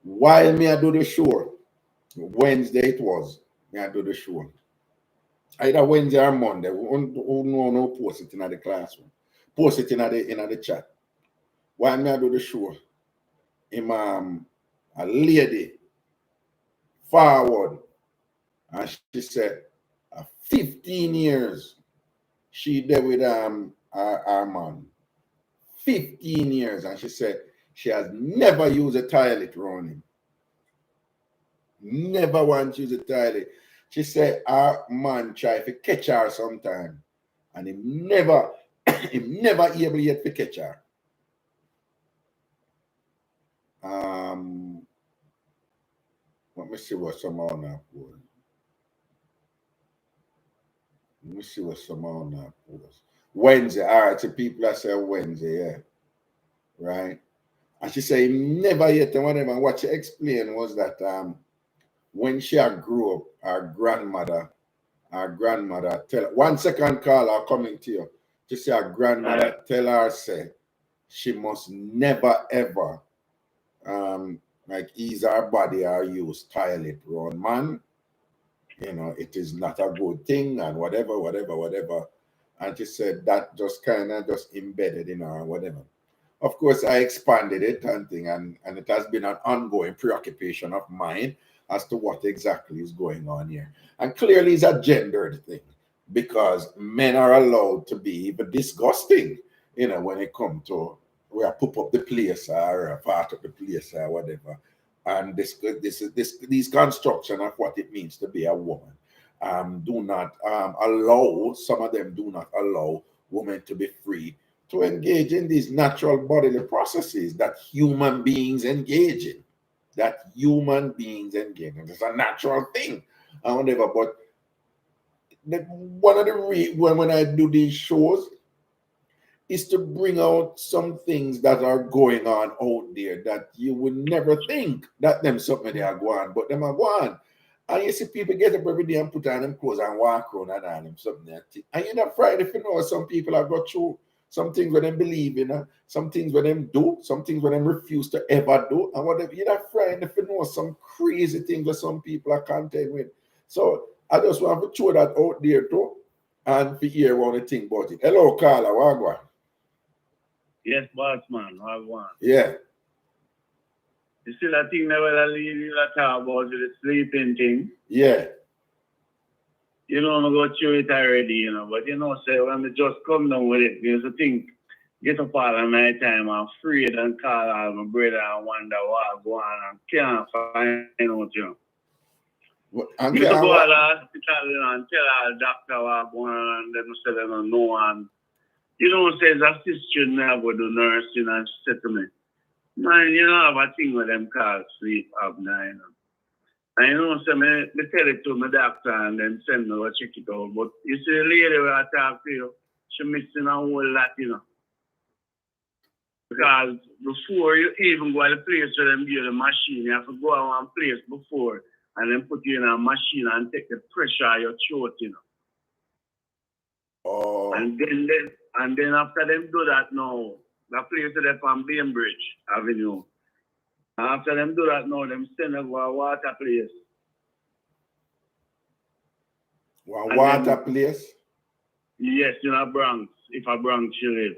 While me I do the show, Wednesday it was, me I do the show. Either Wednesday or Monday, who no post it in the classroom. Post it in the chat. While me I do the show, him a lady forward, and she said 15 years she there with our man. 15 years, and she said she has never used a toilet around him. Never once used a toilet. She said our man tried to catch her sometime, and he never able yet to catch her. Let me see what some on that was. Let me see what some on that was. Wednesday, all right. So people that say Wednesday, yeah, right. And she said never yet and whatever. And what she explained was that when she grew up, her grandmother tell her, 1 second call are coming to you. She say her grandmother tell her say she must never ever like ease her body or use toilet run man. You know, it is not a good thing and whatever. And she said that just kind of just embedded in her whatever. Of course, I expanded it and thing, and it has been an ongoing preoccupation of mine as to what exactly is going on here. And clearly it's a gendered thing because men are allowed to be even disgusting, you know, when it comes to where I put up the place or a part of the place or whatever. And these construction of what it means to be a woman do not allow, some of them do not allow women to be free to engage in these natural bodily processes that human beings engage in. It's a natural thing and whatever. But one of the when I do these shows is to bring out some things that are going on out there that you would never think that them something they are going, but them are going. And you see people get up every day and put on them clothes and walk around and on them something that thing. And you're not frightened if you know some people have got through some things where them believe in, some things where them do, some things where them refuse to ever do, and whatever. You're not frightened if you know some crazy things that some people are content with. So I just want to throw that out there too and to hear one of think about it. Hello, Carla, Wagwan. Yes, boss man, Wagwan. Yeah. You see that thing never leave you talk about the sleeping thing? Yeah. You know, I'm going to go through it already, you know, but you know, say when I just come down with it, there's a thing, get up all of night time, I'm afraid and call all my brother and wonder what go on and can't find out, you know. And you go to the hospital, you know, and tell our doctor what go on and them say they don't know, and you know, says a sister now go do nursing and she said to me, man, you know, have a thing with them called sleep apnea, you know. And you know, so me tell it to my doctor and then send me to check it out. But you see the lady where I talk to you, she missing a whole lot, you know. Because before you even go to the place where them give the machine, you have to go to one place before and then put you in a machine and take the pressure out of your throat, you know. Oh. And then after them do that now, the place is on Bainbridge Avenue. After them do that now, them send them to a water place. One water place? Yes, in a Bronx, if a Bronx you live.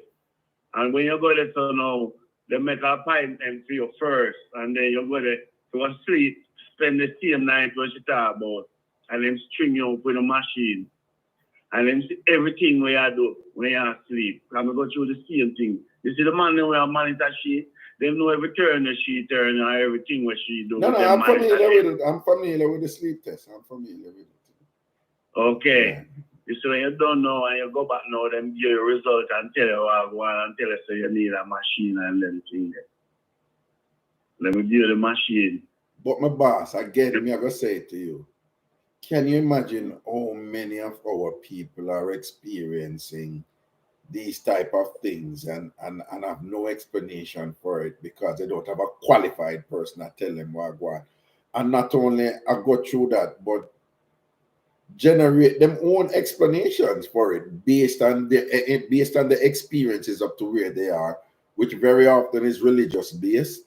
And when you go there, so now, they make an appointment for you first, and then you go there to sleep, spend the same night what you talk about, and then string you up with a machine. And then see everything we you do when you sleep. And we go through the same thing. You see the man who have monitor sheet, they know every turn that she turn and everything what she do. No, I'm familiar with it. I'm familiar with the sleep test. I'm familiar with it. Okay. Yeah. You see, when you don't know and you go back now, them give you a result and tell you what go on and tell you so you need a machine and them thing there. Let me give you the machine. But my boss, again, I'm going to say it to you. Can you imagine how many of our people are experiencing these type of things and have no explanation for it because they don't have a qualified person to tell them what go on. And not only I go through that, but generate them own explanations for it based on the experiences up to where they are, which very often is religious based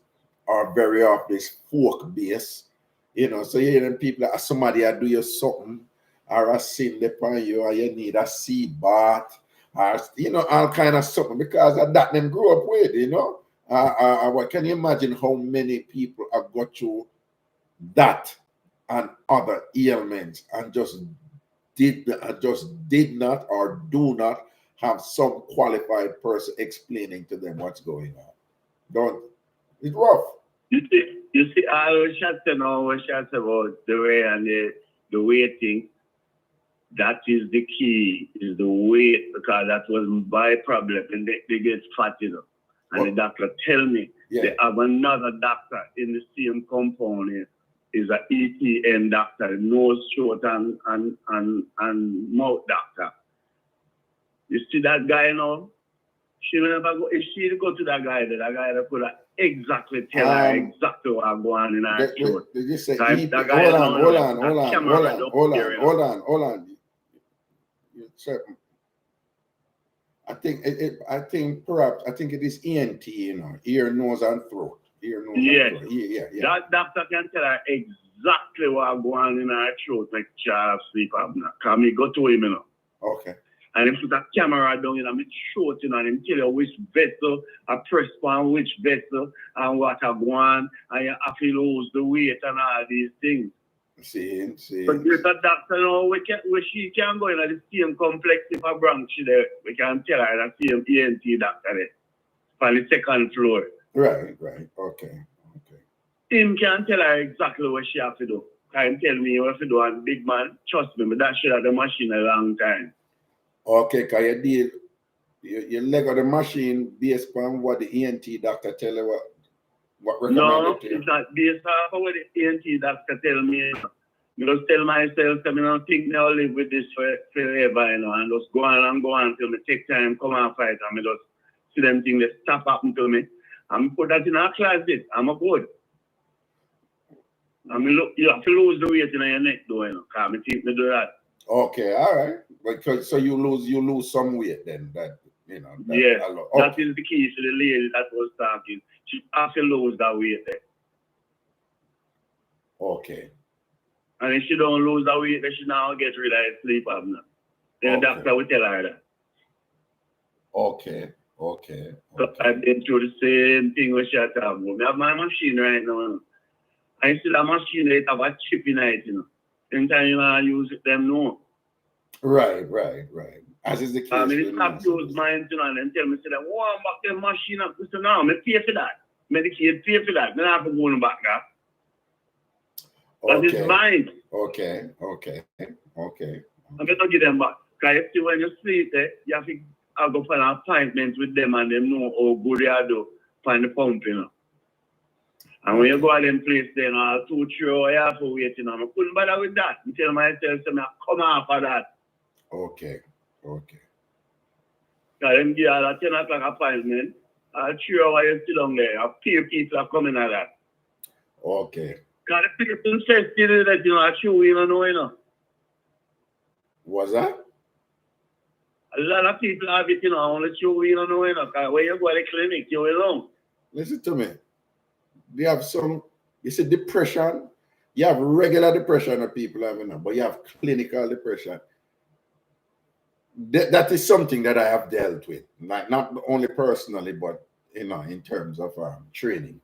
or very often is folk based. You know, so you hear them people like somebody do you something or a sin upon you or you need a sea bath or you know, all kind of something because of that them grew up with, you know. What can you imagine how many people have got through that and other ailments and just did not or do not have some qualified person explaining to them what's going on. It's rough. You see, all we chat now, we chat about the way and the waiting. That is the key, is the weight, because that was my problem. And they get fat, you know. And the doctor tell me they have another doctor in the same compound here. Is an ETN doctor, nose, throat, and mouth doctor. You see that guy now? She will never go. If she go to that guy could exactly tell her exactly what's going on in her throat. Did you say hold on. I think perhaps it is ENT, you know, ear, nose, and throat. Ear, nose, and throat. Yeah. That doctor can tell her exactly what's going on in her throat, like child sleep apnea. Can me go to him, you know. Okay. And he put a camera down in my throat, you know, and him tell you which vessel, I press on which vessel, and what I go on, and you have to lose the weight and all these things. See. But there's a doctor now, where she can go in the same complex if a branch there. We can tell her the same ENT doctor there, on the second floor. Right. Okay. Him can tell her exactly what she have to do. Can tell me what to do, and big man, trust me, but that should have the machine a long time. Okay, because you leg of the machine based on what the ENT doctor tell you what recommended to you. No, it's not based on what the ENT doctor tell me. I just tell myself, I don't think I'll live with this forever, you know, and just go on till me take time, come and fight, and I just see them things that stop happen to me. And put that in a closet, I'm a good. I mean, look, you have to lose the weight in your neck, though, you know, because I think me do that. Okay, all right. Because so you lose some weight then, that you know. That is the key to the lady that was talking. She has to lose that weight there. Okay. And if she don't lose that weight, then she now get rid of her sleep apnea. Then the doctor will tell her that. Okay. So I've been through the same thing with she had talking about. I have my machine right now. I still have a machine that have a chip in it, you know. Anytime you want to use it, them know. Right. As is the case. I mean, it's not close mind, you know, and then tell me, say that, I'm back the machine up. So now, I pay for that. Medicaid pay for that. I don't have to go back that. But it's mine. Okay. I'm going to give them back. Because when you sleep there, you have to go for an appointment with them and them know how good they are do find the pump, you know. And when you go to them place, then 2-3 hours, you have to wait, you know. I couldn't bother with that. I tell myself, I come off of that. Okay. So them give a 10 o'clock appointment, 3 hours you sit down there. A few people are coming at that. Okay. Because the people said that, you know, I true, you don't know, you know. Was that? A lot of people have it, you know, only true, you don't know, you know. Because when you go to the clinic, you will know. Listen to me. They have some, you see, depression. You have regular depression that people have, you know, but you have clinical depression. That is something that I have dealt with, like not only personally, but you know, in terms of training.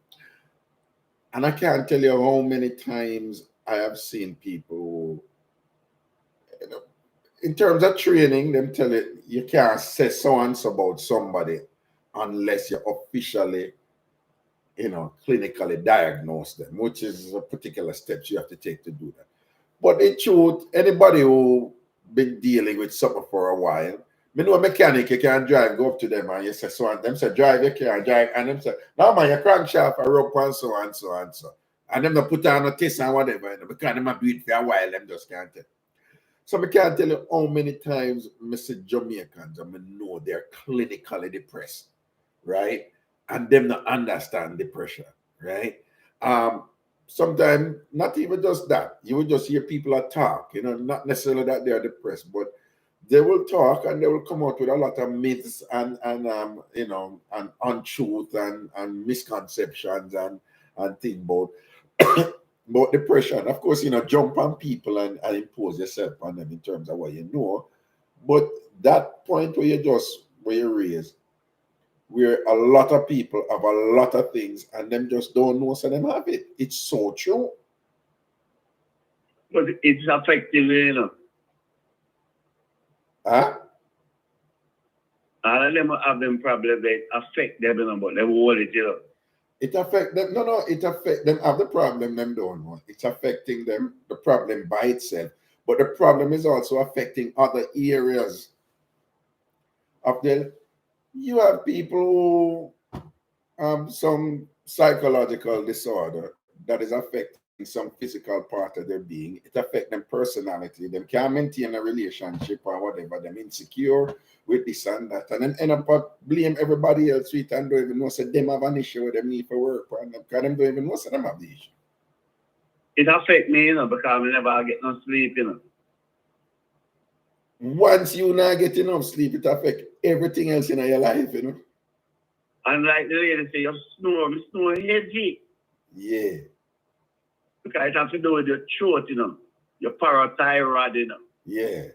And I can't tell you how many times I have seen people who, you know, in terms of training, them tell it you can't say so and so about somebody unless you officially, you know, clinically diagnose them, which is a particular steps you have to take to do that. But in truth, anybody who been dealing with something for a while, me know a mechanic, you can drive, go up to them and you say so and them say drive, you can't drive, and them say, no man, your crankshaft a rope and so and so and so. And them not put on a test and whatever, you know, because them have do it for a while, them just can't tell. So I can't tell you how many times Mr. Jamaicans, I know they're clinically depressed, right? And them not understand depression, right? Sometimes not even just that. You will just hear people talk, you know, not necessarily that they're depressed, but they will talk and they will come out with a lot of myths and you know, and untruth and misconceptions and things about about depression. Of course, you know, jump on people and impose yourself on them in terms of what you know. But that point where you raise, where a lot of people have a lot of things and them just don't know, so them have it. It's so true. But it's affecting, you know. Huh? All of them have them problems that affect them, you know, but they hold it, you know. It affect them. No, it affect them. Have the problem, them don't know. It's affecting them, the problem by itself. But the problem is also affecting other areas of their. You have people who have some psychological disorder that is affecting some physical part of their being. It affects them personality. They can't maintain a relationship or whatever. They're insecure with this and that. And then end up blame everybody else with and don't even know so them have an issue with them need for work. Because them don't even know so them have the issue. It affects me, you know, because I never get no sleep, you know. Once you not get enough sleep, it affects everything else in your life, you know. And like the lady say, you snore heavy. Yeah. Because it has to do with your throat, you know, your parathyroid, you know. Yeah.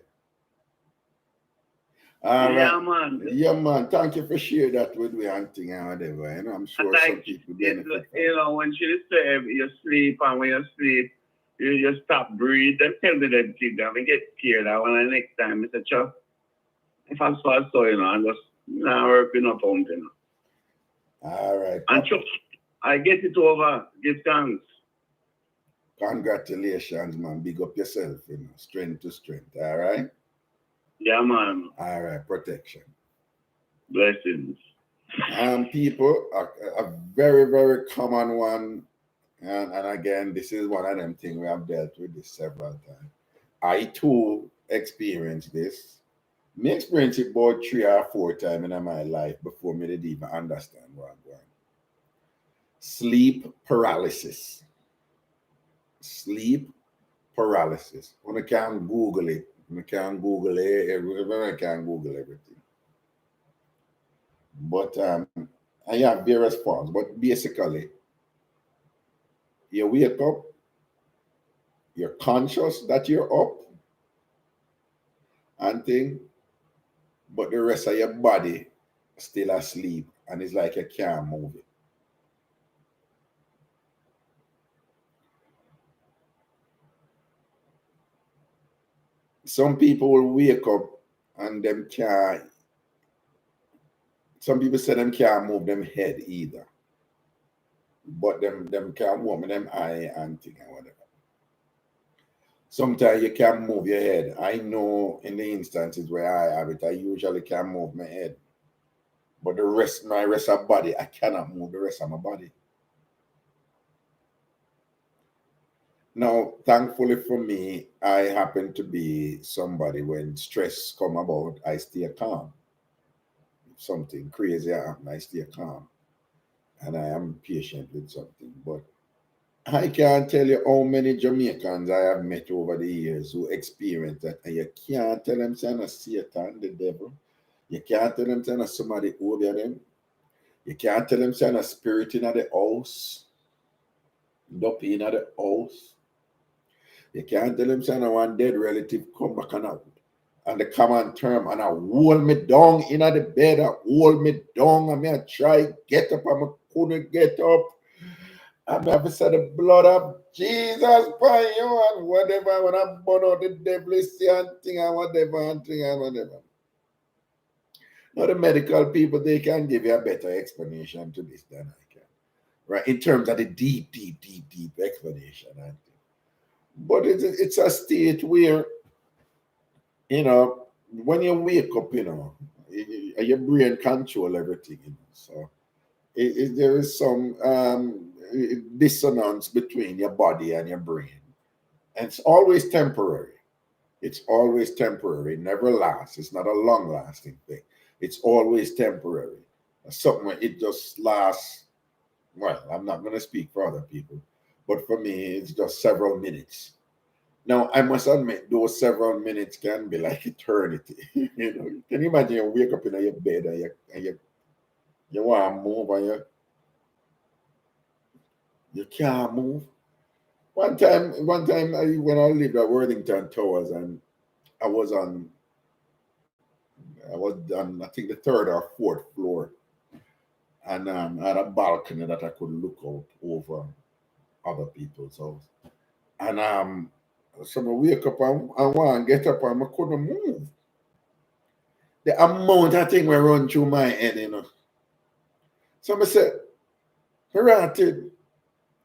Yeah, Right. man. Yeah, man. Thank you for sharing that with me and thing and whatever. You know, I'm sure like, some people benefit. You know, when she say you sleep and when you sleep, you stop breathe. They tell me them things. I get scared. I want the next time. I say, Chuck, if I'm so, you know, I'm just not working up on you know. All right. And Chuck, I get it over. Give thanks. Congratulations, man. Big up yourself, you know, strength to strength. All right. Yeah, man. All right, protection. Blessings. People, a very, very common one, and again, this is one of them things we have dealt with this several times. I too experienced this. Me experienced it about 3 or 4 times in my life before me did even understand what I'm going. Sleep paralysis. Sleep paralysis. When I can Google it, I can Google it, everyone can Google everything. But I have various forms. But basically, you wake up, you're conscious that you're up and thing, but the rest of your body still asleep, and it's like you can't move it. Some people will wake up and them can't. Some people say them can't move them head either, but them can't move them eye and thing and whatever. Sometimes you can move your head. I know in the instances where I have it, I usually can move my head, but my rest of body, I cannot move the rest of my body. Now, thankfully for me, I happen to be somebody when stress come about, I stay calm. If something crazy happens, I stay calm. And I am patient with something. But I can't tell you how many Jamaicans I have met over the years who experience that, and you can't tell them saying a Satan, the devil. You can't tell them saying somebody over them. You can't tell them saying a spirit in the house, up in the house. You can't tell them saying one dead relative come back and the common term and I hold me down in the bed, I hold me down, and I try get up, and I couldn't get up. And I have said the blood of Jesus upon you and whatever, when I burn out the devil is and thing and whatever and thing and whatever. Now the medical people, they can give you a better explanation to this than I can. Right? In terms of the deep explanation. But it's a state where, you know, when you wake up, you know, your brain control everything, you know. So there is some dissonance between your body and your brain. And it's always temporary. It's always temporary. It never lasts. It's not a long-lasting thing. It's always temporary. Something where it just lasts, well, I'm not going to speak for other people, but for me, it's just several minutes. Now, I must admit, those several minutes can be like eternity. You know, can you imagine you wake up in your bed and you want to move and you can't move? One time, when I lived at Worthington Towers, and I was on, I think the third or fourth floor, and I had a balcony that I could look out over other people's house. And so I wake up and want to get up and I couldn't move. The amount of things were run through my head, you know. So I said, "Heranted,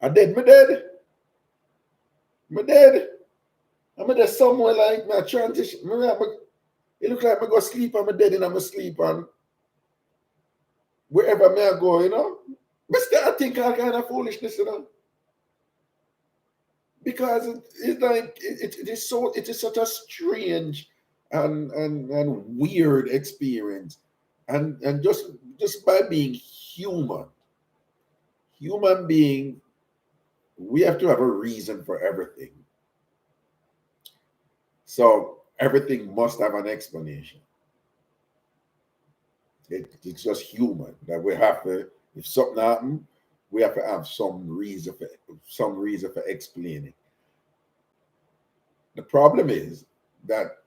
I dead, me dead. Me dead. I'm there somewhere like my transition. It look like I go sleep and I'm dead and I'm asleep and wherever I go, you know. But still I think all kind of foolishness, you know. Because it's like it is such a strange and weird experience. And just by being human being, we have to have a reason for everything. So everything must have an explanation. It's just human that we have to, if something happens, we have to have some reason for explaining. The problem is that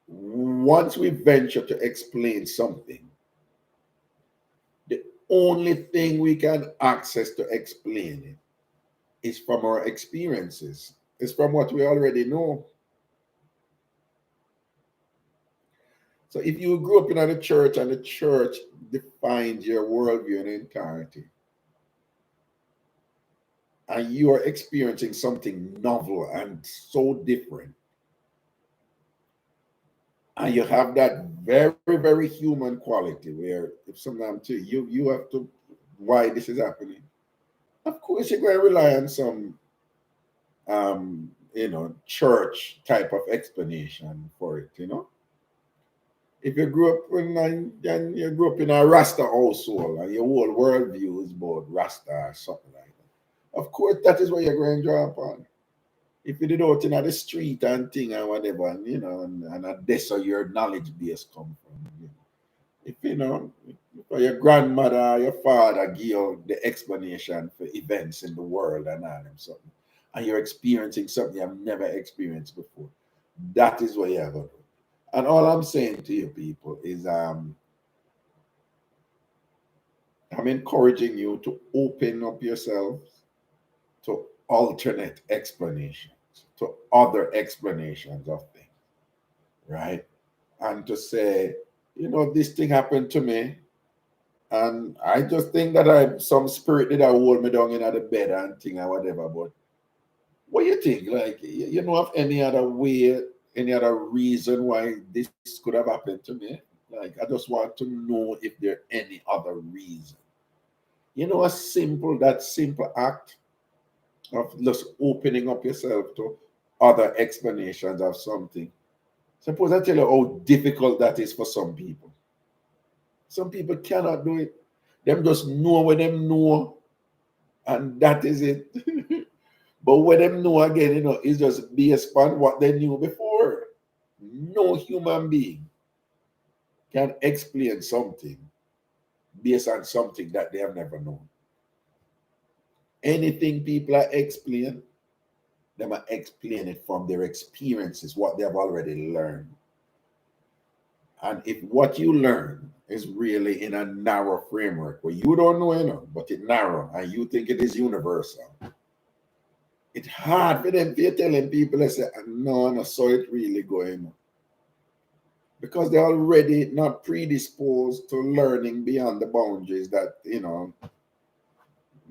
once we venture to explain something, the only thing we can access to explain it is from our experiences. It's from what we already know. So if you grew up in a church and the church defines your worldview in entirety, and you are experiencing something novel and so different, and you have that very, very human quality where if sometimes too, you have to, why this is happening? Of course, you're going to rely on some, you know, church type of explanation for it, you know. If you grew up in a Rasta household and your whole worldview is about Rasta or something like that, of course that is what you're going to draw upon. If you did out in the street and thing and whatever, and you know, and that's where your knowledge base come from. You know. If you know, if your grandmother or your father give you the explanation for events in the world and all them something, and you're experiencing something you've never experienced before, that is what you have to do. And all I'm saying to you people is I'm encouraging you to open up yourselves to alternate explanations, to other explanations of things, right? And to say, you know, this thing happened to me, and I just think that I some spirit did hold me down in the bed and thing or whatever, but what do you think? Like, you know of any other way, any other reason why this could have happened to me? Like, I just want to know if there any other reason. You know, that simple act of just opening up yourself to other explanations of something. Suppose I tell you how difficult that is for some people. Some people cannot do it. Them just know when them know And that is it. But what them know again, you know, is just based on what they knew before. No human being can explain something based on something that they have never known. Anything people are explain, they might explain it from their experiences, what they have already learned. And if what you learn is really in a narrow framework where you don't know enough, but it's narrow and you think it is universal, it's hard for them to telling people, they say, no, so it's really going on. Because they're already not predisposed to learning beyond the boundaries that, you know,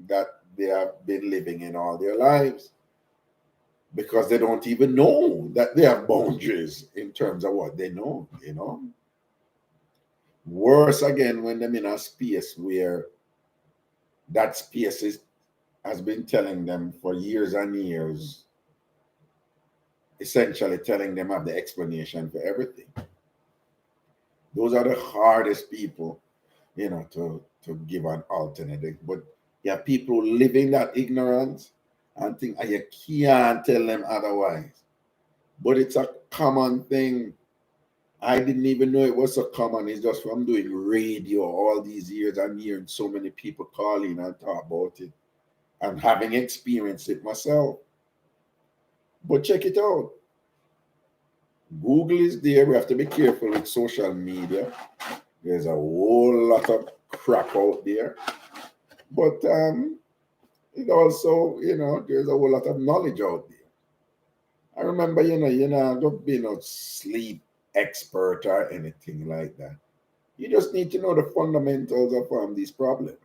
that they have been living in all their lives. Because they don't even know that they have boundaries in terms of what they know, you know. Worse again when they're in a space where that space has been telling them for years and years, essentially telling them have the explanation for everything. Those are the hardest people, you know, to give an alternative. But you have people living that ignorance and think, you can't tell them otherwise. But it's a common thing. I didn't even know it was so common. It's just from doing radio all these years and hearing so many people call in and talk about it and having experienced it myself. But check it out. Google is there. We have to be careful with social media. There's a whole lot of crap out there. But it also, you know, there's a whole lot of knowledge out there. I remember, you know, don't be no sleep expert or anything like that. You just need to know the fundamentals of these problems.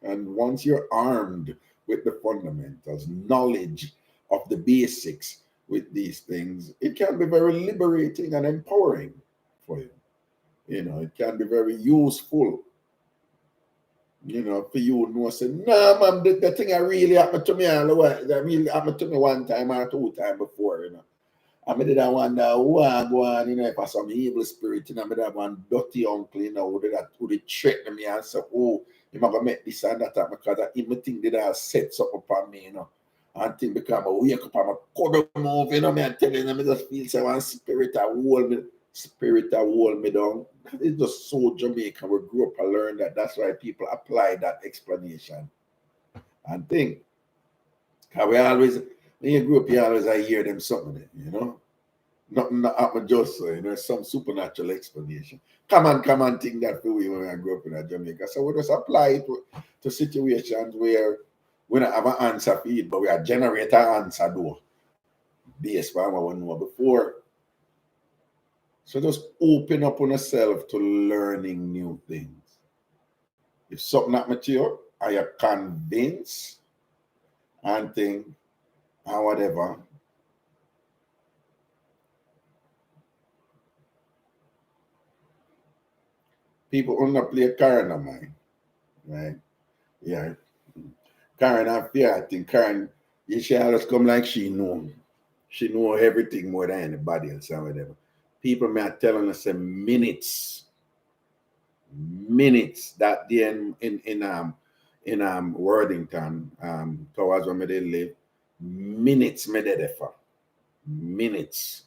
And once you're armed with the fundamentals, knowledge of the basics with these things, it can be very liberating and empowering for you. You know, it can be very useful. You know, for you know, say, nah, man, the thing that really happened to me all the way, that really happened to me one time or two times before, you know. I did that wonder who I go on, you know, if I some evil spirit, you know, I did that one dirty uncle, you know, who did threaten me and say, oh, you might make this and that, because I even think that I set something upon me, you know. And think because I wake up, I'm a cuddle move, you know, me and telling them, I just feel so one spirit that hold me down. It's just so Jamaican. We grew up and learned that. That's why people apply that explanation and think. Because we always, when you grew up, you always hear them something, you know. Nothing that happened just so, you know, some supernatural explanation. Come on, think that for we when I grew up in Jamaica. So we just apply it to situations where we don't have an answer for it, but we are generate an answer though. Based on what we know before. So just open up on yourself to learning new things. If something not mature, are you convinced and think, or whatever, people underplay Karen of mine, right? Yeah. Karen have fear. I think Karen, she always come like she know. She know everything more than anybody else or whatever. People may telling us minutes that day in Worthington, towards where they live, minutes me there for. Minutes.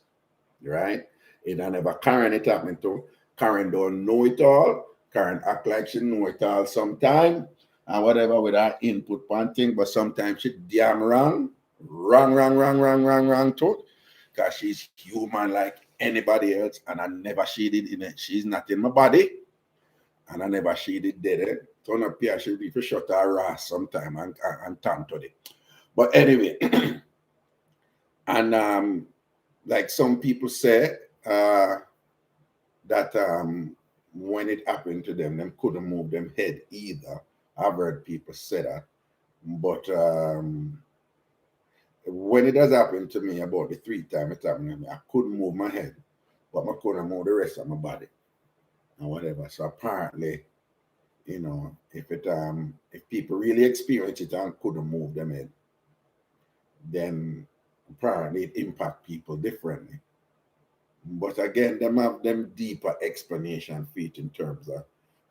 Right? It don't ever Karen it happened to. Karen don't know it all. Karen act like she know it all sometime and whatever with her input on thing, but sometimes she damn wrong too. Because she's human like anybody else, and I never shaded in it. She's not in my body, and I never shaded dead. Turn up here, she'll be for shut her ass sometime and turn to it. But anyway, and like some people say, that when it happened to them couldn't move them head either. I've heard people say that. But when it does happen to me about the 3 times it happened to me, I couldn't move my head, but I couldn't move the rest of my body and whatever. So apparently, you know, if people really experience it and couldn't move them head, then apparently it impact people differently. But again, them have them deeper explanation for it in terms of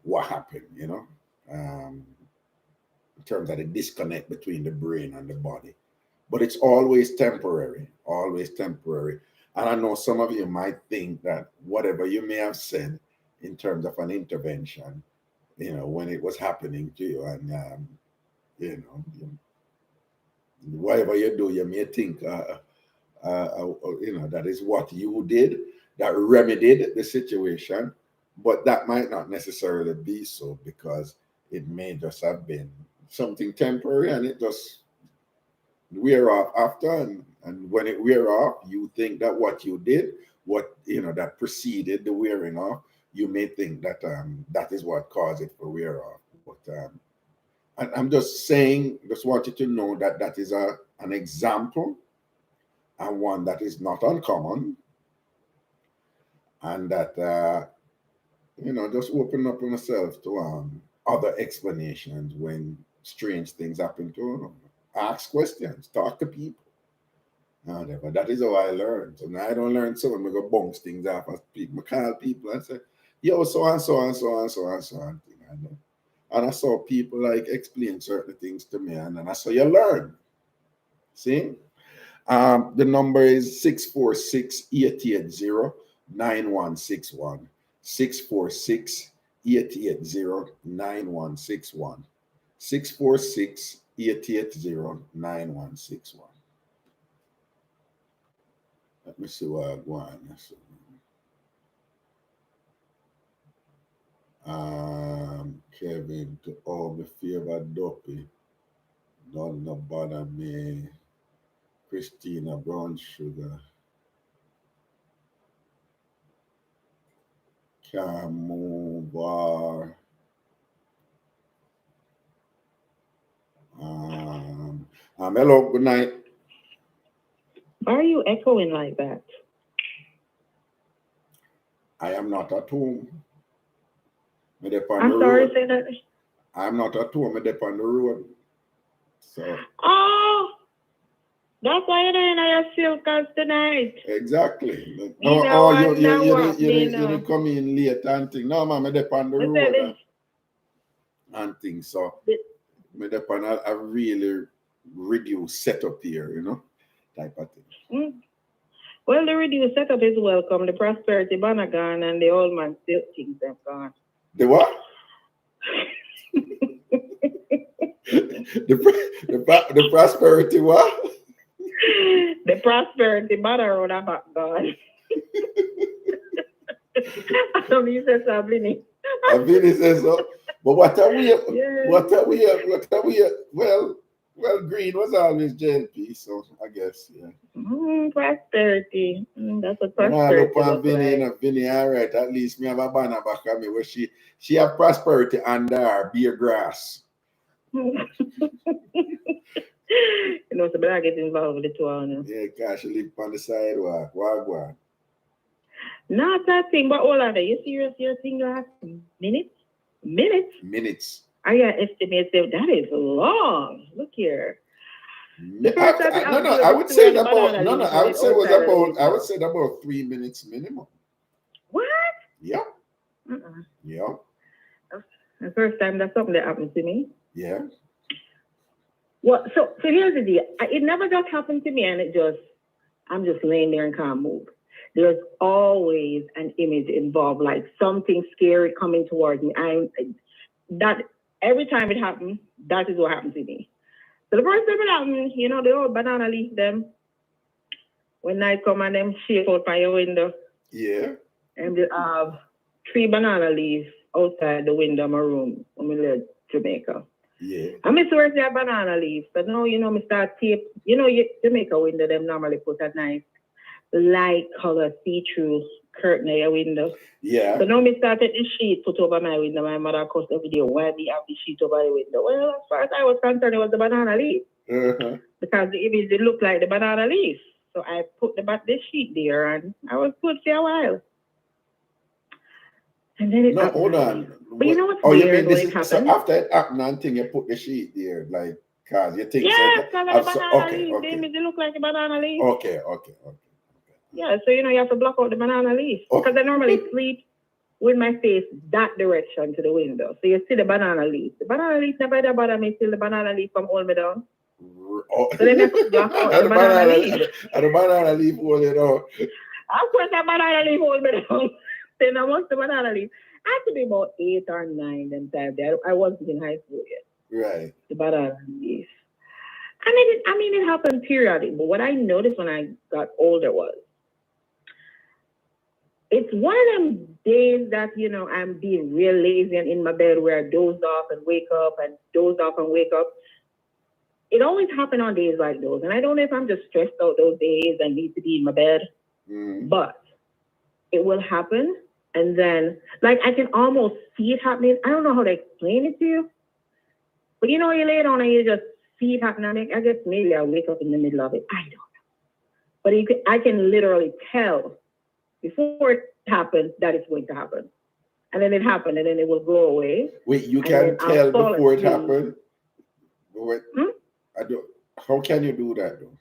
what happened, you know. in terms of the disconnect between the brain and the body. But it's always temporary, always temporary. And I know some of you might think that whatever you may have said in terms of an intervention, you know, when it was happening to you, and you know, whatever you do, you may think, you know, that is what you did that remedied the situation, but that might not necessarily be so, because it may just have been something temporary and it just wear off after, and when it wear off, you think that what you did, what, you know, that preceded the wearing off, you may think that that is what caused it to wear off. But I'm just saying, just want you to know that that is an example, and one that is not uncommon, and that you know, just open up yourself to other explanations when strange things happen to them. Ask questions, talk to people. Whatever. That is how I learned. So now I don't learn so when I go bounce things off as people. I call people and say, yo, so and so and so and so and so and thing. And I saw people like explain certain things to me, and then I saw you learn. See? The number is 646-880-9161. 646-880-9161. 646-880-9161. Let me see what I want. Kevin, to all my favorite dopey. Don't no bother me. Christina Brown Sugar. Can't move. Hello, good night. Why are you echoing like that? I am not at home. I'm sorry, say that. I'm not at home. I'm on the road. So. Oh, that's why you're doing your silkers tonight. Exactly. No, you didn't come in late and thing. No, man, I'm on the road and things. So, I'm on a really reduced setup here, you know, type of thing. Well, the reduced setup is welcome. The prosperity banner gone and the old man still things have gone. The what? the prosperity what? The prosperity banner on back gone. I don't even say so, Vinny. Vinny says so. But what are we? Yeah. What are we? Well, green was always JLP, so I guess, yeah. Prosperity. That's what prosperity look on Vinny, like. Vinny, all right. At least me have a banner back on me where she have prosperity under her beer grass. You know, so I get involved with the two of them. Yeah, gosh, she live on the sidewalk. Wagwan. Not that thing, but all of that. You serious? Your thing last minutes? Minutes. I estimate that is long. Look here. I would say about 3 minutes minimum. What? Yeah. Uh-uh. Yeah. The first time that's something that happened to me. Yeah. Well, so here's the deal. It never just happened to me, and I'm just laying there and can't move. There's always an image involved, like something scary coming towards me. That every time it happens, that is what happened to me. So the first time it happened, you know, the old banana leaf them, when night come and them shake out by your window. Yeah. And they have 3 banana leaves outside the window of my room when we live in Jamaica. Yeah. I miss where's their banana leaves. So now, you know, me start tape. You know, Jamaica window, them normally put a nice light color see-through curtain in your window. Yeah. So now me started the sheet put over my window. My mother cussed every day, why we have the sheet over the window? Well, as far as I was concerned, it was the banana leaf. Uh-huh. Because the image did look like the banana leaf. So I put the sheet there and I was good for a while. And then it hold on. But you know what's weird? You mean this is, so after it happened and thing, you put the sheet there, like, cause you think yes, because of the banana leaf. Okay. The image look like a banana leaf. Okay. Yeah, so you know you have to block out the banana leaf. Because I normally sleep with my face that direction to the window. So you see the banana leaf. The banana leaf never bother me till the banana leaf come hold me down. Oh. So then I block out the banana leaf. And the banana leaf hold it out. Of course, the banana leaf hold me down. Then I want the banana leaf. I had to be about 8 or 9 them time there. I wasn't in high school yet. Right. The banana leaf. And it happened periodically. But what I noticed when I got older was, it's one of them days that, you know, I'm being real lazy and in my bed where I doze off and wake up and doze off and wake up. It always happens on days like those. And I don't know if I'm just stressed out those days and need to be in my bed. But it will happen. And then, like, I can almost see it happening. I don't know how to explain it to you. But, you know, you lay down and you just see it happening. I guess maybe I'll wake up in the middle of it. I don't know. But I can literally tell before it happens that it's going to happen. And then it happened, and then it will go away. Wait, you can tell before it happened? How can you do that, though?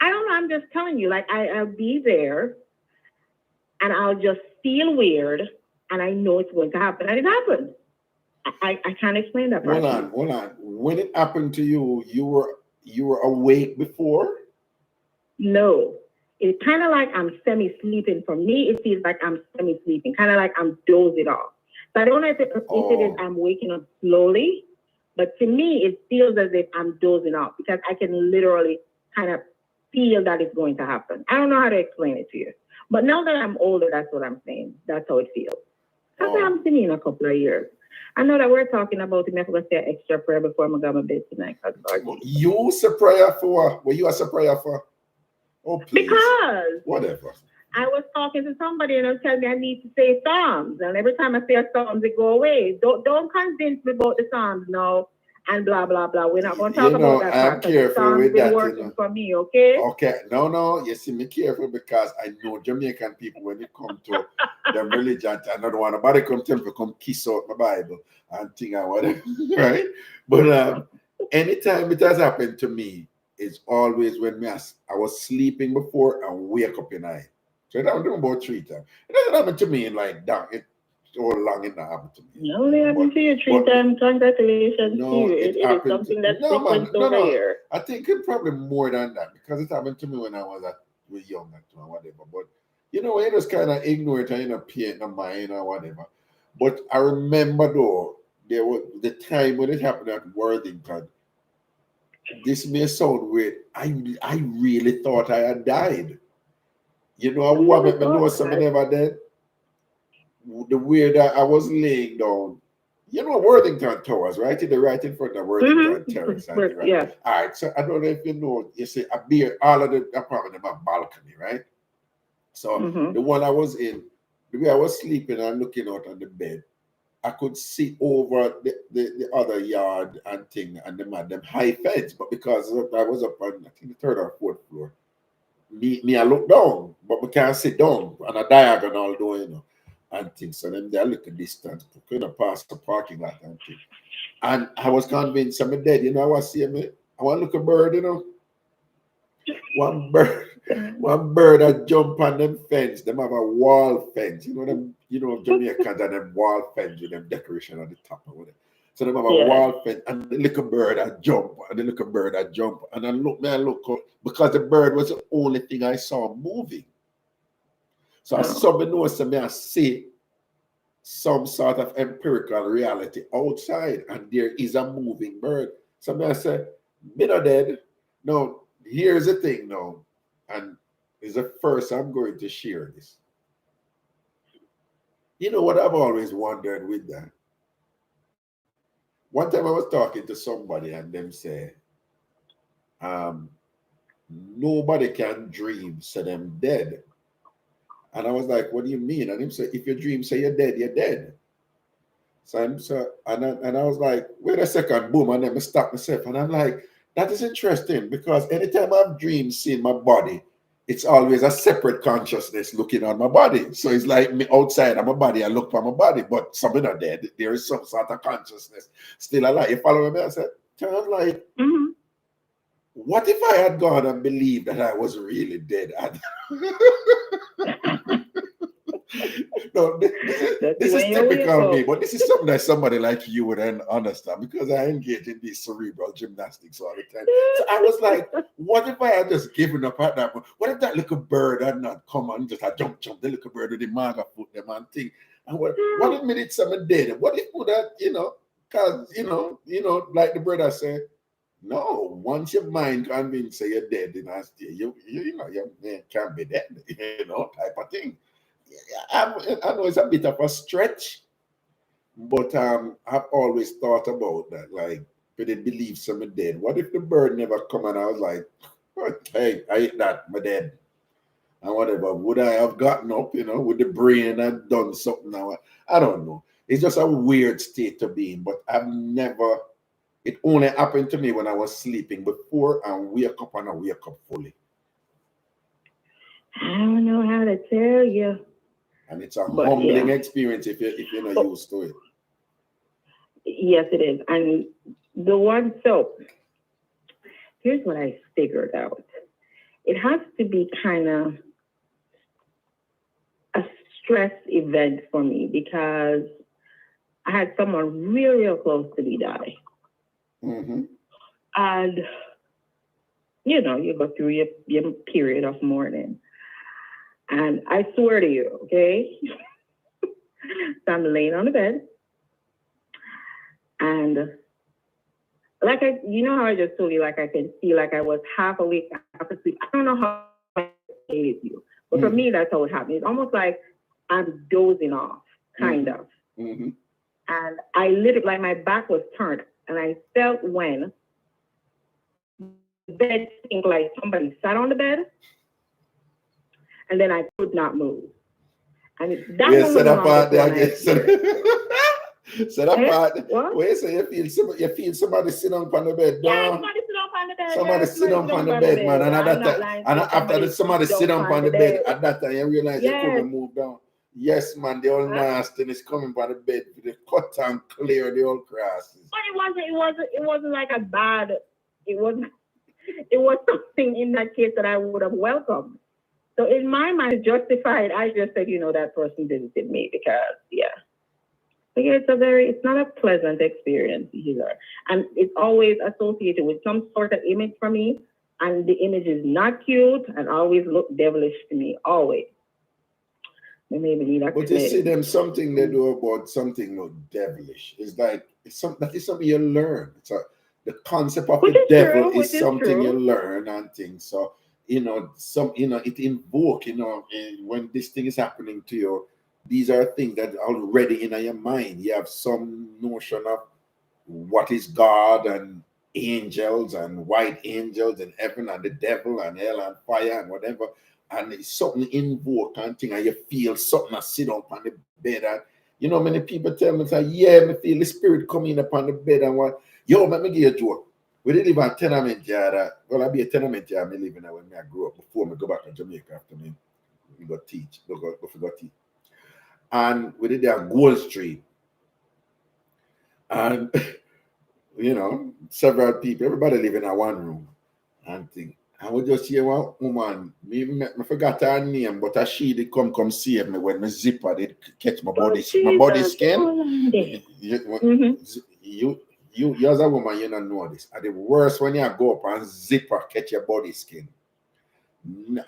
I don't know. I'm just telling you. Like, I'll be there, and I'll just feel weird, and I know it's going to happen. And it happened. I can't explain that part. Hold on. When it happened to you, you were awake before? No. It's kind of like I'm semi-sleeping. For me, it feels like I'm semi-sleeping, kind of like I'm dozing off. So I don't know if it is I'm waking up slowly, but to me, it feels as if I'm dozing off because I can literally kind of feel that it's going to happen. I don't know how to explain it to you. But now that I'm older, that's what I'm saying. That's how it feels. That's what I'm seeing in a couple of years. I know that we're talking about it. I'm going to say an extra prayer before I go to bed tonight. You a prayer for? What you a prayer for? Oh, please. Because whatever. I was talking to somebody and they'll tell me I need to say Psalms. And every time I say a Psalms, it go away. Don't convince me about the Psalms now and blah, blah, blah. We're not going to talk about that. I'm careful with that. Working for me, okay? Okay. No. You see me careful because I know Jamaican people, when it comes to the religion, I don't want nobody come tell me to come kiss out my Bible and thing and whatever, right? But anytime it has happened to me, it's always when I was sleeping before and wake up in the night. So it happened about 3 times. It doesn't happen to me in like that. It's so long it not happened to me. It only happened to you 3 times. Congratulations to you. It is something that's frequent over here. I think it's probably more than that because it happened to me when I was young or whatever. But you know, you just kind of ignore it and you know, pay it no mind or whatever. But I remember though, there was the time when it happened at Worthington. This may sound weird. I really thought I had died. You know, I want to know something never dead. The way that I was laying down, you know, Worthington Towers, right? Right in front of Worthington Terrace. Right? Yeah. All right. So I don't know if you know, you see, all of the apartment have a balcony, right? So the one I was in, the way I was sleeping and looking out on the bed, I could see over the other yard and thing, and them had them high fence. But because I was up on, I think, the 3rd or 4th floor, me I look down, but we can't sit down on a diagonal door, you know, and things. So then they look at distance, kind of past the parking lot and things. And I was convinced I'm dead. You know, I was seeing me. I want to look at a bird, you know. One bird that jump on them fence. Them have a wall fence. You know them. You know Jamaicans and them wall fence with them decoration on the top or whatever. So them have a wall fence and the little bird that jump and the little bird that jump. And I look because the bird was the only thing I saw moving. So somebody knows me I see some sort of empirical reality outside, and there is a moving bird. So I say, me not dead. No. Here's the thing now, and it's the first I'm going to share this. You know what I've always wondered with that? One time I was talking to somebody and them say, nobody can dream, so them dead. And I was like, what do you mean? And him said, if you dream, say you're dead, you're dead. And I was like, wait a second, boom, and then I stopped myself. And I'm like, that is interesting because anytime I've dreamed seeing my body, it's always a separate consciousness looking on my body. So it's like me outside of my body, I look for my body, but something are dead. There is some sort of consciousness still alive. You follow me? I said, I was like, what if I had gone and believed that I was really dead? No, this is typical of me, but this is something that somebody like you would understand because I engage in these cerebral gymnastics all the time. So I was like, what if I had just given up at that point? What if that little bird had not come and just had jump, the little bird with the maga foot, them and thing? And what if minute someone dead? What if that, because, like the brother said, no, once your mind convinces you you're dead, you can't be dead, type of thing. I know it's a bit of a stretch, but I've always thought about that. Like, but they believe someone dead. What if the bird never come and I was like, hey, I ate that, I'm dead. And whatever, would I have gotten up, with the brain and done something now? I don't know. It's just a weird state to be in, but it only happened to me when I was sleeping before and wake up and I wake up fully. I don't know how to tell you. And it's a humbling experience if you're not used to it. Yes, it is. And so here's what I figured out. It has to be kind of a stress event for me because I had someone real, real close to me die. Mm-hmm. And, you go through your period of mourning. And I swear to you, okay? So I'm laying on the bed. And how I just told you, I can feel like I was half awake, half asleep. I don't know how I explain it to you. But for me, that's how it happened. It's almost like I'm dozing off, kind of. Mm-hmm. And I literally, my back was turned. And I felt when the bed seemed like somebody sat on the bed. And then I could not move. And that part there again. So that part. Where you say you feel somebody sit on the bed. Yeah, somebody sit on the bed. Somebody sit on the bed, man. And at that time, and after somebody sit on the bed, at that time you realize you couldn't move down. Yes, man, the old nastiness coming by the bed, the cut and clear the old crosses. But it wasn't like a bad. It was something in that case that I would have welcomed. So in my mind, justified, I just said, that person visited me because, But it's not a pleasant experience either. And it's always associated with some sort of image for me. And the image is not cute and always look devilish to me, always. But you see them something they do about something not devilish. It's like, that is something you learn. The concept of the devil is something you learn and things. So, it invoke, when this thing is happening to you, these are things that are already in your mind. You have some notion of what is God and angels and white angels and heaven and the devil and hell and fire and whatever. And it's something invoke and thing, and you feel something that sit up on the bed. And, many people tell me, me feel the spirit coming up on the bed and what. Let me give you a joke. We did live in a tenement yard. I'll be a tenement yard I live in when I grew up before I go back to Jamaica after me. We got teach. And we did there Gold Street. And, several people, everybody living in one room and thing. And we just hear one woman, I forgot her name, but she did come save me when my zipper did catch my body skin. You as a woman, you don't know this. And the worst when you go up and zipper catch your body skin. No,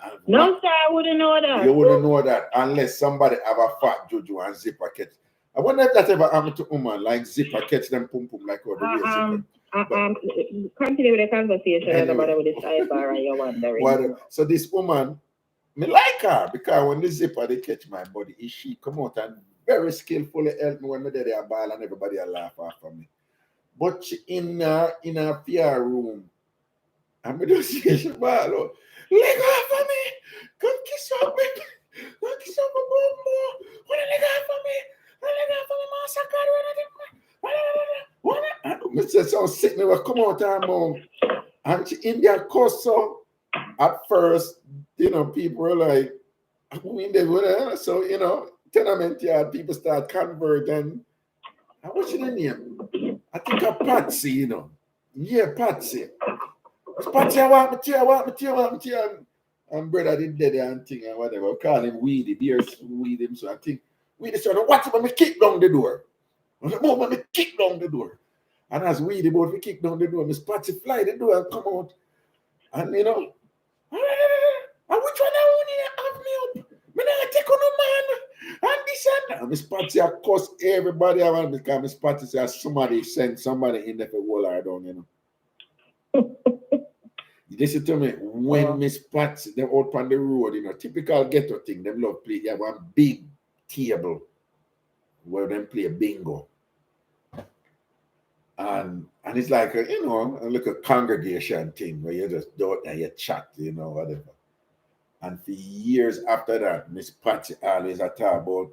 sir, I wouldn't know that. You wouldn't know that unless somebody have a fat juju and zipper catch. I wonder if that ever happened to woman, like zipper catch them pum pum like how the zipper. Continue with the conversation anyway. With the sidebar and you're wondering. So this woman, me like her because when the zipper they catch my body, she come out and very skillfully help me when me there ball and everybody laugh after me. But she in a PR room, and me just see she ball out. Leg off of me! Come kiss up me! Come kiss up my bum more! Wanna leg off of me? Wanna leg off of me, massacre? Mr. So sick me will come out her mom. And she in their course, so at first, people were like, so, tenement yard, people start converting. And what's your name? I think a Patsy, Yeah, Patsy. Patsy, I want me to. And brother did dead and thing and whatever. Call him Weedy. Beers weed him. So I think Weedy said, watch him when me kick down the door. I said, when me kick down the door. And as Weedy both we kick down the door, Miss Patsy fly the door and come out. And you know, and which one I want to have me up? Me not take on no man. And this and that. And Miss Patsy I cuss everybody around because Miss Patsy says somebody send somebody in there for wall her down, you know. Listen to me, when Miss Patsy, them out on the road, you know, typical ghetto thing, them love play, you have one big table where them play bingo. And it's like, you know, like a congregation thing where you just do it and you chat, you know, whatever. And for years after that, Miss Patsy always talk about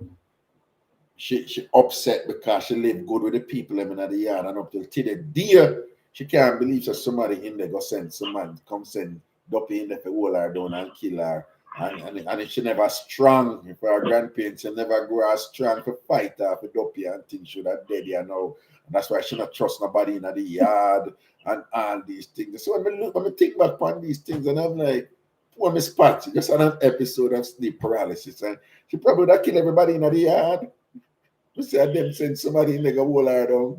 she upset because she lived good with the people in the yard and up till today. Dear, she can't believe that somebody in there go send someone come send Duppy in there for hold her down and kill her. And she never strong for her grandparents, she never grow as strong to fight her for Duppy and things should have dead here now. And that's why she not trust nobody in the yard and all these things. So when I think back on these things, and I'm like, poor Miss Patsy, just on an episode of sleep paralysis, and she probably would have killed everybody in the yard. You see them send somebody in there go hold her down.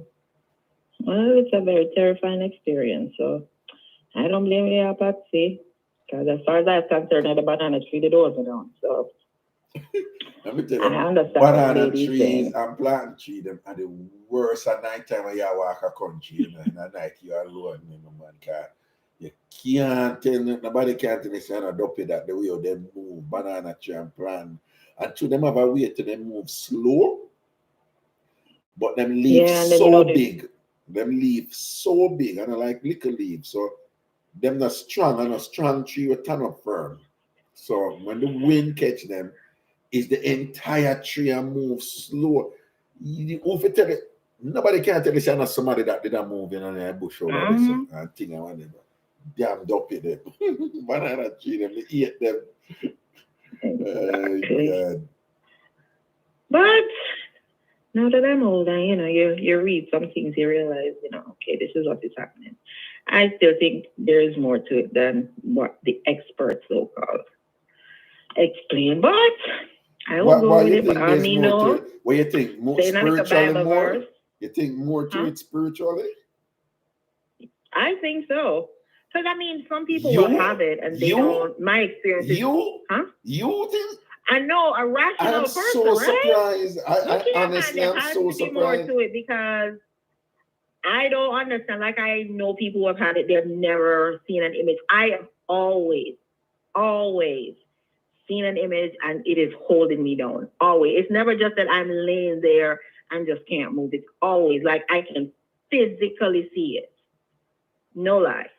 Well, it's a very terrifying experience, so I don't blame you, Patsy, because as far as I'm concerned, the banana tree, the doors are down, so let me tell you, I understand banana trees and plant trees them are the worst at night time when you walk a country, you know, and at night you are alone, you know, man, because you can't tell, nobody can't tell you a Duppy that the way they move, banana tree and plant, and to them have a way to them move slow, but them leaves so big. Them leaves so big and I like little leaves. So them not strong and a strong tree will turn up firm. So when the wind catch them, is the entire tree and move slow. Nobody can tell you not somebody that didn't move in a bush over this and thing and whatever. Damn Duppy them. Banana tree them, they eat them. God. But now that I'm older, you know, you read some things, you realize, you know, okay, this is what is happening. I still think there is more to it than what the experts, so-called, explain. But I will go with it. But I mean, no. What you think? More spiritually more? You think more to it spiritually? I think so. Because, I mean, some people will have it and they don't. My experience is... You think? I know a rational person, so right? Surprised. I honestly, I'm so surprised. More to it because I don't understand. Like I know people who have had it; they've never seen an image. I have always seen an image, and it is holding me down. Always. It's never just that I'm laying there and just can't move. It's always like I can physically see it. No lie.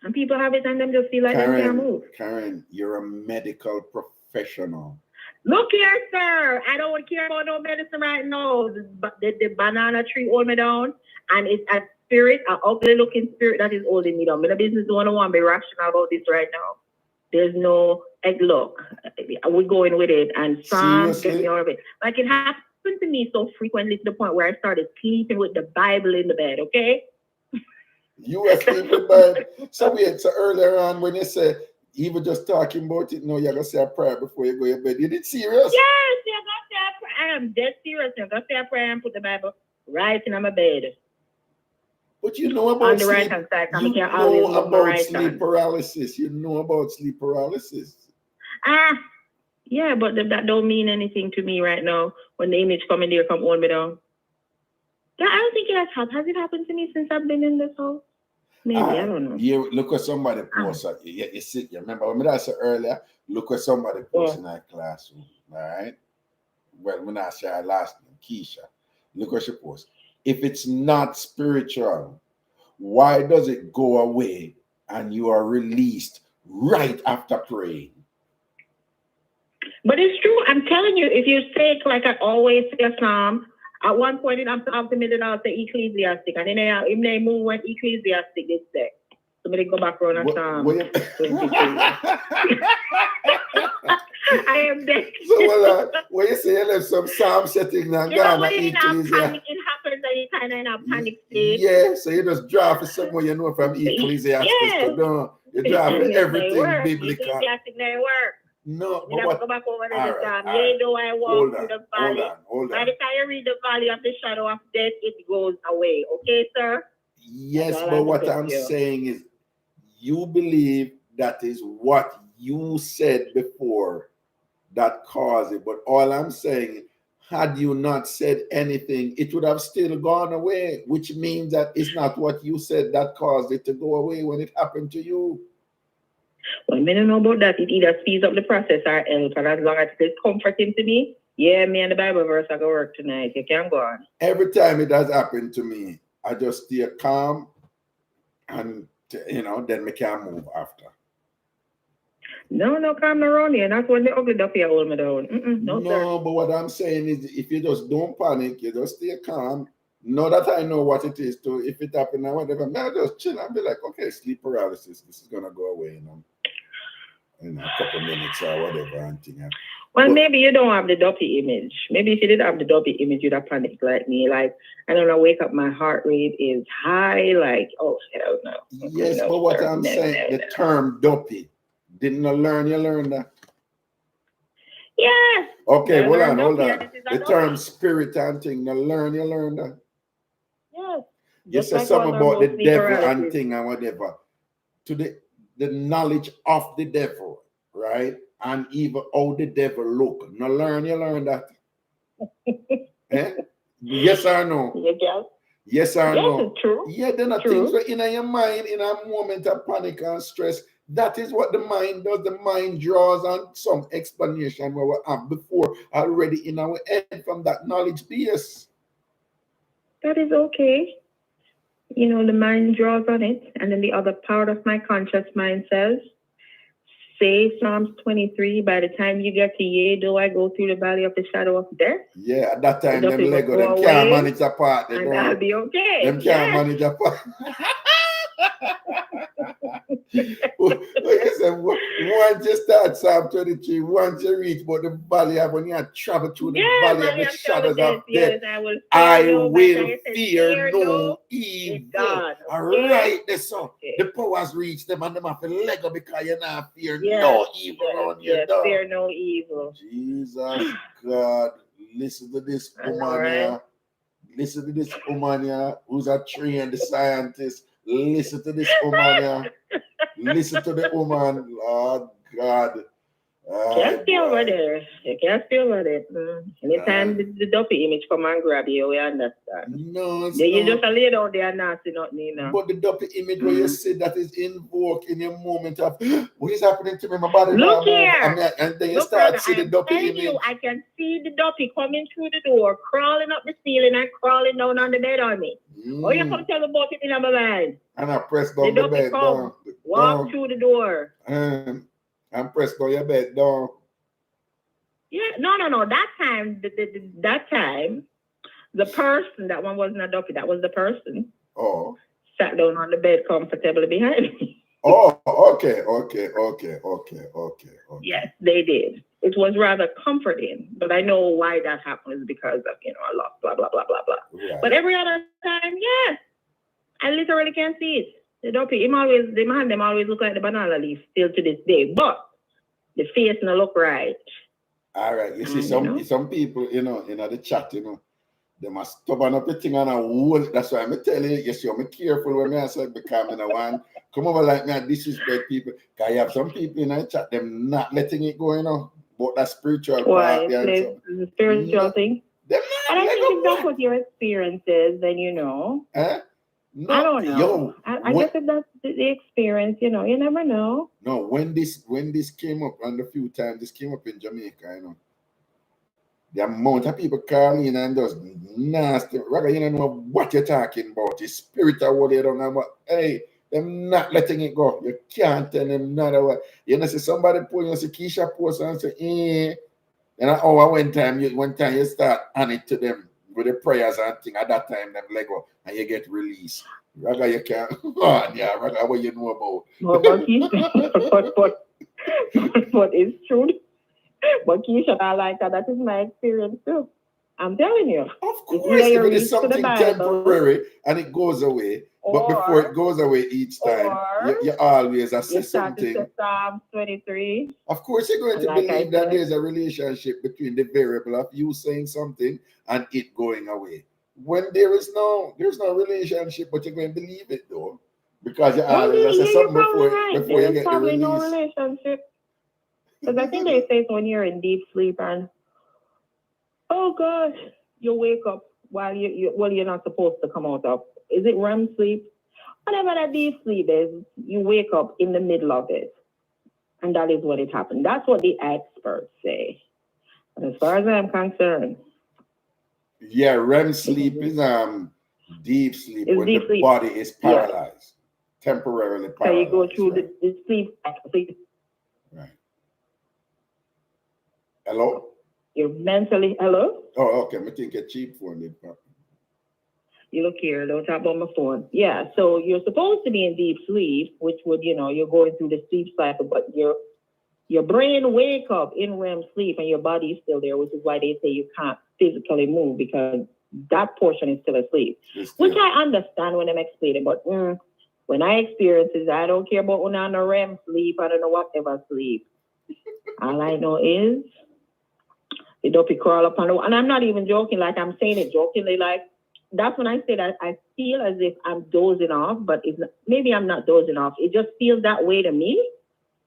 And people have it, and them just feel like they can't move. Karen, you're a medical professional. Look here, sir. I don't care about no medicine right now. The banana tree hold me down, and it's a spirit, an ugly-looking spirit that is holding me down. But the business don't want to be rational about this right now. There's no look. We're going with it, and some get me out of it. Like it happened to me so frequently to the point where I started sleeping with the Bible in the bed. Okay. You were sleeping with the Bible. So earlier on when you said. Even just talking about it, no, you're going to say a prayer before you go to bed. You did serious? Yes, you're going to say a prayer. I am dead serious. You're going to say a prayer and put the Bible right in my bed. But you know about on the right hand side. You know about sleep paralysis. You know about sleep paralysis. Yeah, but that don't mean anything to me right now. When the image come in there, come hold me down. Yeah, I don't think it has happened. Has it happened to me since I've been in this house? Maybe, I don't know. You look at somebody post. You see, you remember when I said earlier, look at somebody post in that classroom, all right? Well, when I said her last name, Keisha, look what she posts. If it's not spiritual, why does it go away and you are released right after praying? But it's true. I'm telling you, if you say it like I always say a psalm, at one point in the middle, I'll say ecclesiastic. And then I move when ecclesiastic is there. Somebody go back around and Psalm 23. I am dead. So when you say you left some Psalm setting and go when it happens and you kind of in a panic state. Yeah, so you just draw for somewhere you know from ecclesiastic. Yeah. You driving Yes, everything they work. biblical. You think they work. No, You but never what? go back over All the right, time. all Yeah, right. though I walk Hold through on, the valley. hold By on. the time you read the valley of the shadow of death, it goes away. Okay, sir? Yes, That's all I but have to what say I'm to you. saying is, you believe that is what you said before that caused it. But all I'm saying, had you not said anything, it would have still gone away, which means that it's not what you said that caused it to go away when it happened to you. Well, I don't know about that. It either speeds up the process or else. And as long as it is comforting to me, yeah, me and the Bible verse I go work tonight. You can go on. Every time it has happened to me, I just stay calm and, then we can move after. No, calm around here. That's when the ugly duffy hold me down. No, sir. But what I'm saying is, if you just don't panic, you just stay calm. Know that I know what it is to, if it happens or whatever, man, just chill and be like, okay, sleep paralysis. This is gonna go away in a couple minutes or whatever. And Well, maybe you don't have the duppy image. Maybe if you did have the duppy image, you'd have panicked like me. Like, I don't know, wake up, my heart rate is high. Like, oh, hell no. Yes, no, but what sir. I'm No, saying, no, the term duppy, didn't you learn that? Yes. Okay, hold on. This is The term spirit and thing, you learn that? Yes. You Just say like something about the sleep devil paralysis. and thing and whatever. To the knowledge of the devil, right? And even how the devil look. You learn that. Eh? Yes or no? Yes or no? Yes, it's true. Yeah, then the things were in your mind in a moment of panic and stress. That is what the mind does. The mind draws on some explanation where we have before already in our head from that knowledge base. That is okay. The mind draws on it, and then the other part of my conscious mind says, say Psalms 23, by the time you get to yea, do I go through the valley of the shadow of death? Yeah, at that time, them Lego, them can't manage a part. And I'll be okay. Them can't manage a part. Once you start Psalm 23, once you reach about the valley of when you travel through the valley of the shadows of death, I will fear no evil. All right, so the powers reach them and them have to Lego because you not fear no evil on your door. Fear no evil. Jesus God, listen to this woman here. Listen to this woman here who's a trained scientist. Listen to this woman here. Listen to the woman. Oh God. Can't feel with it. You can't feel with it. Anytime the duppy image come and grab you, we understand. No, it's you just lay down there and not see nothing. But the duppy image where you see that is invoked in your moment of what is happening to me, my body. Look here. And then you start see the duppy image. I can see the duppy coming through the door, crawling up the ceiling and crawling down on the bed on me. Oh, you come tell me about it in my mind. And I press down the bed down. Walk through the door. And press down your bed down. Yeah, no. That time, the person, that one wasn't a duppy, that was the person. Oh. Sat down on the bed comfortably behind me. Oh, okay. Yes, they did. It was rather comforting, but I know why that happened because of, a lot, blah, blah, blah, blah, blah. Right. But every other time, yes, I literally can't see it. The duppy, them always look like the banana leaf still to this day, but the face no look right. All right, you see some people, in the chat, they must stubborn up the thing on a wall. That's why I'm telling you, see, I'm careful when I say because I don't want come over like me and disrespect people. Because you have some people in the chat, them not letting it go, but that spiritual part. The spiritual thing? And I think if that's what your experience is, then No, I don't know. I guess if that's the experience, you never know. No, when this came up, and a few times this came up in Jamaica, the amount of people calling in and just nasty. Rather, you don't know what you're talking about. The spirit of what they don't know. Hey, them not letting it go. You can't tell them none. See somebody put you see Keisha post and say, one time you start on it to them with the prayers and thing. At that time, them Lego and you get released. Raga, you can't. Raga, what you know about? But it's true. But Keisha, I like that. That is my experience too. I'm telling you. Of course, if it is something temporary and it goes away, but before it goes away each time, you always assess something. Psalm 23. Of course, you're going to believe that there's a relationship between the variable of you saying something and it going away. When there's no relationship, but you're going to believe it though, because you always assess something before you get the release. No relationship. Because I think they say it's when you're in deep sleep and oh gosh, you wake up while you're not supposed to come out of. Is it REM sleep? Whatever that deep sleep is, you wake up in the middle of it. And that is what it happened. That's what the experts say. And as far as I'm concerned. Yeah, REM sleep is deep sleep when the body is paralyzed. Temporarily paralyzed. So you go through the sleep. Right. Hello? You're mentally, hello? Oh, okay. I think a cheap phone. You look here, don't talk about my phone. Yeah, so you're supposed to be in deep sleep, which would, you're going through the sleep cycle, but your brain wake up in REM sleep and your body is still there, which is why they say you can't physically move because that portion is still asleep. Which I understand when I'm explaining, but when I experience it, I don't care about when I'm on REM sleep, I don't know whatever sleep. All I know is the dopey crawl up on the wall. And I'm not even joking, like I'm saying it jokingly, like that's when I say that I feel as if I'm dozing off, but maybe I'm not dozing off. It just feels that way to me,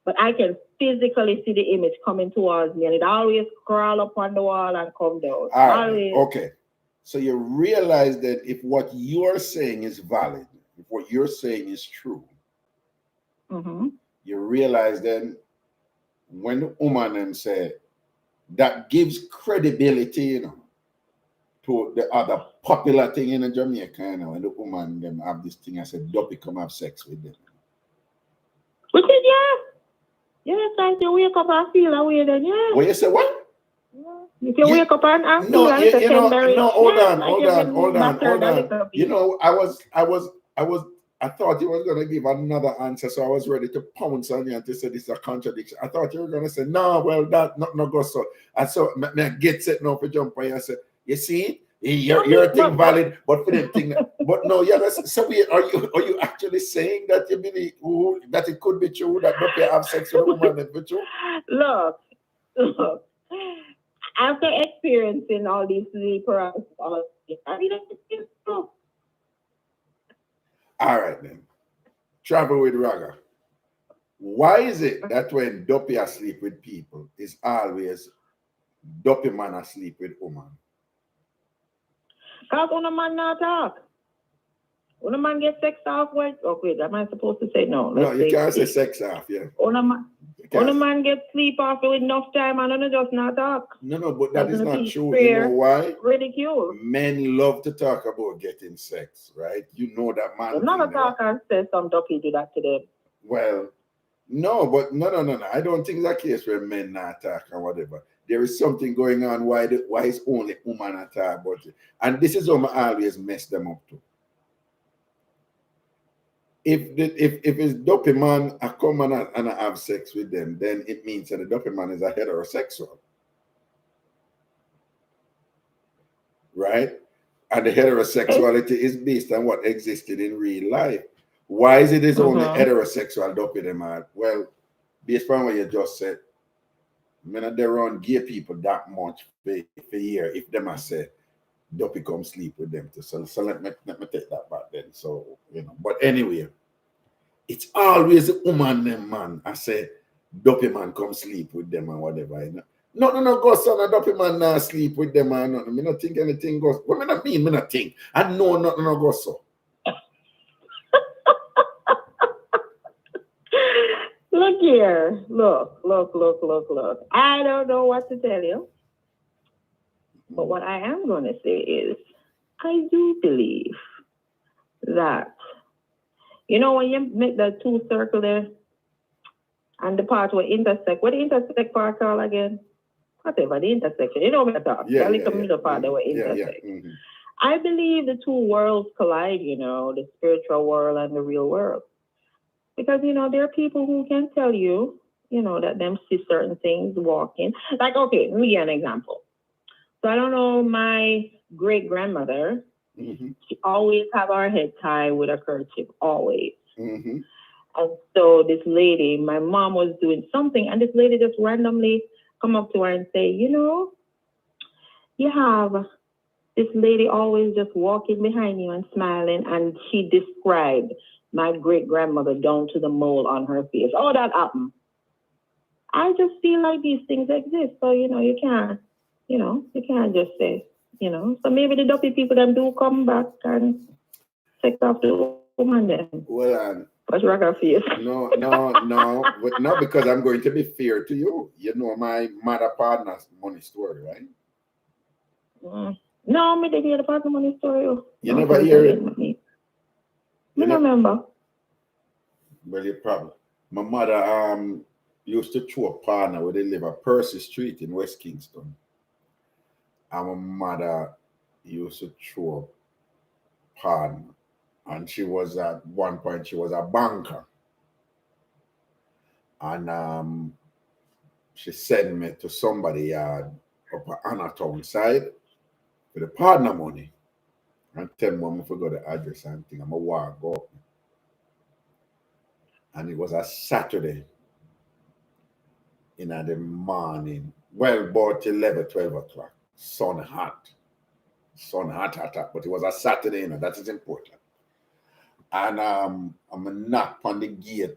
but I can physically see the image coming towards me and it always crawl up on the wall and come down. All right. Okay. So you realize that if what you're saying is valid, if what you're saying is true, you realize then when the woman say that gives credibility, to the other popular thing in Jamaica, and the woman them have this thing, I said, dopey come have sex with them. Which is, yeah, it's like you wake up and feel away then, yeah. What you say, what? Yeah. If you wake up and feel like it's a temporary... No, hold on. I thought you was going to give another answer, so I was ready to pounce on you and to say this is a contradiction. I thought you were going to say, no, well, that not go so. And so, I get set now for jump on you. I said, you see, your thing valid, but for them thing, but no, yeah. So are you actually saying that you believe that it could be true that don't have sex with a woman that be true? Look. After experiencing all these sleep paralysis, I mean, it's true. All right then. Travel with Raga. Why is it that when dopey asleep with people, it's always dopey man asleep with woman? Because when a man not talk. When a man get sex off, wait, am I supposed to say no? No, you can't say sex off, yeah. When a man get sleep off with enough time, and then just not talk. No, but that is not true. You know why? Ridicule. Men love to talk about getting sex, right? You know that man. I'm not a talk and say some dopey do that to them. Well, no, but no. I don't think that's the case where men not talk or whatever. There is something going on why it's only woman attack about it. And this is how I always mess them up too. If it's dopey man I come and I have sex with them, then it means that the dopey man is a heterosexual. Right? And the heterosexuality is based on what existed in real life. Why is it only heterosexual dopey them are? Well, based on what you just said, I mean, they run gay people that much for a year if them I say dopey come sleep with them too. So let me take that back then. So, but anyway, it's always a woman them man. I say dopey man come sleep with them and whatever. No, go son, a dopey man not sleep with them and nothing. I don't think anything goes. What I mean, I not think. I know nothing no go so. Look here. Look. I don't know what to tell you. But what I am going to say is, I do believe that, when you make the two circle there, and the part where intersect, what the intersect part called again? Whatever, the intersection. You know what I'm talking about. The little middle part that were intersect. Yeah. Mm-hmm. I believe the two worlds collide, the spiritual world and the real world. Because, there are people who can tell you, that them see certain things walking. Like, okay, let me give you an example. So I don't know, my great-grandmother, she always have her head tied with a kerchief, always. And so this lady, my mom was doing something, and this lady just randomly come up to her and say, you know, you have this lady always just walking behind you and smiling, and she described my great-grandmother down to the mole on her face. Oh, that happened. I just feel like these things exist, so, you know, you can't just say, you know. So maybe the dopey people them do come back and take off the woman then. Well, but Raga face. No, but not because I'm going to be fair to you. You know my mother partner's money story, right? No, me didn't hear the partner money story. You never hear it? Me don't remember. Well, you probably. My mother used to throw a partner where they live at Percy Street in West Kingston. And my mother used to throw a partner. And she was at one point, she was a banker. And she sent me to somebody up at Anna Town side for the partner money. And tell me I forgot the address and thing. I'm a walk up. And it was a Saturday in the morning. Well, about 11, 12 o'clock. Sun hot, hot. But it was a Saturday, you know, that is important. And I'm a knock on the gate.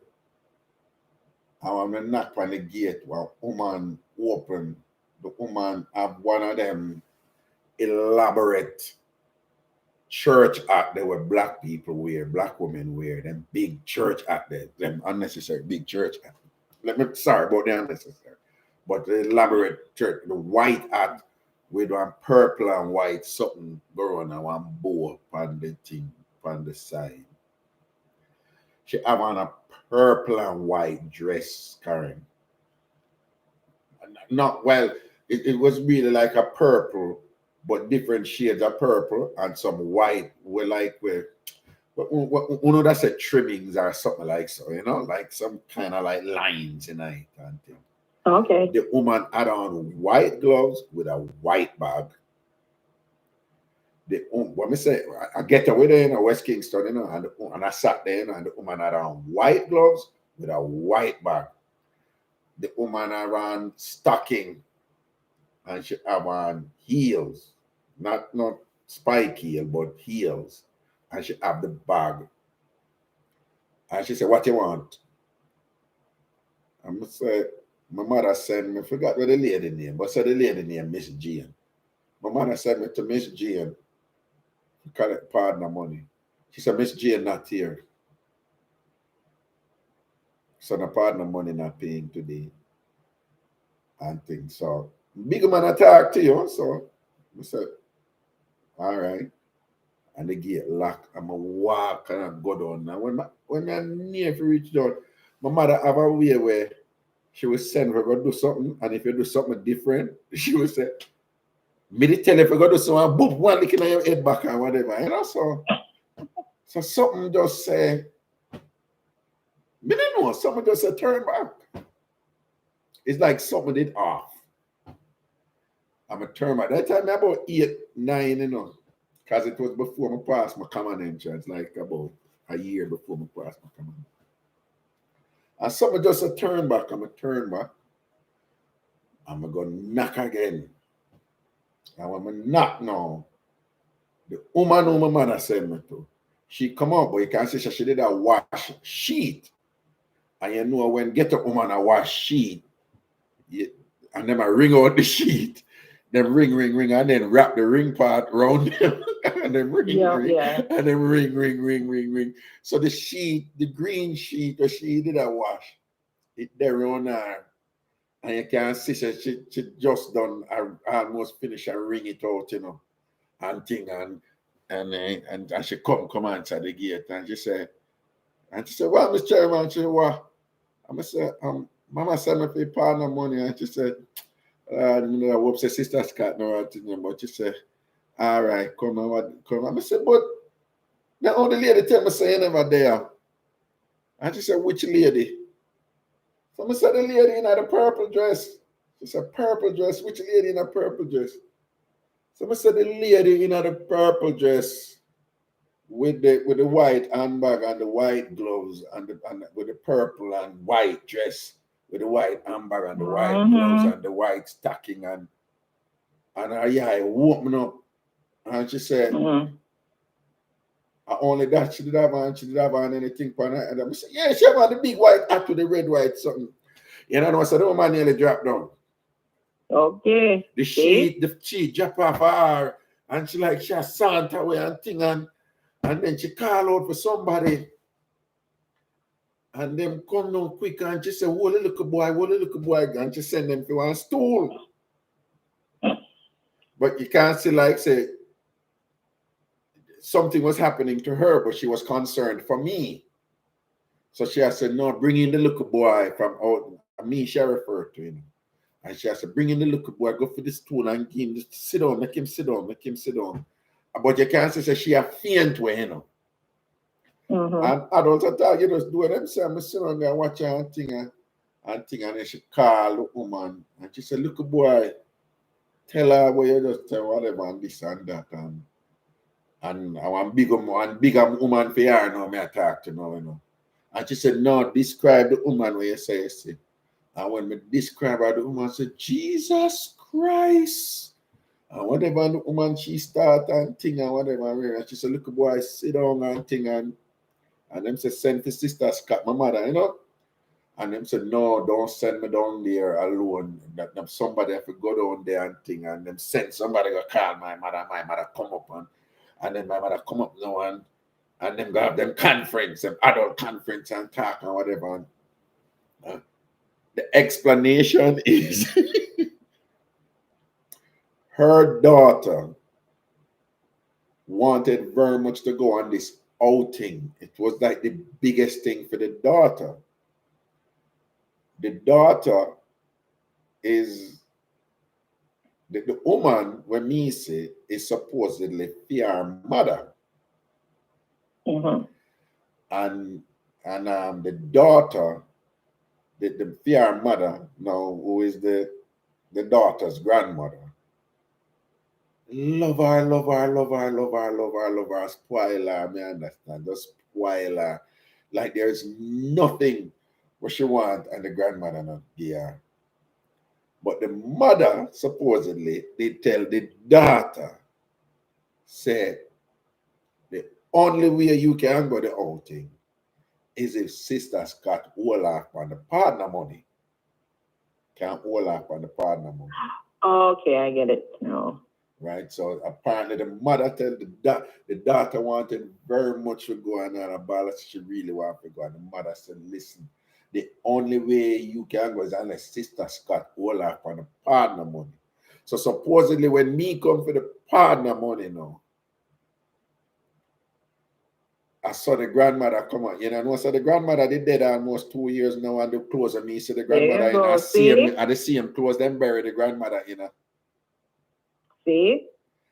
I'm a knock on the gate while woman open. The woman have one of them elaborate church hat that were black people wear, black women wear, them big church hat there, them unnecessary big church hat. Sorry about the unnecessary. But the elaborate church, the white hat with one purple and white something going on, one bow on the thing on the side. She have on a purple and white dress, Karen. Not well, it was really like a purple, but different shades of purple and some white. We're like that's a trimmings or something like so, you know, like some kind of like lines in it and thing. Okay. The woman had on white gloves with a white bag. What me say, I get away there in West Kingston, you know, and I sat there, you know, and the woman had on white gloves with a white bag. The woman had on stocking, and she had on heels, not spike heel, but heels, and she had the bag. And she said, "What you want?" I must say, my mother sent me, I forgot what the lady name, but said the lady name Miss Jane. My mother sent me to Miss Jane. Call it partner money. She said, Miss Jane not here. So the partner money not paying today. And things. So big man attack to you. So I said, all right. And the gate locked. I'm a walk and I go down. Now when I'm near to reach down, my mother have a way where she will send her go do something. And if you do something different, she will say, me to tell if you go do something, boop, one looking at your head back and whatever. You know, so something just say, me don't know, something just say turn back. It's like something did off. I'm a turn back. That time about 8, 9, you know, because it was before I passed my common entrance, like about a year before I passed my common. And something just a turn back. I'm a turn back. I'm going to knock again. And when I knock now, the woman who my mother sent me to, she come out, but you can see she did a wash sheet. And you know when get a woman a wash sheet, and then I ring out the sheet, then ring, and then wrap the ring part around them, and then ring, and then ring. So the sheet, the green sheet, or she did a wash, it there on her. And you can see she just done almost finish and ring it out, you know, and thing and she come answer the gate and she said, well, Mr. Chairman, she said, what? I say, Mama sent me for partner money, and she said, you know, I hope say Sister Scott no but she said, all right, come. I said, but the only lady tell me say you never there. And she said, which lady? So I said, the lady in the purple dress. She said, purple dress, which lady in a purple dress? So I said the lady in the purple dress with the white handbag and the white gloves and with the purple and white dress with the white handbag and the white gloves and the white stocking and her eye woke me up and she said, only that she did have on anything for her. And I said, yeah, she had the big white hat with the red white something. You know, I said, the woman nearly dropped down. Okay. The sheet drop off her and she has Santa away and thing and then she call out for somebody and them come down quick and she said, what a little boy, and she send them to one stool. But you can't see say something was happening to her, but she was concerned for me. So she has said, no, bring in the little boy from out. Me, she referred to him. And she has said, bring in the little boy, go for the stool and give him, just sit down, make him sit down. But you can't say she a faint way, you know. And adults are talking, just doing themselves. I sit down there, watch her and thing, and then she called the woman. And she said, little boy, tell her what you just tell whatever and this and that. And I want bigger woman for her now, me I talk to now, you know. And she said, no, describe the woman where you say. And when me describe her, the woman said, Jesus Christ. And whatever the woman she start and thing and whatever, and she said, look boy, sit down and thing and them say, send the sister Scott, my mother, you know. And them said, no, don't send me down there alone. That somebody have to go down there and thing, and them send somebody go call my mother come up and then my mother come up now and them go have them conference, them adult conference and talk and whatever. The explanation is her daughter wanted very much to go on this outing. It was like the biggest thing for the daughter. The daughter is the woman, when me say, is supposedly fear mother. And the daughter, the fear mother now, who is the daughter's grandmother, love her, spoil her, me understand, just spoil her. Like there's nothing what she want and the grandmother not give her. But the mother supposedly they tell the daughter, say the only way you can go the outing is if sister Scott hold off on the partner money. Can't hold off on the partner money. Okay, I get it now. Right, so apparently the mother tell the daughter wanted very much to go on a ball. She really wanted to go, and the mother said, listen, the only way you can go is unless sister Scott hold off on the partner money. So supposedly when me come for the partner money now, I saw the grandmother come on. You know, so the grandmother did dead almost 2 years now, and the clothes of me see the grandmother in the same clothes, then bury the grandmother in a. See?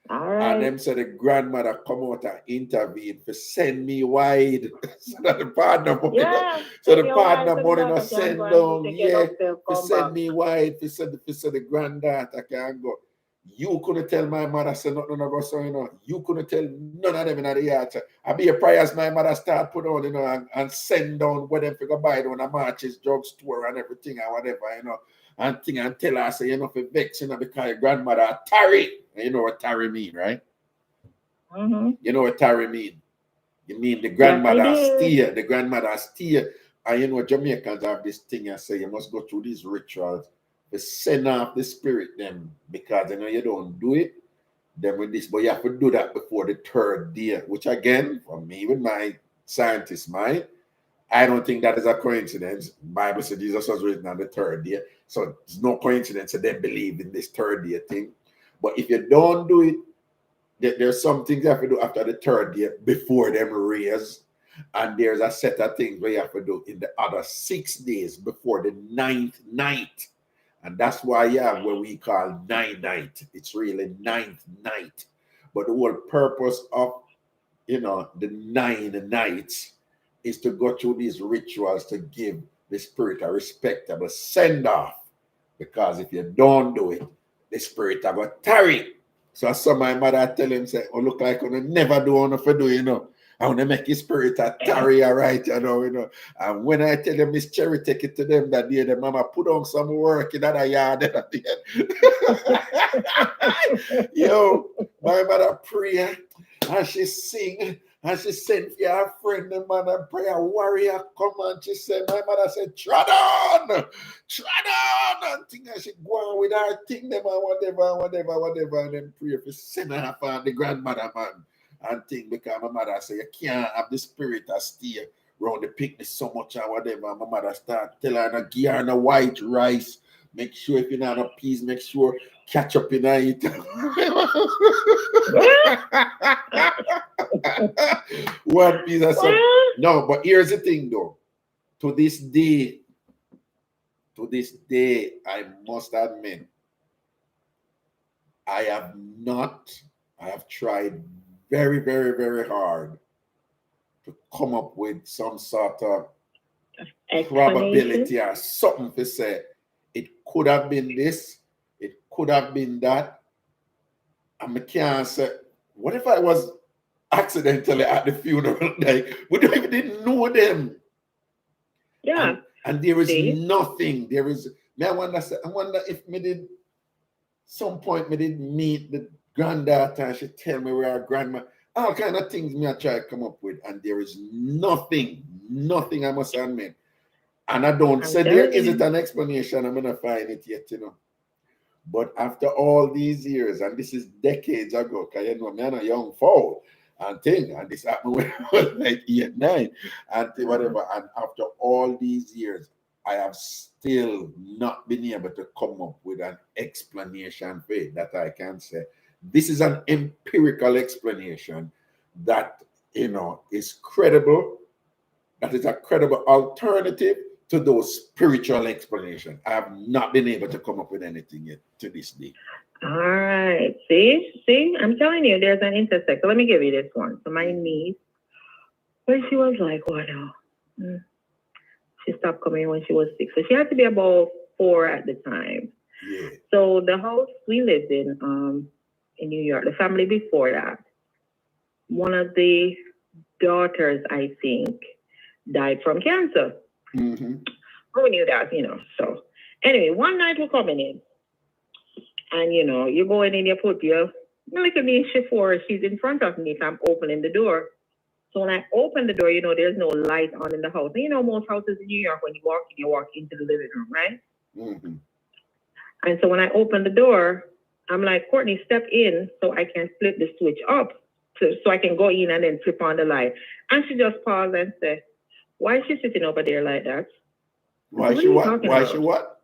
All right. And them said the grandmother come out and intervene for send me wide. So that the partner money. Yeah. So the partner money not send down. Yeah. For send me wide. For send the granddaughter can go. You couldn't tell my mother say nothing about so, you know. You couldn't tell none of them in the yard. I be a prayer as my mother start put on, you know, and send down where them figure buy down a marches, drugstore and everything and whatever, you know. And thing and tell her, say, you know, for vex, you know, because your grandmother tarry. And you know what tarry mean, right? You know what tarry mean? You mean the grandmother steer. The grandmother steer. And you know, Jamaicans have this thing I say, you must go through these rituals to send off the spirit them, because you know you don't do it then with this, but you have to do that before the third day, which again, for me, with my scientist mind, I don't think that is a coincidence. The Bible said Jesus was written on the third day, so it's no coincidence that they believe in this third day thing. But if you don't do it, there's some things you have to do after the third day before them raise, and there's a set of things where you have to do in the other 6 days before the 9th night. And that's why you have what we call 9-night. It's really 9th night. But the whole purpose of, you know, the 9 nights is to go through these rituals to give the spirit a respectable send-off. Because if you don't do it, the spirit will tarry. So some my mother tell him, say, oh, look like I never do on for do, you know. I want to make his spirit a tarry, all right, you know. And when I tell them Miss Cherry take it to them that day, the mama put on some work in that yard. Yo, my mother pray and she sing and she sent for her friend, the man, and prayer warrior come and she said, my mother said, trod on, and thing, and she go on with her thing, them and whatever, and then pray for send her for the grandmother, man. And thing because my mother say you can't have the spirit that stay around the picnic so much and whatever. And my mother start tell her to give her no white rice. Make sure if you not a peas, make sure catch up in it. One piece of something. No, but here's the thing though. To this day, I must admit, I have tried very, very, very hard to come up with some sort of probability or something to say it could have been this, it could have been that. And I can't say, what if I was accidentally at the funeral? Like, we don't even didn't know them. Yeah. And there is nothing. There is, I wonder if me did some point me did meet the granddaughter and she tell me where her grandma, all kind of things me I try to come up with, and there is nothing I must admit. And I don't say there isn't an explanation, I'm gonna find it yet, you know. But after all these years, and this is decades ago, because you know, I'm a young fool and thing, and this happened when I was like 8, 9, and whatever. And after all these years, I have still not been able to come up with an explanation for it that I can say. This is an empirical explanation that, you know, is credible, that is a credible alternative to those spiritual explanations. I have not been able to come up with anything yet to this day. All right. See, I'm telling you, there's an intersect. So let me give you this one. So my niece, when she was like, what now? She stopped coming when she was 6. So she had to be about 4 at the time. Yeah. So the house we lived in New York, the family before that, one of the daughters, I think, died from cancer. Mm-hmm. Who knew that, you know? So anyway, one night we're coming in, and you know, you go in and you put your, look at me, she's in front of me, so I'm opening the door. So when I open the door, you know, there's no light on in the house. And you know, most houses in New York, when you walk into the living room, right? Mm-hmm. And so when I open the door, I'm like, Courtney, step in so I can flip the switch up so I can go in and then flip on the light. And she just paused and said, why is she sitting over there like that? Why she what? Why she what?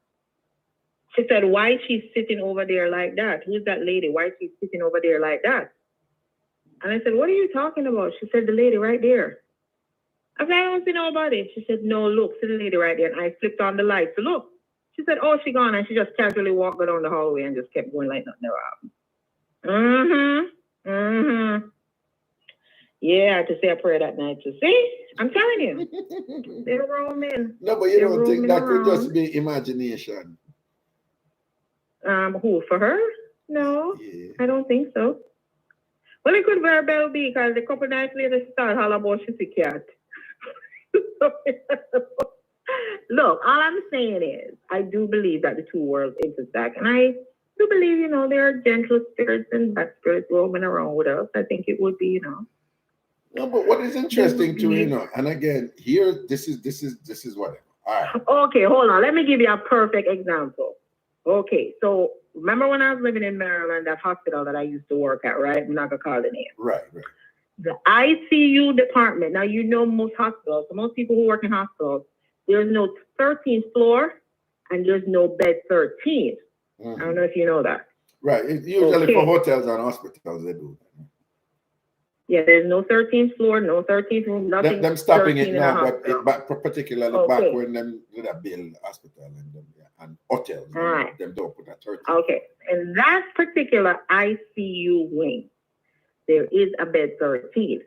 She said, why is she sitting over there like that? Who's that lady? Why is she sitting over there like that? And I said, what are you talking about? She said, the lady right there. I said, I don't see nobody. She said, no, look, see the lady right there. And I flipped on the light. So look. She said, oh, she gone. And she just casually walked down the hallway and just kept going like nothing ever happened. Yeah, I had to say a prayer that night to see. I'm telling you. They're roaming. No, but you don't think that could just be imagination? Who, for her? No, yeah. I don't think so. Well, it could very well be because a couple nights later she started hollering about she's a cat. Look, all I'm saying is I do believe that the two worlds intersect. And I do believe, you know, there are gentle spirits and bad spirits roaming around with us. I think it would be, you know. No, but what is interesting to, you know, and again, here, this is whatever. All right. Okay, hold on. Let me give you a perfect example. Okay, so remember when I was living in Maryland, that hospital that I used to work at, right? I'm not going to call the name. Right. The ICU department. Now, you know, most hospitals, so most people who work in hospitals, there's no 13th floor and there's no bed 13. Mm-hmm. I don't know if you know that. Right. It's usually for hotels and hospitals, they do that. Yeah, there's no 13th floor, no 13th room, nothing. Them stopping it now, but particularly back when them build hospital and hotels, right. Them don't put a 13. Okay, in that particular ICU wing, there is a bed 13.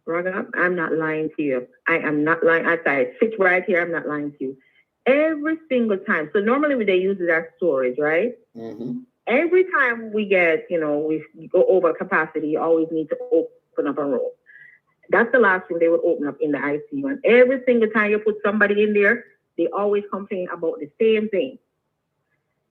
Raga, I'm not lying to you. I am not lying. I sit right here. I'm not lying to you. Every single time. So normally they use it as storage, right? Mm-hmm. Every time we get, we go over capacity, you always need to open up a room. That's the last thing they would open up in the ICU. And every single time you put somebody in there, they always complain about the same thing.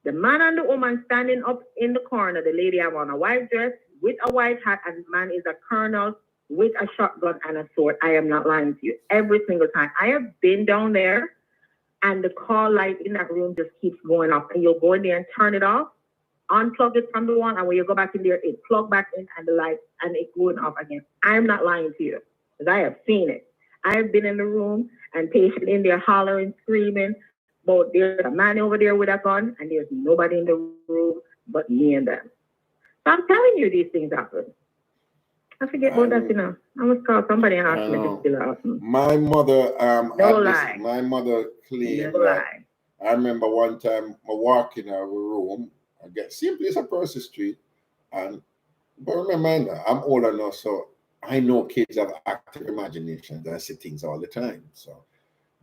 The man and the woman standing up in the corner, the lady have on a white dress with a white hat, and the man is a colonel with a shotgun and a sword. I am not lying to you. Every single time. I have been down there, and the call light in that room just keeps going off. And you'll go in there and turn it off, unplug it from the one, and when you go back in there, it plug back in and the light, and it going off again. I'm not lying to you, because I have seen it. I have been in the room, and patient in there hollering, screaming, but there's a man over there with a gun, and there's nobody in the room but me and them. So I'm telling you, these things happen. I forget about that, I must call somebody and ask me to still happen. My mother, no lie. My mother claimed no lie. I remember one time I walk in a room, I get simply it's across the street, but remember, I'm older now, so I know kids have active imaginations and see things all the time. So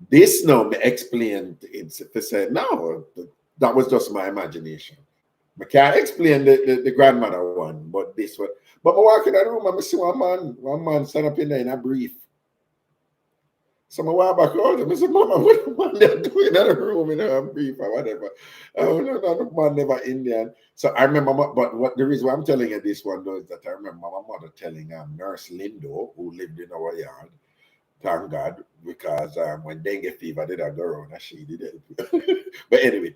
this now me explained it to say, no, that was just my imagination. I can't explain the grandmother one, but this one. But I walk in the room and I see one man stand up in there in a brief. So I walk back out and I said, Mama, what the man they're doing in the room in a brief or whatever? Oh, no, the man never Indian. So I remember, but what the reason why I'm telling you this one though is that I remember my mother telling Nurse Lindo, who lived in our yard, thank God, because when dengue fever did I go around, she did it. But anyway,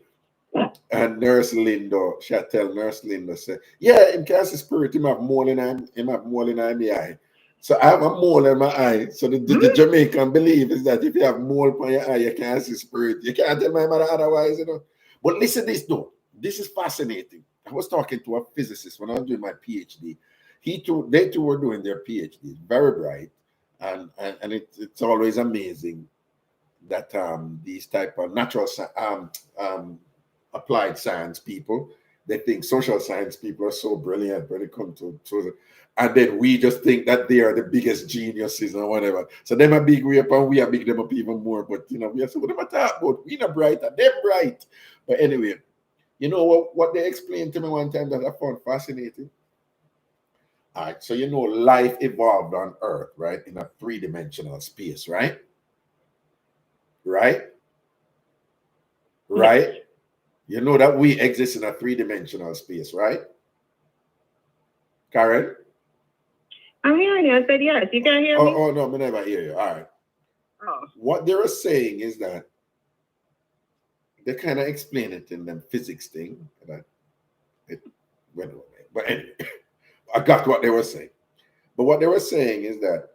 and Nurse Lindo, she tell Nurse Lindo, say, yeah, in case the spirit, him have mole in the eye. So I have a mole in my eye. So the Jamaican belief is that if you have mole on your eye, you can't see spirit. You can't tell my mother otherwise, But listen this though. This is fascinating. I was talking to a physicist when I was doing my PhD. They two were doing their PhD. Very bright. And it's always amazing that these type of natural applied science people, they think social science people are so brilliant when it comes to and then we just think that they are the biggest geniuses or whatever. So them are big way up and we are big them up even more. But we are so what am I talking about? We not bright and them bright. But anyway, what they explained to me one time that I found fascinating. All right, so life evolved on Earth, right, in a three-dimensional space, right? Right? Right? You know that we exist in a three-dimensional space, right? Karen? I'm hearing you. I said yes. You can't hear me? Oh, no, I never hear you. All right. Oh. What they were saying is that they kind of explain it in them physics thing. That it went away. But anyway, I got what they were saying. But what they were saying is that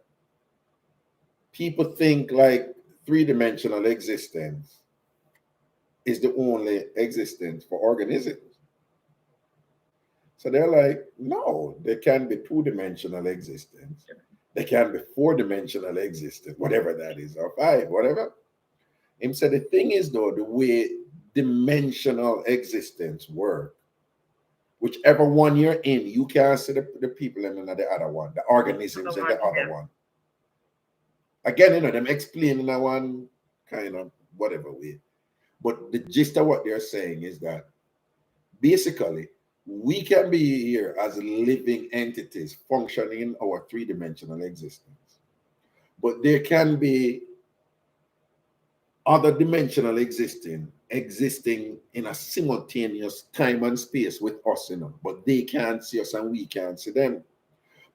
people think like three-dimensional existence is the only existence for organisms. So they're like, no, there can be two-dimensional existence. There can be four-dimensional existence, whatever that is, or five, whatever. Him said the thing is though, the way dimensional existence work, whichever one you're in, you can't see the people in the other one, the organisms in the other one. Again, them explaining that one kind of whatever way. But the gist of what they're saying is that basically we can be here as living entities functioning in our three-dimensional existence. But there can be other dimensional existing in a simultaneous time and space with us, but they can't see us and we can't see them.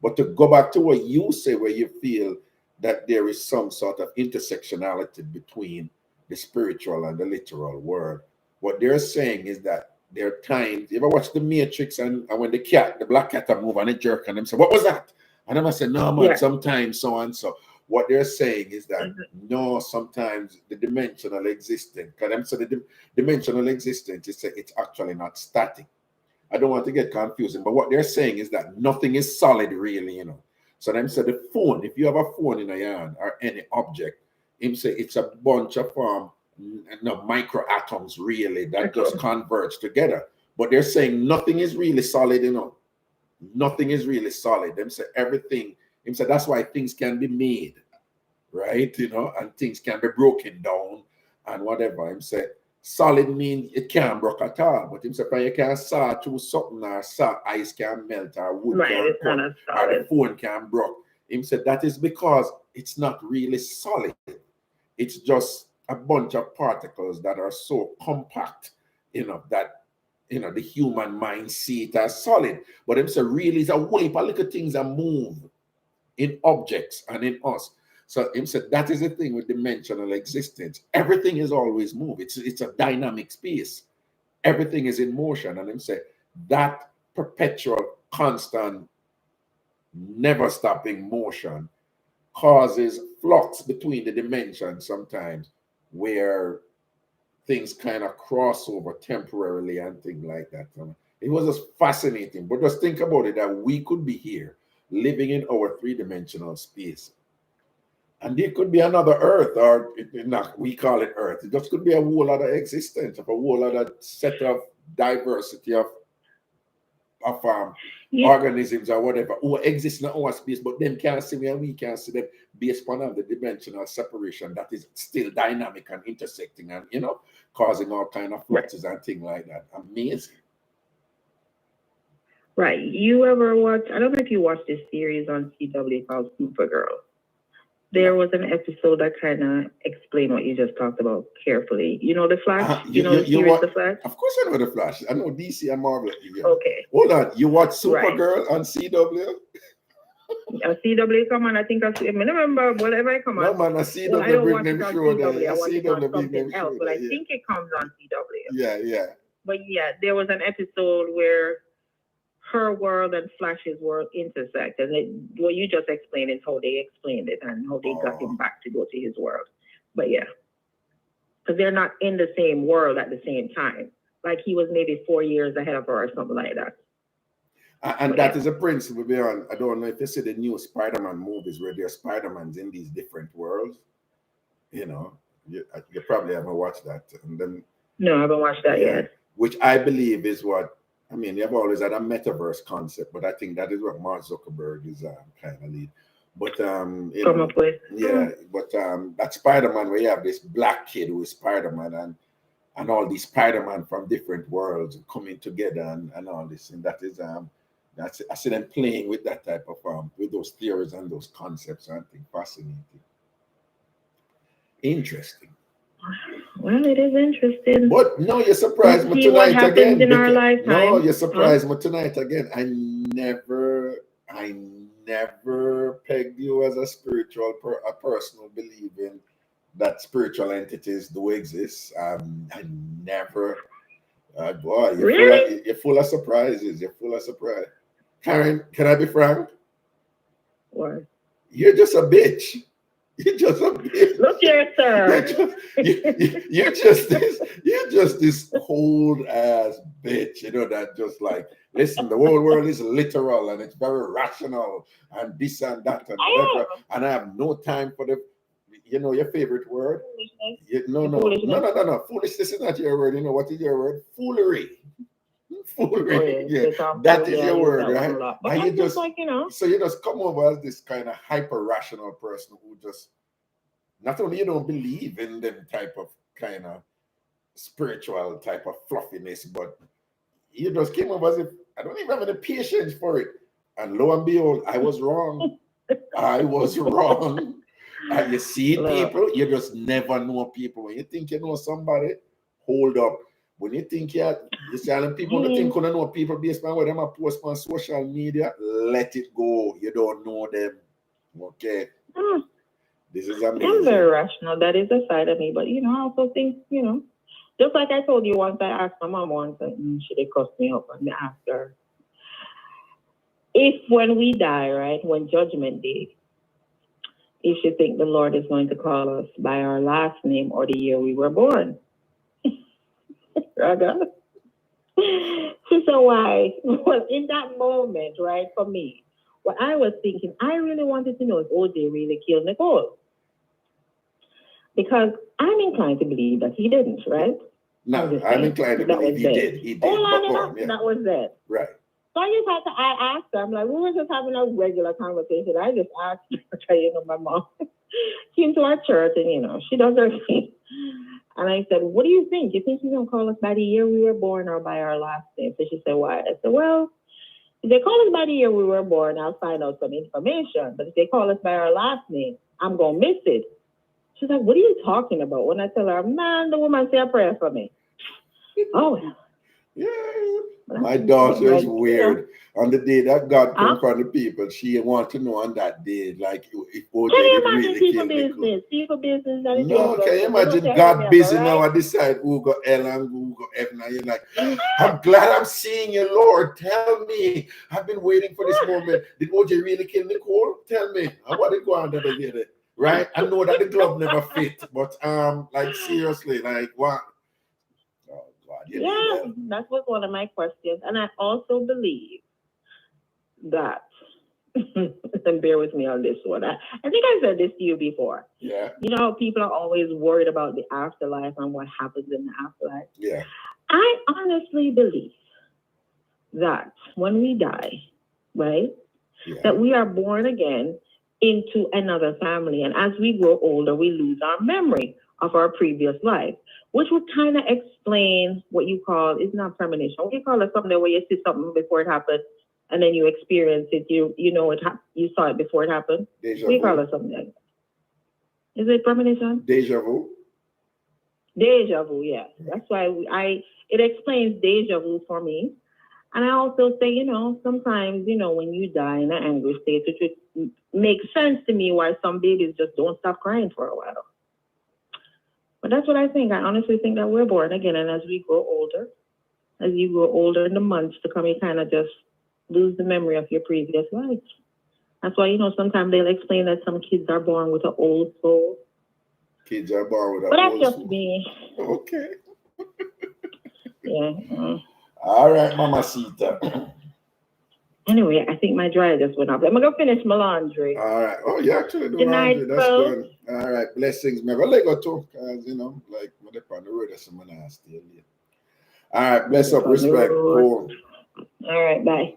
But to go back to what you say, where you feel that there is some sort of intersectionality between the spiritual and the literal world, what they're saying is that there are times, you ever watch The Matrix and when the black cat move and it jerk and them say, what was that? And I say, no, man, sometimes so and so. What they're saying is that no, sometimes the dimensional existence, because so the dimensional existence is it's actually not static. I don't want to get confusing, but what they're saying is that nothing is solid really, So them say the phone, if you have a phone in a yard or any object, him say it's a bunch of microatoms really that just converge together. But they're saying nothing is really solid, Nothing is really solid. Them say everything. Him say that's why things can be made, right? And things can be broken down and whatever. Him say solid means it can't break at all. But him say you can saw through something or saw ice can melt or wood Right, can it's cut not as or the solid. phone can break. Him said that is because it's not really solid. It's just a bunch of particles that are so compact, that the human mind see it as solid. But him say really it's a whole heap of little things that move in objects and in us. So him said that is the thing with dimensional existence. Everything is always move. It's a dynamic space. Everything is in motion. And him said that perpetual, constant, never stopping motion causes flux between the dimensions sometimes, where things kind of cross over temporarily and things like that. It was just fascinating. But just think about it, that we could be here living in our three-dimensional space. And there could be another Earth, or we call it Earth. It just could be a whole other existence, of a whole other set of diversity of organisms or whatever who exist in our space, but them can't see me and we can't see them, based upon the dimensional separation that is still dynamic and intersecting and causing all kind of fluxes and things like that. Amazing. Right. You ever watch? I don't know if you watched this series on CW called Supergirl. There was an episode that kind of explained what you just talked about carefully. You know the Flash? You know the series The Flash? Of course I know the Flash. I know DC and Marvel. Okay. Hold on. You watch Supergirl on CW? A CW come on, I think I remember whatever I come on. No man, a CW well, I don't bring watch them it on show CW. there. I watch it on something else, show but I there, think it comes on CW. Yeah. But yeah, there was an episode where her world and Flash's world intersect, and what you just explained is how they explained it and how they got him back to go to his world. But yeah, because they're not in the same world at the same time. Like he was maybe 4 years ahead of her or something like that. And that is a principle beyond. I don't know if you see the new Spider-Man movies where there are Spider-Mans in these different worlds. You probably haven't watched that. And then, no, I haven't watched that yet. Which I believe is what, you've always had a metaverse concept, but I think that is what Mark Zuckerberg is kind of lead. But come up with. Yeah, but that Spider-Man where you have this black kid who is Spider-Man and all these Spider-Man from different worlds coming together and all this, and that is I see them playing with that type of with those theories and those concepts. I think fascinating, interesting. Well, it is interesting. But no, you surprised me tonight again. In our lifetime. No, you surprised me tonight again. I never pegged you as a spiritual a person who believe in that spiritual entities do exist. I never. Boy, you're full of surprises. You're full of surprise. Karen, can I be frank? What? You're just a bitch. You're just a bitch. Look here, sir. You're just this cold ass bitch. That just like, listen, the whole world is literal and it's very rational and this and that and whatever. And I have no time for your favorite word. No. Foolishness is not your word. You know what is your word? Foolery. Foolery. That is your word, right? But and you just like, So you just come over as this kind of hyper rational person who just not only you don't believe in them type of kind of spiritual type of fluffiness, but you just came over as if I don't even have any patience for it. And lo and behold, I was wrong. I was wrong. And you see people, you just never know people. When you think you know somebody, hold up. When you think you're telling people to think you don't know people based on what them post on social media, let it go. You don't know them. Okay. This is amazing. I'm very rational. That is a side of me. But I also think, just like I told you once, I asked my mom once, and she did cuss me up, and I asked her, if when we die, right, when Judgment Day, if you think the Lord is going to call us by our last name or the year we were born. Raga. She said, why? Well, in that moment, right, for me, what I was thinking, I really wanted to know if OJ really killed Nicole. Because I'm inclined to believe that he didn't, right? No, I'm inclined to believe he did. He did. That was that. Right. So I asked her, I'm like, we were just having a regular conversation. I just asked her, my mom came to our church and, she does her thing. And I said, what do you think? You think he's going to call us by the year we were born or by our last name? So she said, why? I said, well, if they call us by the year we were born, I'll find out some information. But if they call us by our last name, I'm going to miss it. She's like, what are you talking about? When I tell her, man, the woman say a prayer for me. Oh, yeah. My daughter is weird. On the day that God confronted the people, she wanted to know on that day, like, if OJ did really kill Nicole. People business. No, can you imagine God busy now and decide who got L and who got F? Now you're like, I'm glad I'm seeing you, Lord. Tell me. I've been waiting for this moment. Did OJ really kill Nicole? Tell me. I want to go on that again. Right? I know that the glove never fit, but like seriously, like what? Oh God, yeah, that was one of my questions. And I also believe that, and bear with me on this one. I think I said this to you before. Yeah. You know, people are always worried about the afterlife and what happens in the afterlife. Yeah. I honestly believe that when we die, right, that we are born again into another family. And as we grow older, we lose our memory of our previous life, which would kind of explain what you call, it's not premonition. What you call it, something where you see something before it happened and then you experience it, you know it, you saw it before it happened. We call it something like that. Is it premonition? Deja vu. Deja vu, yeah. That's why it explains deja vu for me. And I also say, you know, sometimes, you know, when you die in an angry state, it would make sense to me why some babies just don't stop crying for a while. But that's what I think. I honestly think that we're born again. And as we grow older, as you grow older in the months to come, you kind of just lose the memory of your previous life. That's why, you know, sometimes they'll explain that some kids are born with an old soul. Kids are born with an old soul. But that's just me. Okay. Yeah. All right, Mamacita. Anyway, I think my dryer just went off. I'm going to finish my laundry. All right. Oh, you actually do Good laundry. night, That's bro. good. All right. Blessings. Maybe let go too, because, you know, like, when they're on the road, that's someone else still here. All right. Bless up. Respect. Cool. All right. Bye.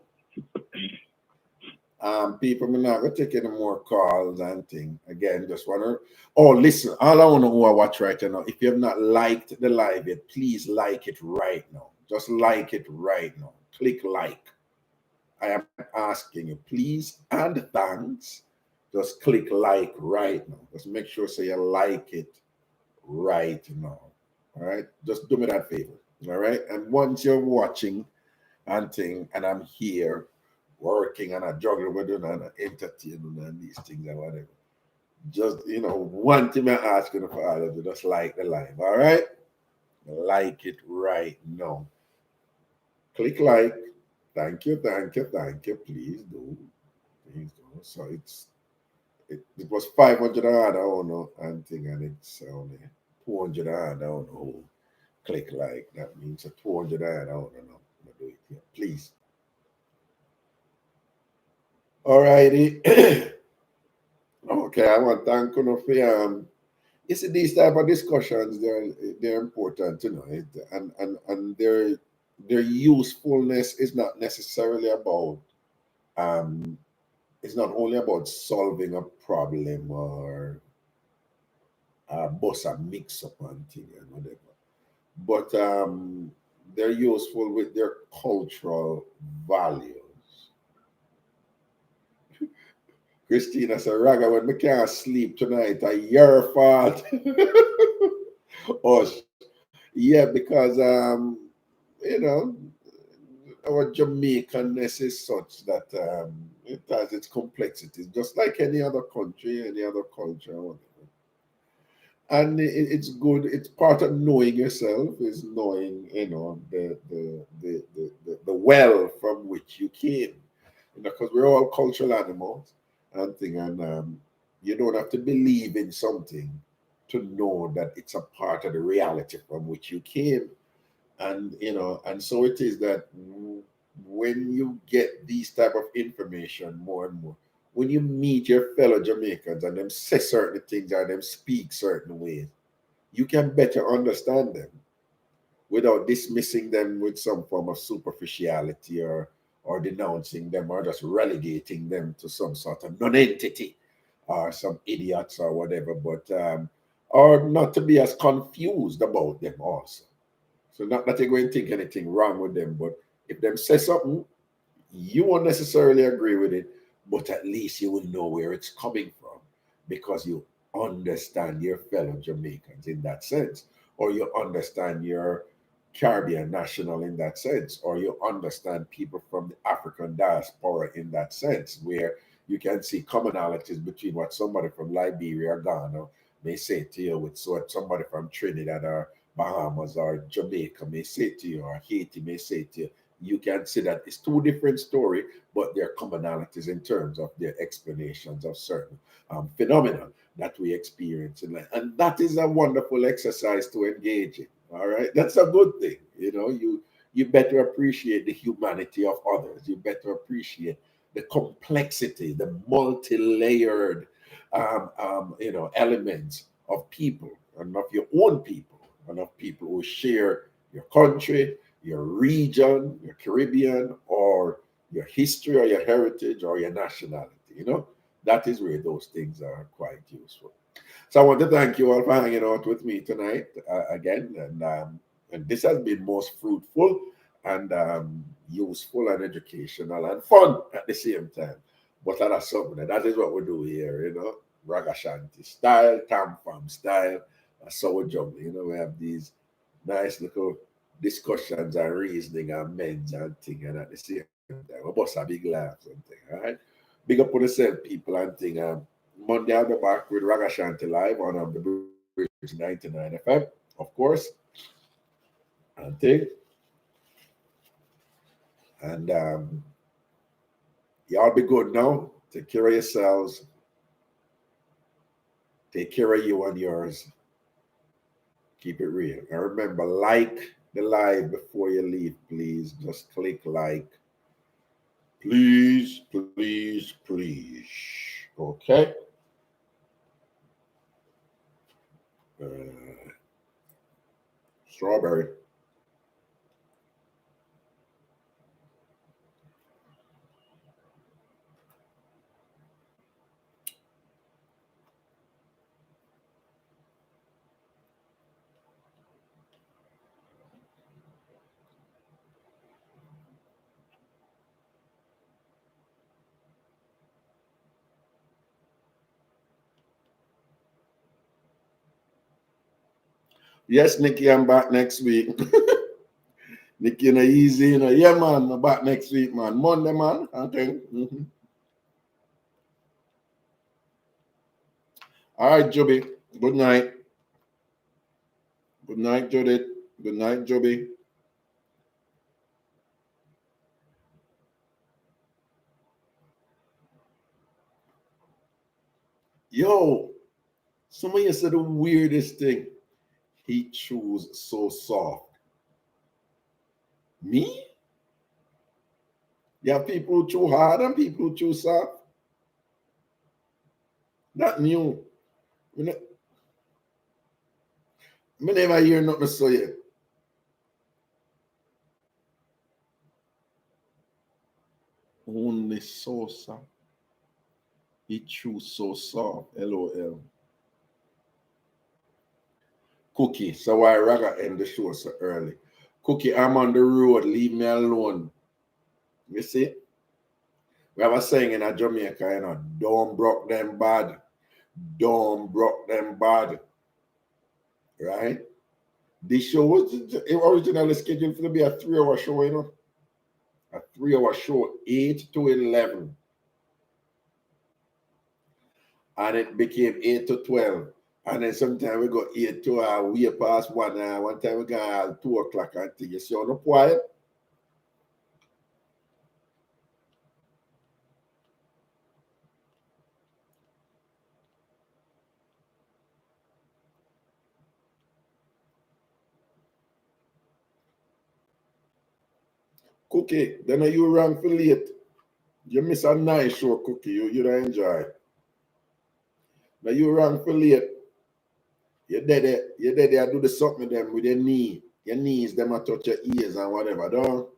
People, I'm not going to take any more calls and things. Again, just want to... Oh, listen. All I want to know who I watch right now, if you have not liked the live yet, please like it right now. Just like it right now. Click like. I am asking you, please and thanks. Just click like right now. Just make sure so you like it right now. All right? Just do me that favor. All right? And once you're watching and thing, and I'm here working and I juggle with it and I entertain and these things and whatever. Just, you know, one thing I'm asking for all of you, just like the live. All right? Like it right now. Click like. Thank you, please do. So it was 500 I don't know, and thing, and it's only 200 I don't know. Click like, that means a 200 I don't know. Do it here, please. All righty. Okay, I want to thank you for you see, these type of discussions, they're important, you know, and their usefulness is not necessarily about it's not only about solving a problem or bust a mix-up and thing and whatever, but they're useful with their cultural values. Christina said, Raga, when we can't sleep tonight, it's your fault. Oh, yeah, because you know, our Jamaicanness is such that it has its complexities, just like any other country, any other culture, whatever. And it's good. It's part of knowing yourself is knowing, you know, the well from which you came, you know, because we're all cultural animals and thing, and you don't have to believe in something to know that it's a part of the reality from which you came. And, you know, and so it is that when you get these type of information more and more, when you meet your fellow Jamaicans and them say certain things and them speak certain ways, you can better understand them without dismissing them with some form of superficiality or denouncing them or just relegating them to some sort of non-entity or some idiots or whatever. But or not to be as confused about them also. So not that you're going to think anything wrong with them, but if them say something, you won't necessarily agree with it, but at least you will know where it's coming from because you understand your fellow Jamaicans in that sense, or you understand your Caribbean national in that sense, or you understand people from the African diaspora in that sense, where you can see commonalities between what somebody from Liberia or Ghana may say to you with what somebody from Trinidad or Bahamas or Jamaica may say to you, or Haiti may say to you. You can see that it's two different stories, but there are commonalities in terms of their explanations of certain phenomena that we experience in life. And that is a wonderful exercise to engage in. All right. That's a good thing. You know, you better appreciate the humanity of others. You better appreciate the complexity, the multi-layered elements of people and of your own people and of people who share your country, your region, your Caribbean, or your history or your heritage or your nationality. You know, that is where those things are quite useful. So I want to thank you all for hanging out with me tonight again. And this has been most fruitful and useful and educational and fun at the same time. But that's something that is what we do here, you know, Ragashanti style, TamFam style. That's how we juggle. You know, we have these nice little discussions and reasoning and men's and thing, and at the same time, we bust a big laugh and thing. All right, big up on yourself, people and thing. Monday I'll be back with Ragashanti live on the Bridge 99 FM, of course, and thing. And y'all be good now. Take care of yourselves. Take care of you and yours. Keep it real. And remember, like the live before you leave, please. Just click like. Please, please, please. Okay. Strawberry. Yes, Nikki, I'm back next week. Nikki, you know, easy, you know. Yeah, man, I'm back next week, man. Monday, man. Okay. Mm-hmm. All right, Joby. Good night. Good night, Judith. Good night, Joby. Yo, somebody said the weirdest thing. He chews so soft. Me? You have people who chew hard and people who chew soft. That new. I never hear nothing so yet. Only so soft. He chews so soft. LOL. Cookie. So why Raga end the show so early? Cookie, I'm on the road. Leave me alone. You see? We have a saying in a Jamaica, you know, don't broke them bad. Don't broke them bad. Right? This show was originally scheduled to be a 3-hour show, you know. A 3-hour show, 8 to 11. And it became 8 to 12. And then sometimes we go 8 to way past 1 hour. One time we got 2 o'clock and things. You see on the quiet? Cookie, then you rang for late. You miss a nice show, Cookie. You don't enjoy. Now you rang for late. You're dead there, do the something them with your knee. Your knees, them a touch your ears and whatever, don't?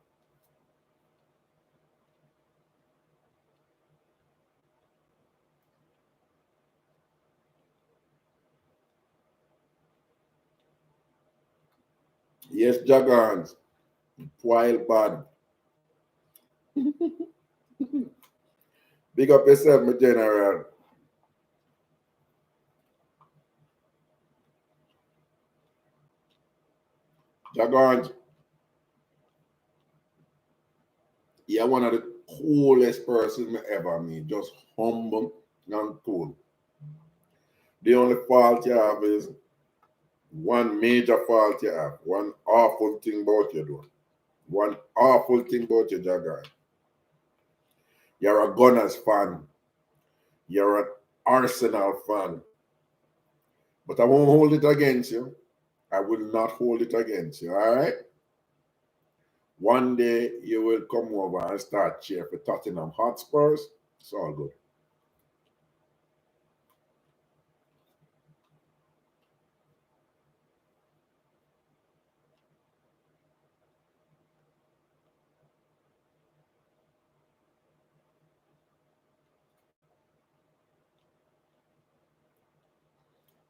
Yes, Jagans. Wild bad. Big up yourself, my general. Jagans. You're one of the coolest persons I ever meet. Just humble and cool. The only fault you have is one major fault you have. One awful thing about you, though. One awful thing about you, Jagan. You're a Gunners fan. You're an Arsenal fan. But I won't hold it against you. I will not hold it against you, all right? One day you will come over and start cheer for Tottenham Hotspurs. It's all good.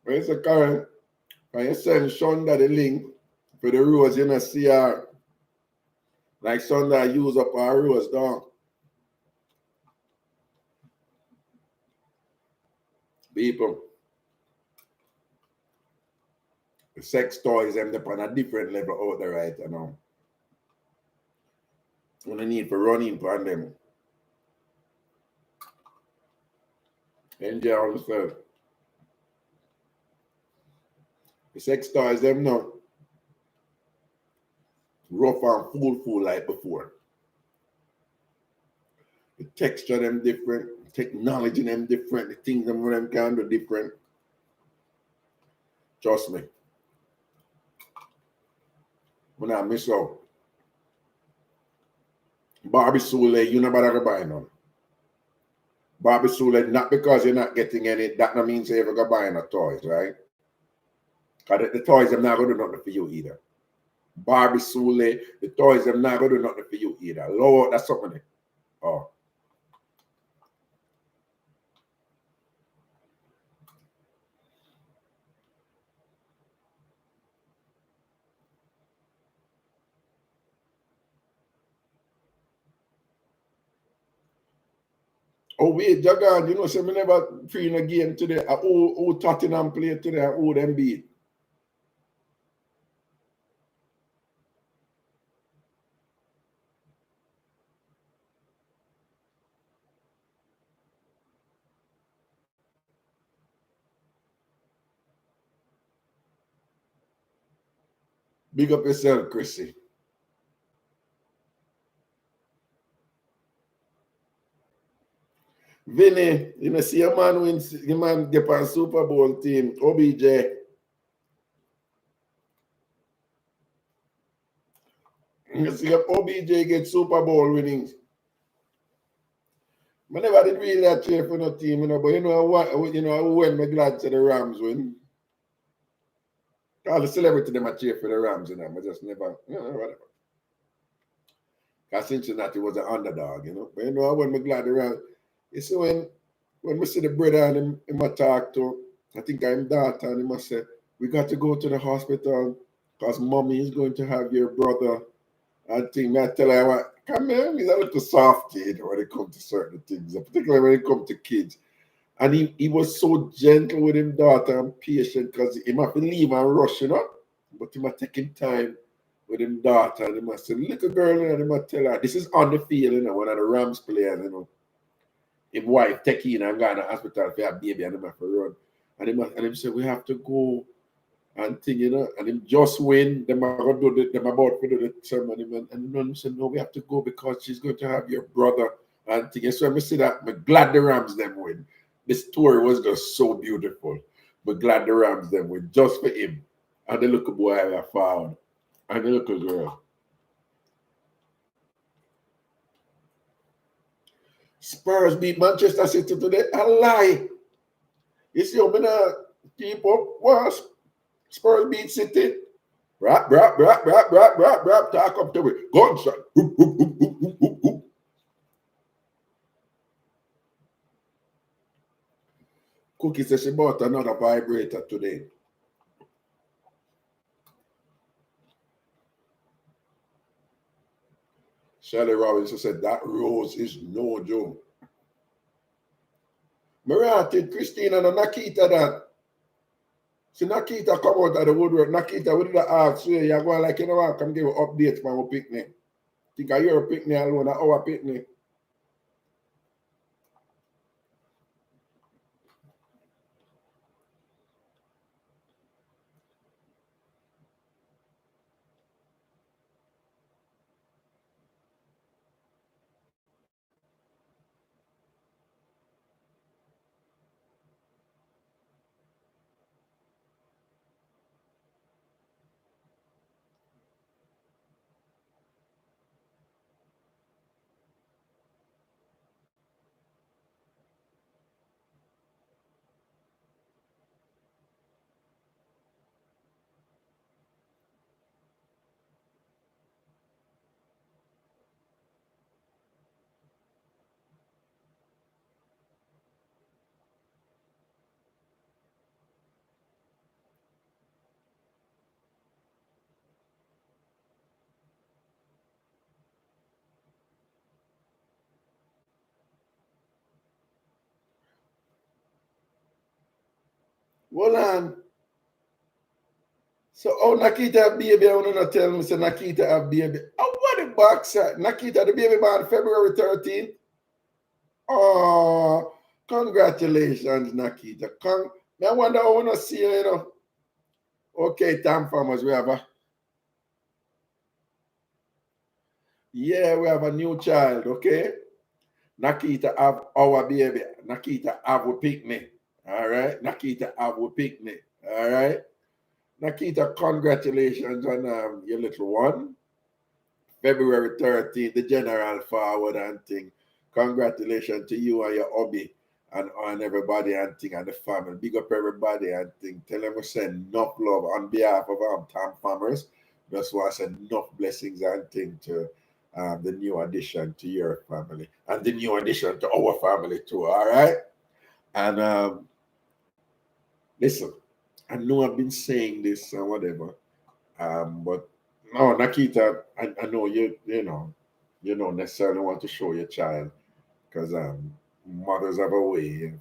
Where's the current? Can you send Shonda the link for the rose you know see her? Like Shonda use up our rose, dog. People, the sex toys end up on a different level out there right now. We need for running on them. Enjoy yourself. The sex toys them now rough and full like before. The texture them different, technology them different, the things them can do different. Trust me. When I miss out. Barbie Sule, you never ever buy none. Barbie Sule, not because you're not getting any, that no means you ever go buying no toys, right? Because the toys are not going to do nothing for you either. Barbie Sule, the toys are not going to do nothing for you either. Lord, that's something. Oh. Oh, wait, Jagan, you know, so me never free in a game today. Who Tottenham play today and who them beat? Big up yourself, Chrissy. Vinny, you know, see a man win, the man get on Super Bowl team, OBJ. You see if OBJ get Super Bowl winnings. I never did really that cheer for no team, you know, but you know when me glad to the Rams win. All the celebrity them a cheer for the Rams, you know, I just never, you know, whatever. Because Cincinnati was an underdog, you know. But you know, when me glad the Rams, you see when we see the brother and him a talk to, I think I'm daughter, and he must say, we got to go to the hospital because mommy is going to have your brother. I think I tell her, come here, he's a little soft kid when it comes to certain things, particularly when it comes to kids. And he was so gentle with him daughter and patient because he might leave and rush, you know. But he might taking time with him daughter and he must say, little girl, and he might tell her, this is on the field, you know, one of the Rams players, you know. His wife take in and go to the hospital for a baby and him have to run. And him say, we have to go and thing, you know, and him just win, them about to do the ceremony, and him say, no, we have to go because she's going to have your brother and thing. So I see that, I'm glad the Rams them win. The story was just so beautiful. But glad the Rams them win just for him. And the little boy I found. And the little girl. Spurs beat Manchester City today. A lie. You see, I'm gonna keep up. What? Spurs beat City. Rap, talk up to it. Gunshot. Cookie says she bought another vibrator today. Shirley Robinson said that rose is no joke. Mirati, Christina, and Nakita that. So Nakita come out of the woodwork. Nakita, what did I ask you? You're going like, you know what, come give an update from our picnic. Think I hear a picnic alone, our picnic. Hold on. So, oh, Nakita have baby, I want to tell me, so Nakita have baby. Oh, what the box at? Nakita, the baby born February 13th. Oh, congratulations, Nakita. I wonder how I want to see you, you know. Okay, TamFam, we have a... Yeah, we have a new child, okay? Nakita have our baby. Nakita have a picnic. All right? Nakita have a picnic. All right? Nakita, congratulations on your little one. February 13th, the general forward and thing. Congratulations to you and your hubby and everybody and thing and the family. Big up everybody and thing. Tell them we send enough love on behalf of TamFamers. Just want to send enough blessings and thing to the new addition to your family and the new addition to our family too. All right? And listen, I know I've been saying this and whatever, but no, Nakita, I know you don't necessarily want to show your child because mothers have a way of,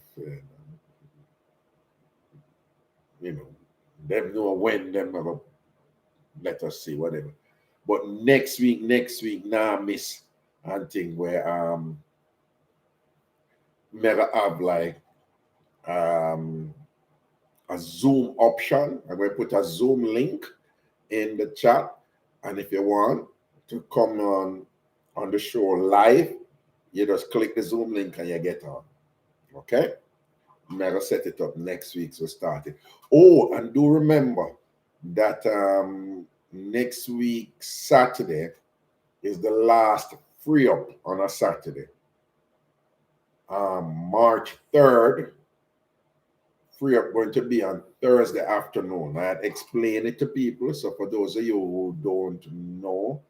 them know when them have a, let us see, whatever. But next week, now miss and thing where never have like a Zoom option. I'm going to put a Zoom link in the chat, and if you want to come on the show live, you just click the Zoom link and you get on. Okay? I'm going to set it up next week, so start it. Oh, and do remember that next week, Saturday, is the last free up on a Saturday. March 3rd, free up going to be on Thursday afternoon. I had explained it to people. So for those of you who don't know,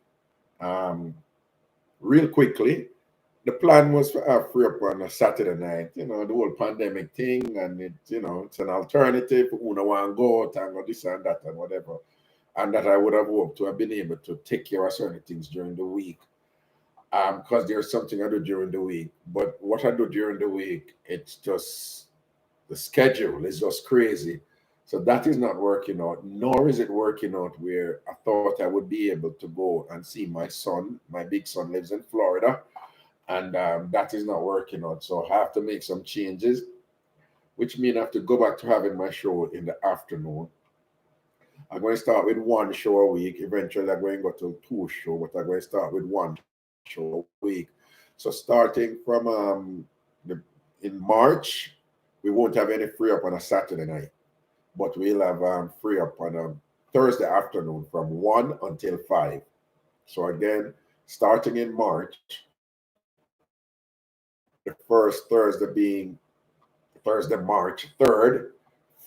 real quickly, the plan was for have free up on a Saturday night. The whole pandemic thing, and it's an alternative. Who don't want to go out and go this and that and whatever. And that I would have hoped to have been able to take care of certain things during the week. Because there's something I do during the week. But what I do during the week, it's just the schedule is just crazy. So that is not working out, nor is it working out where I thought I would be able to go and see my son. My big son lives in Florida, and that is not working out. So I have to make some changes, which means I have to go back to having my show in the afternoon. I'm going to start with one show a week. Eventually, I'm going to go to 2 shows, but I'm going to start with 1 show a week. So starting from in March, we won't have any free up on a Saturday night, but we'll have free up on a Thursday afternoon from 1 until 5. So again, starting in March, the first Thursday being Thursday, March 3rd,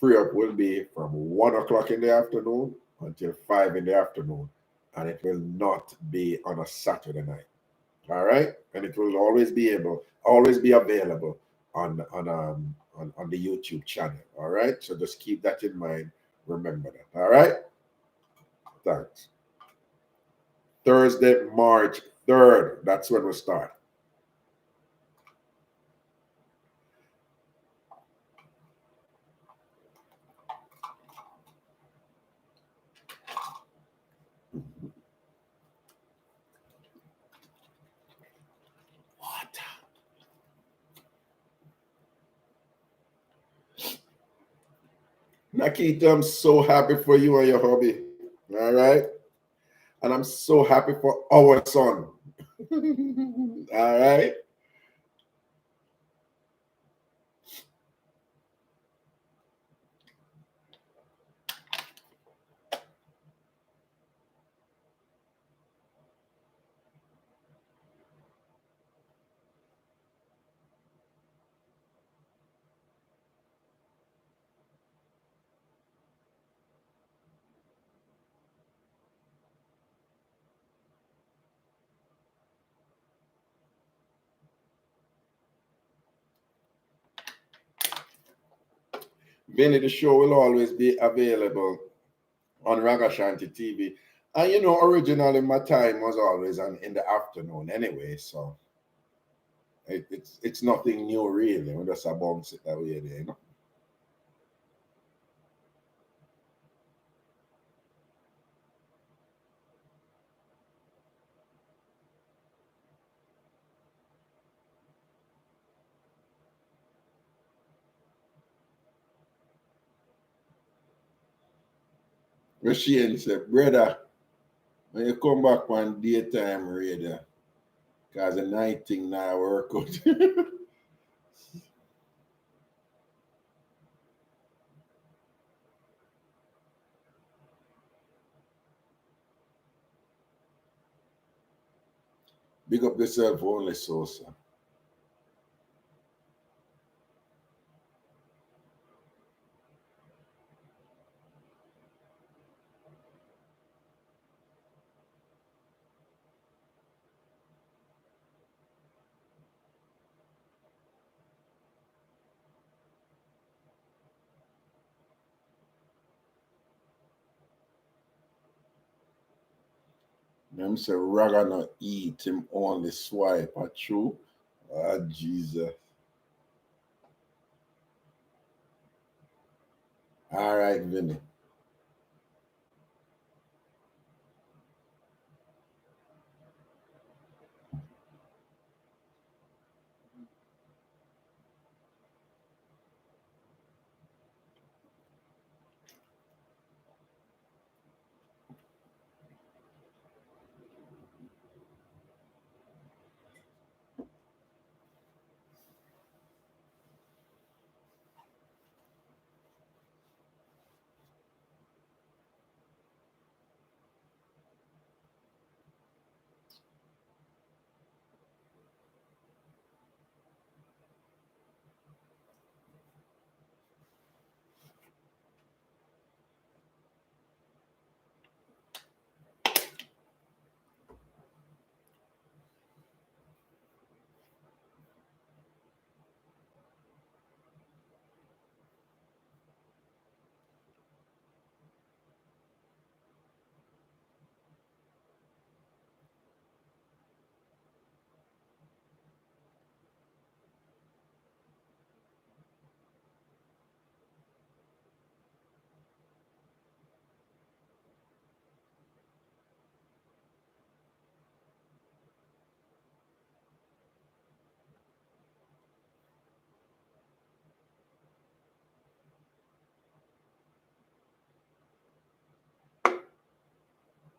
free up will be from 1 o'clock in the afternoon until 5 in the afternoon, and it will not be on a Saturday night. All right, and it will always be available on the YouTube channel. All right, so just keep that in mind. Remember that. All right, thanks. Thursday, March 3rd, that's when we start. Nakita, I'm so happy for you and your hobby. All right. And I'm so happy for our son. All right. Vinny, the show will always be available on Ragashanti TV. And you know, originally my time was always in the afternoon anyway, so it's nothing new really. We just bounce it that way there, you know. Rasheen said, brother, when you come back on daytime radio, because the night thing now work out. Big up yourself only, Sosa. Them say Raga not eat, him only swipe. Are true? Ah, Jesus. All right, Vinny.